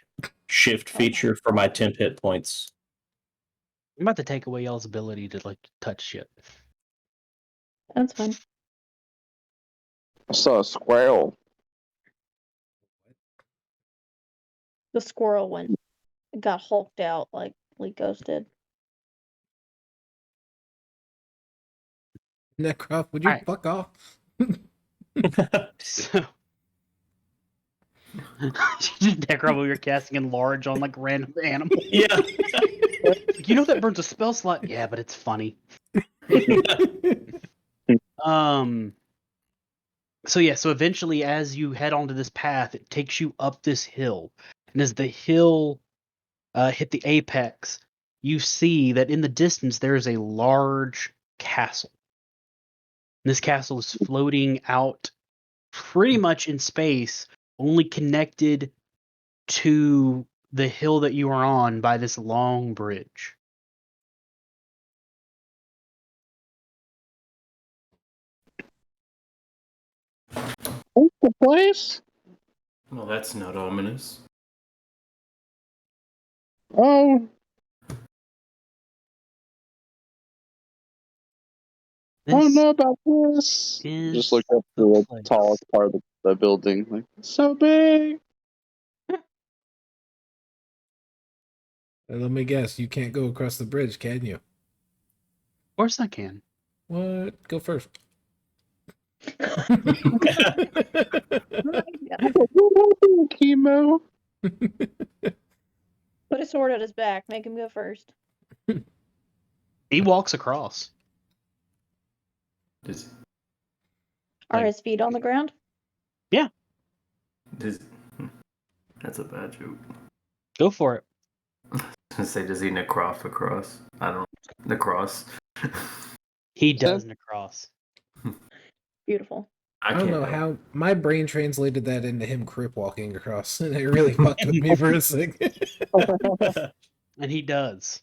shift feature for my temp hit points. I'm about to take away y'all's ability to like touch shit. That's fine. I saw a squirrel. The squirrel went, got hulked out like Ghost did. Necroft, would you Alright. fuck off? So Necrobo, you're casting enlarge on like random animals. Yeah. You know that burns a spell slot? Yeah, but it's funny. So eventually as you head onto this path, it takes you up this hill. And as the hill hit the apex, you see that in the distance there is a large castle. And this castle is floating out pretty much in space, only connected to the hill that you are on by this long bridge. What's the place? Well, that's not ominous. Oh, I don't This know about this. is Just look up the to the place. tallest part of the building. Like, it's so big. Let me guess, you can't go across the bridge, can you? Of course I can. What? Go first. Chemo. Put a sword at his back. Make him go first. He walks across. Does, Are Like- his feet on the ground? does, that's a bad joke. Go for it. I was gonna say, does he necroph across? I don't know. Necross. He does necross. Beautiful. I don't know how my brain translated that into him crip walking across, and it really fucked with me for a second. And he does.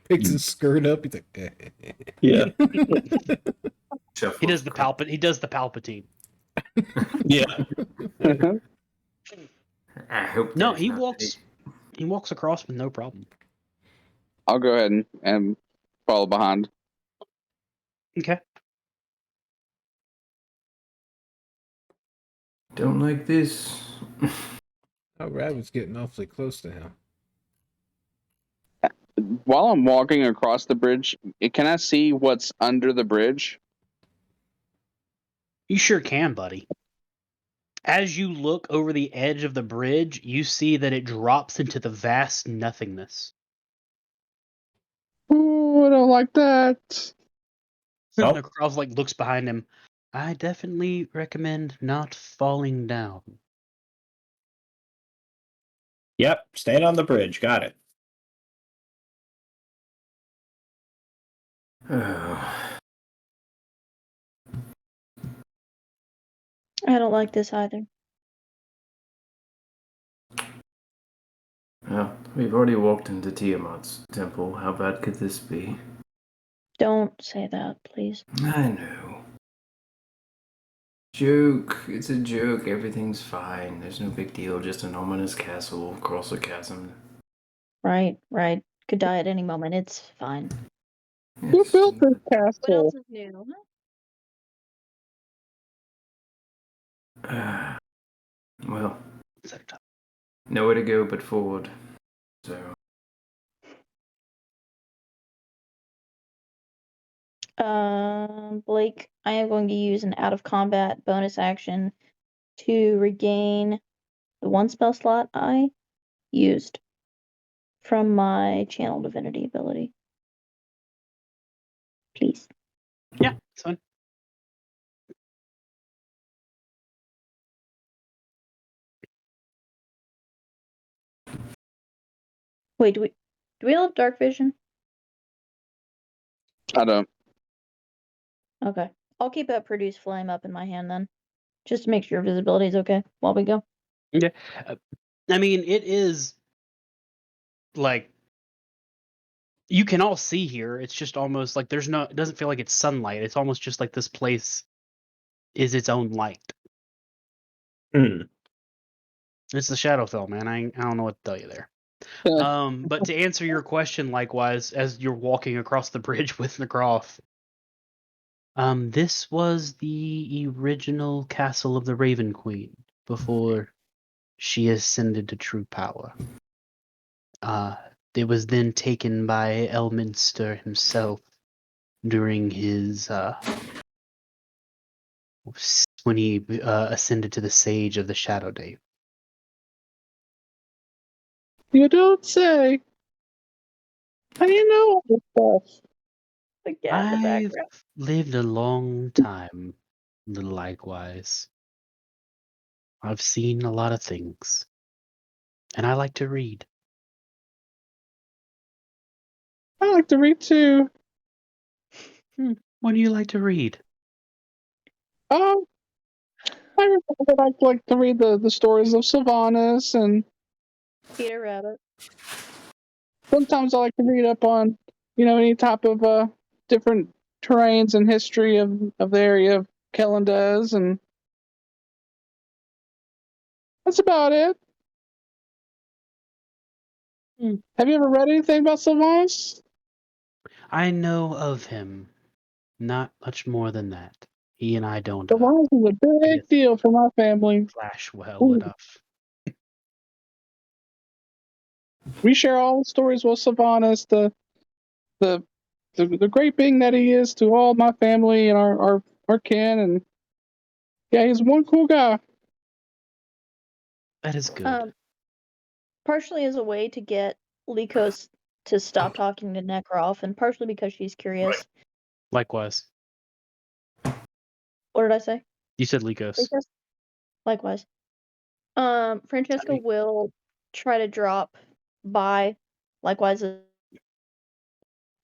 Picks his skirt up. He's like, Yeah. He does the Palpatine. Yeah. I hope. No, there's he not walks. He walks across with no problem. I'll go ahead and follow behind. Okay. Don't like this. oh, Rad was getting awfully close to him. While I'm walking across the bridge, can I see what's under the bridge? You sure can, buddy. As you look over the edge of the bridge, you see that it drops into the vast nothingness. Oh, I don't like that. Nope. Necrov like looks behind him. I definitely recommend not falling down. Yep, stand on the bridge. Got it. Oh. I don't like this either. Well, we've already walked into Tiamat's temple. How bad could this be? Don't say that, please. I know. Joke. It's a joke. Everything's fine. There's no big deal. Just an ominous castle across a chasm. Right. Could die at any moment. It's fine. Who It's built this What castle? else is new? well, Is that a top? nowhere to go but forward. So, Blake, I am going to use an out of combat bonus action to regain the one spell slot I used from my channel divinity ability. Please. Yeah, it's fine. Wait, do we all have dark vision? I don't. Okay. I'll keep that produce flame up in my hand then. Just to make sure visibility is okay while we go. I mean, it is like you can all see here. It's just almost like there's no. It doesn't feel like it's sunlight. It's almost just like this place is its own light. Hmm. It's the Shadowfell, man. I don't know what to tell you there. But to answer your question, likewise, as you're walking across the bridge with Necroff, this was the original castle of the Raven Queen before she ascended to true power. It was then taken by Elminster himself during his when he ascended to the Sage of the Shadow Day. You don't say. How do you know all this stuff? The cat in the I've background. lived a long time, little likewise. I've seen a lot of things, and I like to read. I like to read too. What do you like to read? I remember that I like to read the stories of Sylvanas, and Peter Rabbit. sometimes I like to read up on, any type of different terrains and history of the area of Kellen does, and that's about it. Have you ever read anything about Sylvanas? I know of him. Not much more than that. He and I don't Sylvanas is a big Yes. deal for my family. clash well Ooh. enough. We share all the stories with Sylvanas, the great being that he is to all my family and our kin, and yeah, he's one cool guy. That is good. Partially as a way to get Lycos to stop talking to Necroff, and partially because she's curious. Likewise. What did I say? You said Lycos. Lycos? Likewise. Francesca Sorry. will try to drop by likewise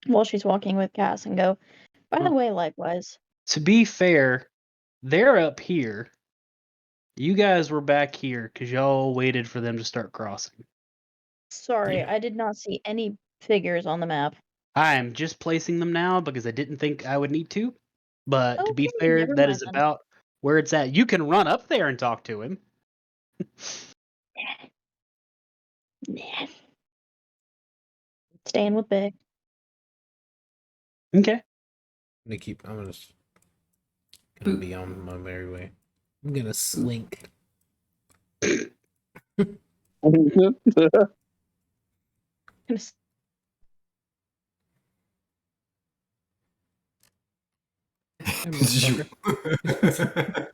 while she's walking with Cass and go, by the Oh. way, likewise. To be fair, they're up here. You guys were back here because y'all waited for them to start crossing. Sorry, Yeah. I did not see any figures on the map. I'm just placing them now because I didn't think I would need to. But to be Okay, fair, never that mind is then. about where it's at. You can run up there and talk to him. Nah. Staying with Big. Okay. I'm gonna be on my merry way. I'm gonna slink. Gonna s- Hey, motherfucker.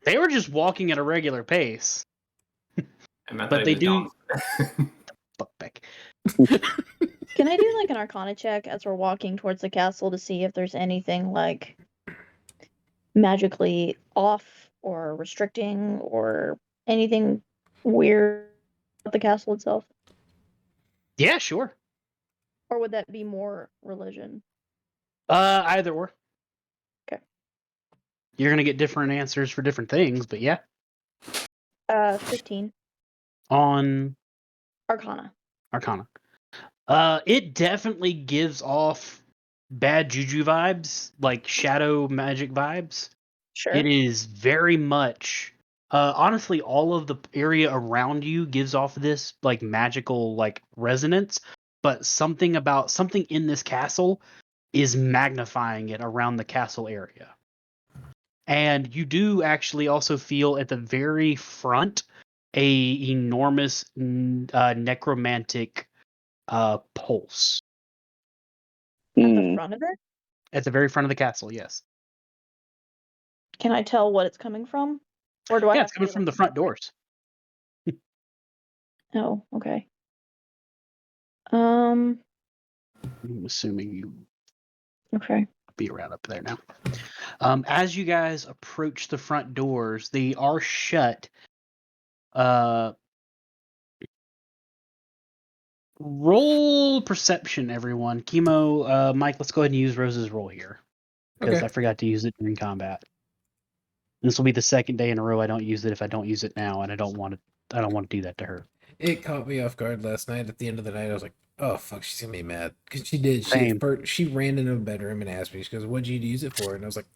They were just walking at a regular pace. I meant But that they he was do- gone. Fuck back. Can I do like an Arcana check as we're walking towards the castle to see if there's anything like magically off or restricting or anything weird about the castle itself? Yeah, sure. Or would that be more religion? Either or. Okay. You're gonna get different answers for different things, but yeah. 15. On Arcana. Arcana. It definitely gives off bad juju vibes, like shadow magic vibes. Sure. It is very much honestly all of the area around you gives off this like magical like resonance, but something in this castle is magnifying it around the castle area. And you do actually also feel at the very front a enormous necromantic pulse At the Mm. front of it? at the very front of the castle. Yes, Can I tell what it's coming from? Or do I yeah, have it's to coming be, from like- the front doors. Oh, okay. I'm assuming you Okay. be around up there now. As you guys approach the front doors, they are shut. Roll perception, everyone. Chemo, Mike, let's go ahead and use Rose's roll here because Okay. I forgot to use it during combat. This will be the second day in a row I don't use it if I don't use it now, and I don't want to do that to her. It caught me off guard last night. At the end of the night, I was like, "Oh fuck, she's gonna be mad," because she did. Same. She ran into the bedroom and asked me. She goes, "What'd you use it for?" And I was like,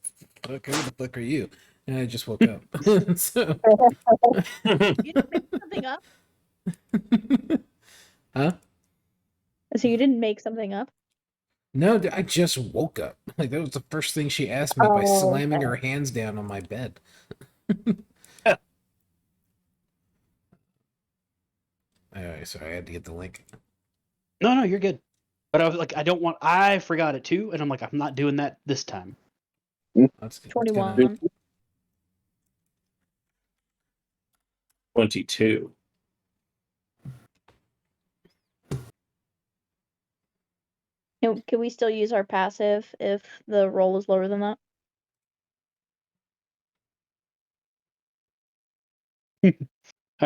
"Fuck, who the fuck are you?" And I just woke up. So, You didn't make something up? huh? So you didn't make something up? No, I just woke up. Like that was the first thing she asked me by Oh, slamming okay. her hands down on my bed. Anyway, sorry, I had to get the link. No, you're good. But I was like, I forgot it too, and I'm like, I'm not doing that this time. That's 21. 22. Can we still use our passive if the roll is lower than that? All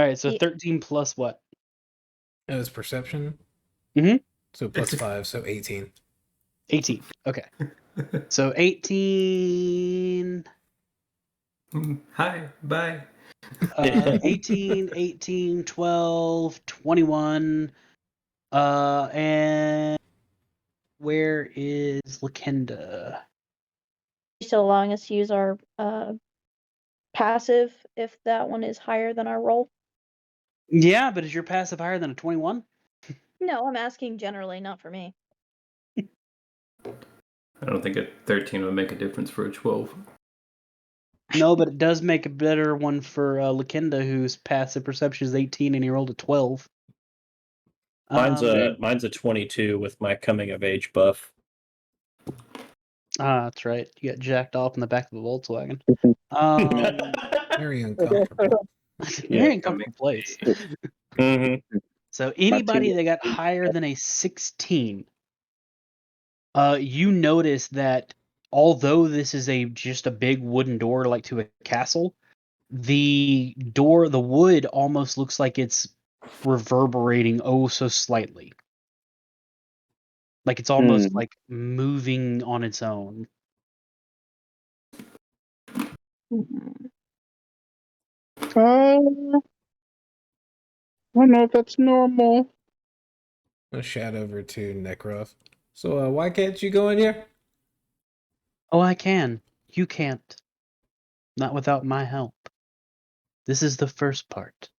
right, so Ye- 13 plus what? That was perception. Mhm. So plus 5, so 18. 18. Okay. So 18. Hi, bye. 18, 12, 21. And where is Lakenda? Still allowing us to use our passive if that one is higher than our roll? Yeah, but is your passive higher than a 21? No, I'm asking generally, not for me. I don't think a 13 would make a difference for a 12. No, but it does make a better one for Lakenda, whose passive perception is 18 and he rolled a 12. Mine's a 22 with my coming of age buff. That's right. You got jacked off in the back of the Volkswagen. Very uncomfortable. Very uncomfortable place. Mm-hmm. So anybody that got higher than a 16, you notice that although this is just a big wooden door like to a castle, the wood almost looks like it's reverberating oh so slightly. Like it's almost like moving on its own. Mhm. I don't know if that's normal. I'll shout over to Nekrov. So, why can't you go in here? Oh, I can. You can't. Not without my help. This is the first part.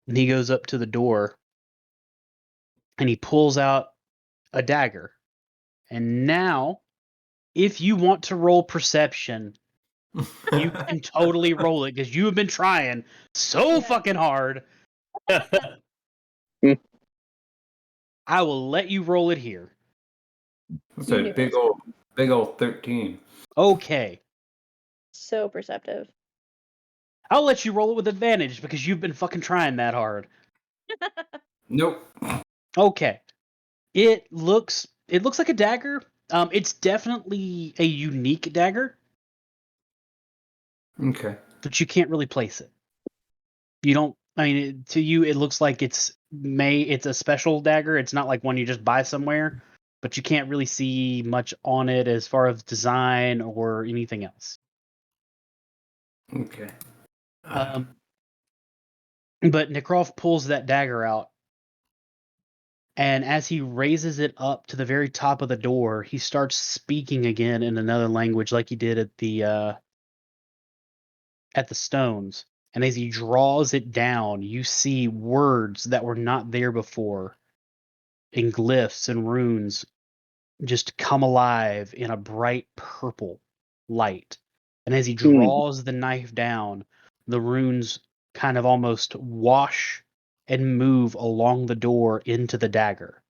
And he goes up to the door and he pulls out a dagger. And now, if you want to roll perception, you can totally roll it because you have been trying so Yeah. fucking hard. I will let you roll it here. That's a big old 13. Okay. So perceptive. I'll let you roll it with advantage because you've been fucking trying that hard. Nope. Okay. It looks like a dagger. It's definitely a unique dagger, Okay. but you can't really place it. You don't. I mean, to you, it looks like it's a special dagger. It's not like one you just buy somewhere, but you can't really see much on it as far as design or anything else. Okay. But Nekrov pulls that dagger out, and as he raises it up to the very top of the door, he starts speaking again in another language, like he did at the stones. And as he draws it down, you see words that were not there before, in glyphs and runes, just come alive in a bright purple light. And as he draws the knife down, the runes kind of almost wash and move along the door into the dagger.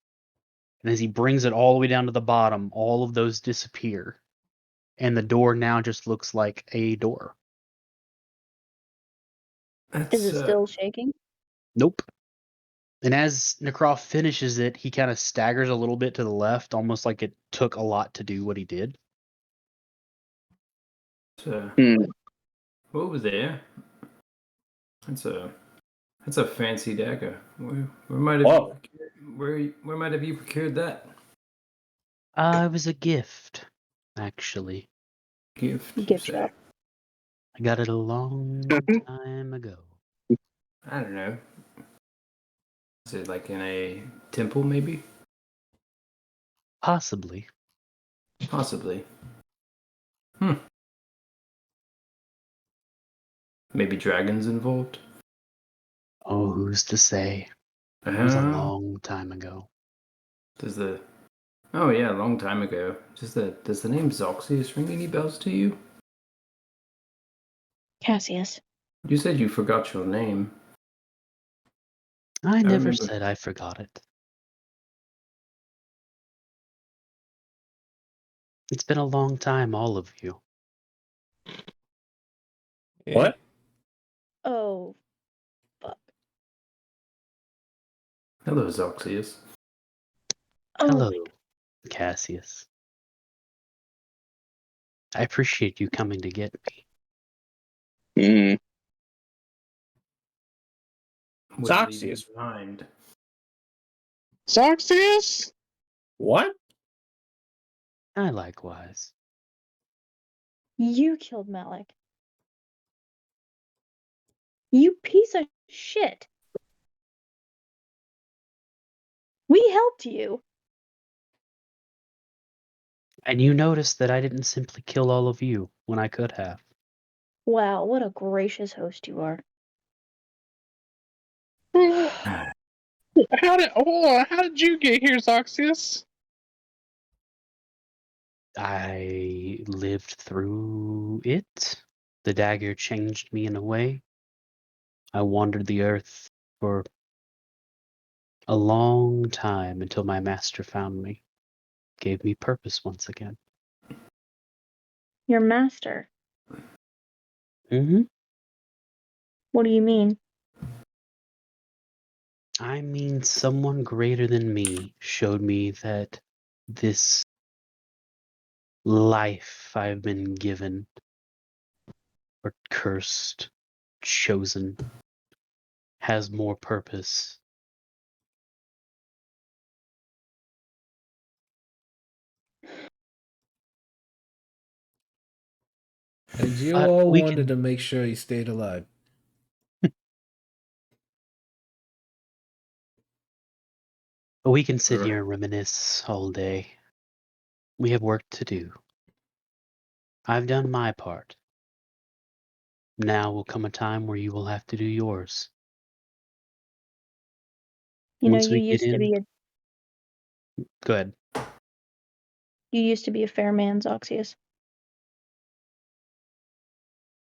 And as he brings it all the way down to the bottom, all of those disappear. And the door now just looks like a door. Is it still shaking? Nope. And as Nekrov finishes it, he kind of staggers a little bit to the left, almost like it took a lot to do what he did. What was there? That's a fancy dagger. Where might have where might have you procured that? It was a gift, actually. Gift. you Gift say? shop. I got it a long time ago. I don't know. Is it like in a temple, maybe? Possibly. Possibly. Maybe dragons involved? Oh, who's to say? It was a Uh, long time ago. Oh yeah, a long time ago. Does the name Zoxius ring any bells to you? Cassius. You said you forgot your name. I never remember. said I forgot it. It's been a long time, all of you. What? Oh, fuck. Hello, Zoxius. Oh, Hello, Cassius. I appreciate you coming to get me. What Zoxius. leaves behind? Zoxius? What? I likewise. you killed Malik. You piece of shit. We helped you. And you noticed that I didn't simply kill all of you when I could have. Wow, what a gracious host you are. How did you get here, Zoxius? I lived through it. The dagger changed me in a way. I wandered the earth for a long time until my master found me, gave me purpose once again. Your master. Mm-hmm. What do you mean? I mean, someone greater than me showed me that this life I've been given, or cursed, chosen, has more purpose. And you But all we wanted can- to make sure he stayed alive. We can sit here and reminisce all day. We have work to do. I've done my part. Now will come a time where you will have to do yours. You know, Once we get in, go ahead. You used to be a fair man, Zoxius.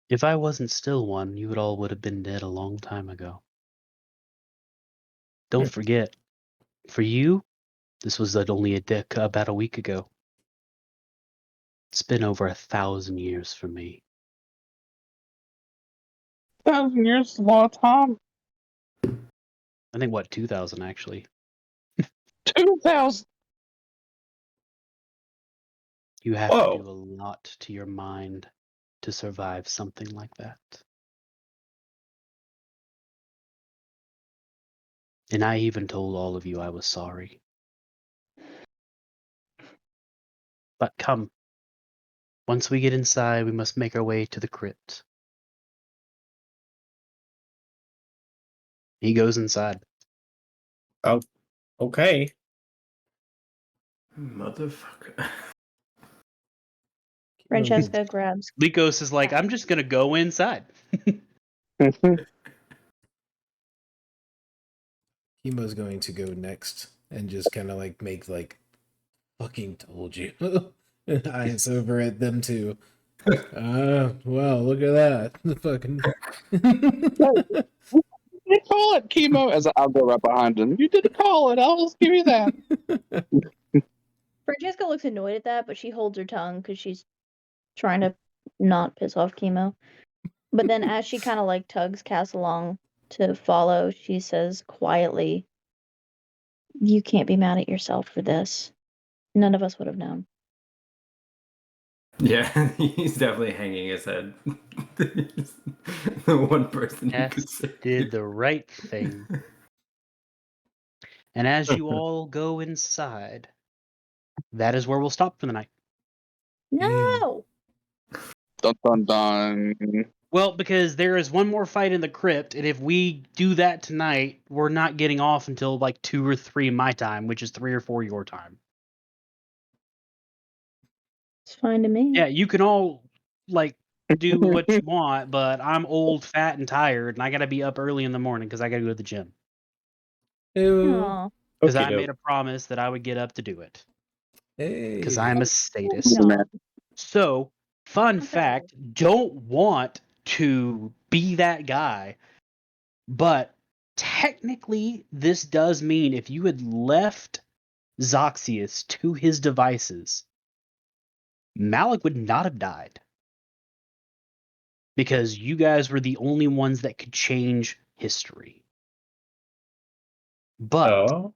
If I wasn't still one, you would have been dead a long time ago. Don't forget, for you, this was only about a week ago. It's been over 1,000 years for me. 1,000 years is a lot of time. I think, 2,000 actually. 2,000. You have Whoa. to do a lot to your mind to survive something like that. And I even told all of you I was sorry. But come. Once we get inside, we must make our way to the crypt. He goes inside. Okay. Motherfucker. Francesca grabs. Lycos is like, I'm just gonna go inside. Chemo's going to go next and just kind of like make like fucking told you eyes over at them too. Well, look at that. The fucking You call it chemo as I'll go right behind him. You did call it. I'll just give you that. Francesca looks annoyed at that, but she holds her tongue because she's trying to not piss off Chemo. But then as she kind of like tugs Cass along to follow, she says quietly, "You can't be mad at yourself for this. None of us would have known." Yeah, he's definitely hanging his head. The one person who could Cass say did the right thing. And as you all go inside, that is where we'll stop for the night. No! Dun dun dun. Well, because there is one more fight in the crypt, and if we do that tonight, we're not getting off until like 2 or 3 my time, which is 3 or 4 your time. It's fine to me. Yeah, you can all like do what you want, but I'm old, fat, and tired, and I gotta be up early in the morning because I gotta go to the gym. Aw. Because I Okey-doke. made a promise that I would get up to do it. Hey. Because I'm a sadist. No. So, fun Okay. fact, don't want to be that guy, but technically this does mean if you had left Zoxius to his devices, Malik would not have died. Because you guys were the only ones that could change history. But Oh.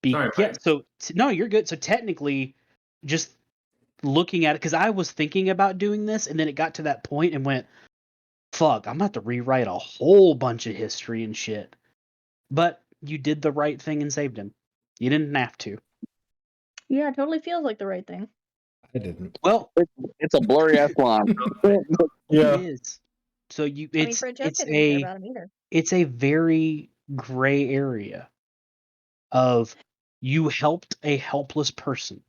Sorry, yeah, Mike. so no, you're good. So technically, just looking at it, because I was thinking about doing this, and then it got to that point and went, fuck, I'm gonna have to rewrite a whole bunch of history and shit. But you did the right thing and saved him. You didn't have to. Yeah, it totally feels like the right thing. I didn't. Well, It's a blurry ass line. Yeah. it is. So you, I mean, it's Francesca didn't care about him either. it's a very gray area of you helped a helpless person.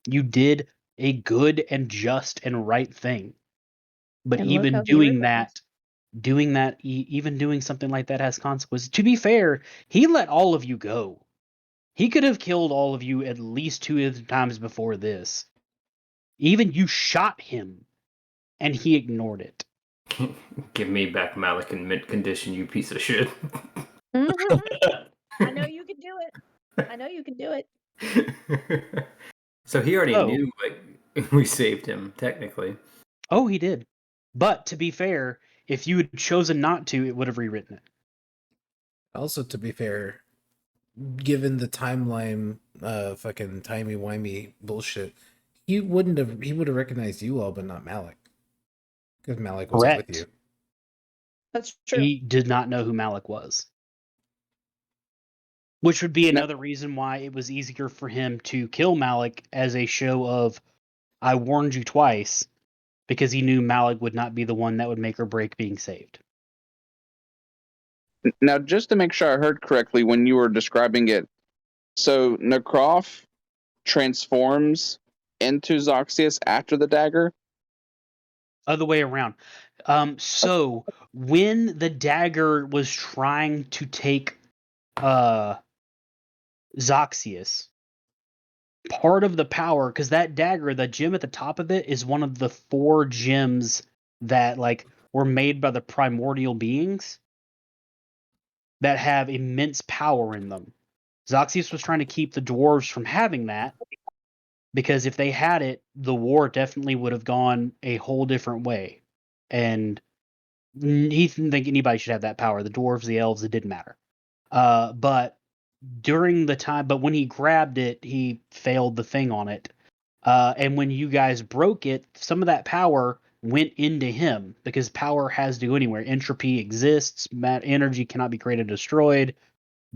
You did a good and just and right thing. But And look even how he doing remains. even doing something like that has consequences. To be fair, he let all of you go. He could have killed all of you at least 2 other times before this. Even you shot him, and he ignored it. Give me back Malik in mint condition, you piece of shit. Mhm. I know you can do it. I know you can do it. So he already Oh. knew like we saved him, technically. Oh, he did. But to be fair, if you had chosen not to, it would have rewritten it. Also, to be fair, given the timeline, fucking timey-wimey bullshit, he would have recognized you all, but not Malik. Because Malik wasn't with Correct. you. That's true. He did not know who Malik was. Which would be No. another reason why it was easier for him to kill Malik as a show of, I warned you twice, because he knew Malik would not be the one that would make or break being saved. Now, just to make sure I heard correctly when you were describing it, so Necroff transforms into Zoxius after the dagger? Other way around. So when the dagger was trying to take Zoxius, part of the power, because that dagger, the gem at the top of it, is one of the 4 gems that like were made by the primordial beings that have immense power in them. Zoxius was trying to keep the dwarves from having that, because if they had it, the war definitely would have gone a whole different way. And he didn't think anybody should have that power. The dwarves, the elves, it didn't matter. But during the time, but when he grabbed it, he failed the thing on it. And when you guys broke it, some of that power went into him because power has to go anywhere. Entropy exists, energy cannot be created or destroyed.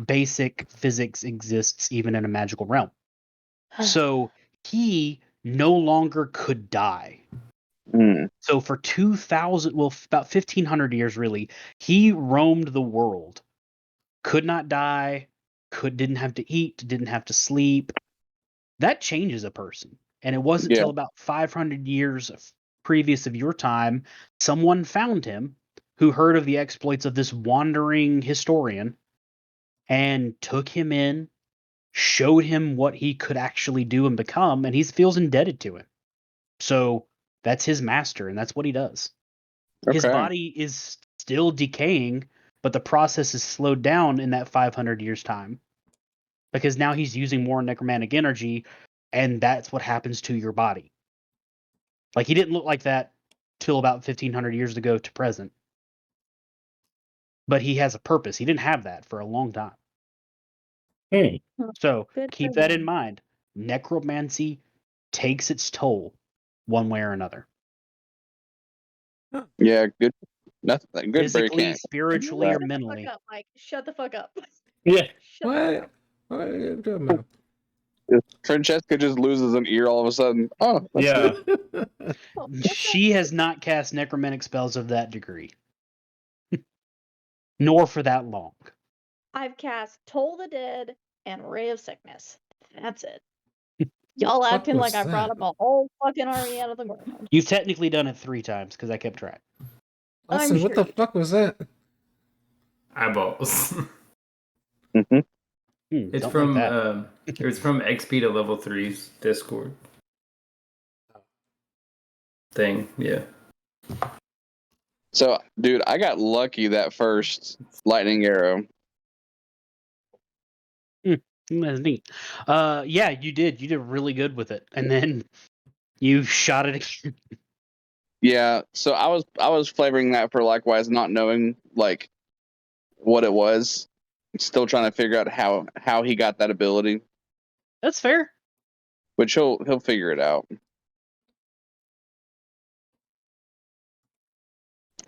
Basic physics exists even in a magical realm. So he no longer could die. So for 2,000, well, about 1,500 years, really, he roamed the world. Could not die, didn't have to eat, didn't have to sleep. That changes a person. And it wasn't Yeah. until about 500 years previous of your time, someone found him who heard of the exploits of this wandering historian and took him in, showed him what he could actually do and become, and he feels indebted to him. So that's his master, and that's what he does. His Okay. body is still decaying, but the process is slowed down in that 500 years time because now he's using more necromantic energy, and that's what happens to your body. Like, he didn't look like that till about 1,500 years ago to present, but he has a purpose. He didn't have that for a long time. So Good keep for that in him. mind. Necromancy takes its toll one way or another. Yeah, good. Nothing good. Barry Physically, can't. spiritually, or Shut the mentally. fuck up, Mike. Shut the fuck up. Yeah. Shut the What are you talking about? Francesca just loses an ear all of a sudden. Oh, that's Yeah. good. fuck. She has not cast necromantic spells of that degree, nor for that long. I've cast Toll the Dead and Ray of Sickness. That's it. Y'all Fuck acting like was I brought that? up a whole fucking army out of the ground. You've technically done it 3 times because I kept track. I'm Austin, what sure the you- fuck was that? Eyeballs. It's Don't from like that. it's from XP to level 3's Discord thing. Yeah. So, dude, I got lucky that first lightning arrow. That's neat. Yeah, you did. You did really good with it, and then you shot it again. Yeah, so I was flavoring that for likewise, not knowing like what it was. Still trying to figure out how he got that ability, That's fair. which he'll figure it out.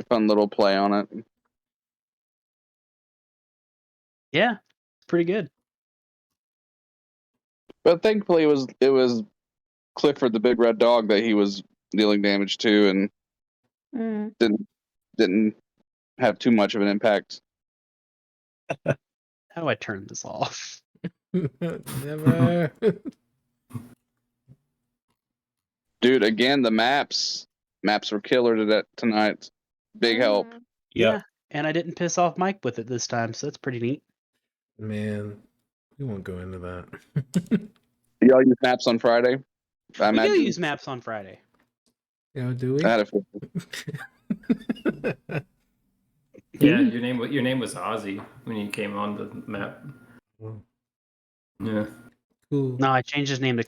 Fun little play on it. Yeah, it's pretty good. But thankfully it was Clifford the big red dog that he was dealing damage to and Mm. didn't have too much of an impact. How do I turn this off? Never. Dude, again, the maps were killer tonight. Big help. Mm. Yep. And I didn't piss off Mike with it this time, so that's pretty neat. Man, we won't go into that. Y'all use maps on Friday? I We do imagine. use maps on Friday. Yeah, do we? I had a feeling. Yeah, your name was Ozzy when you came on the map. Oh, Yeah. cool. No, I changed his name to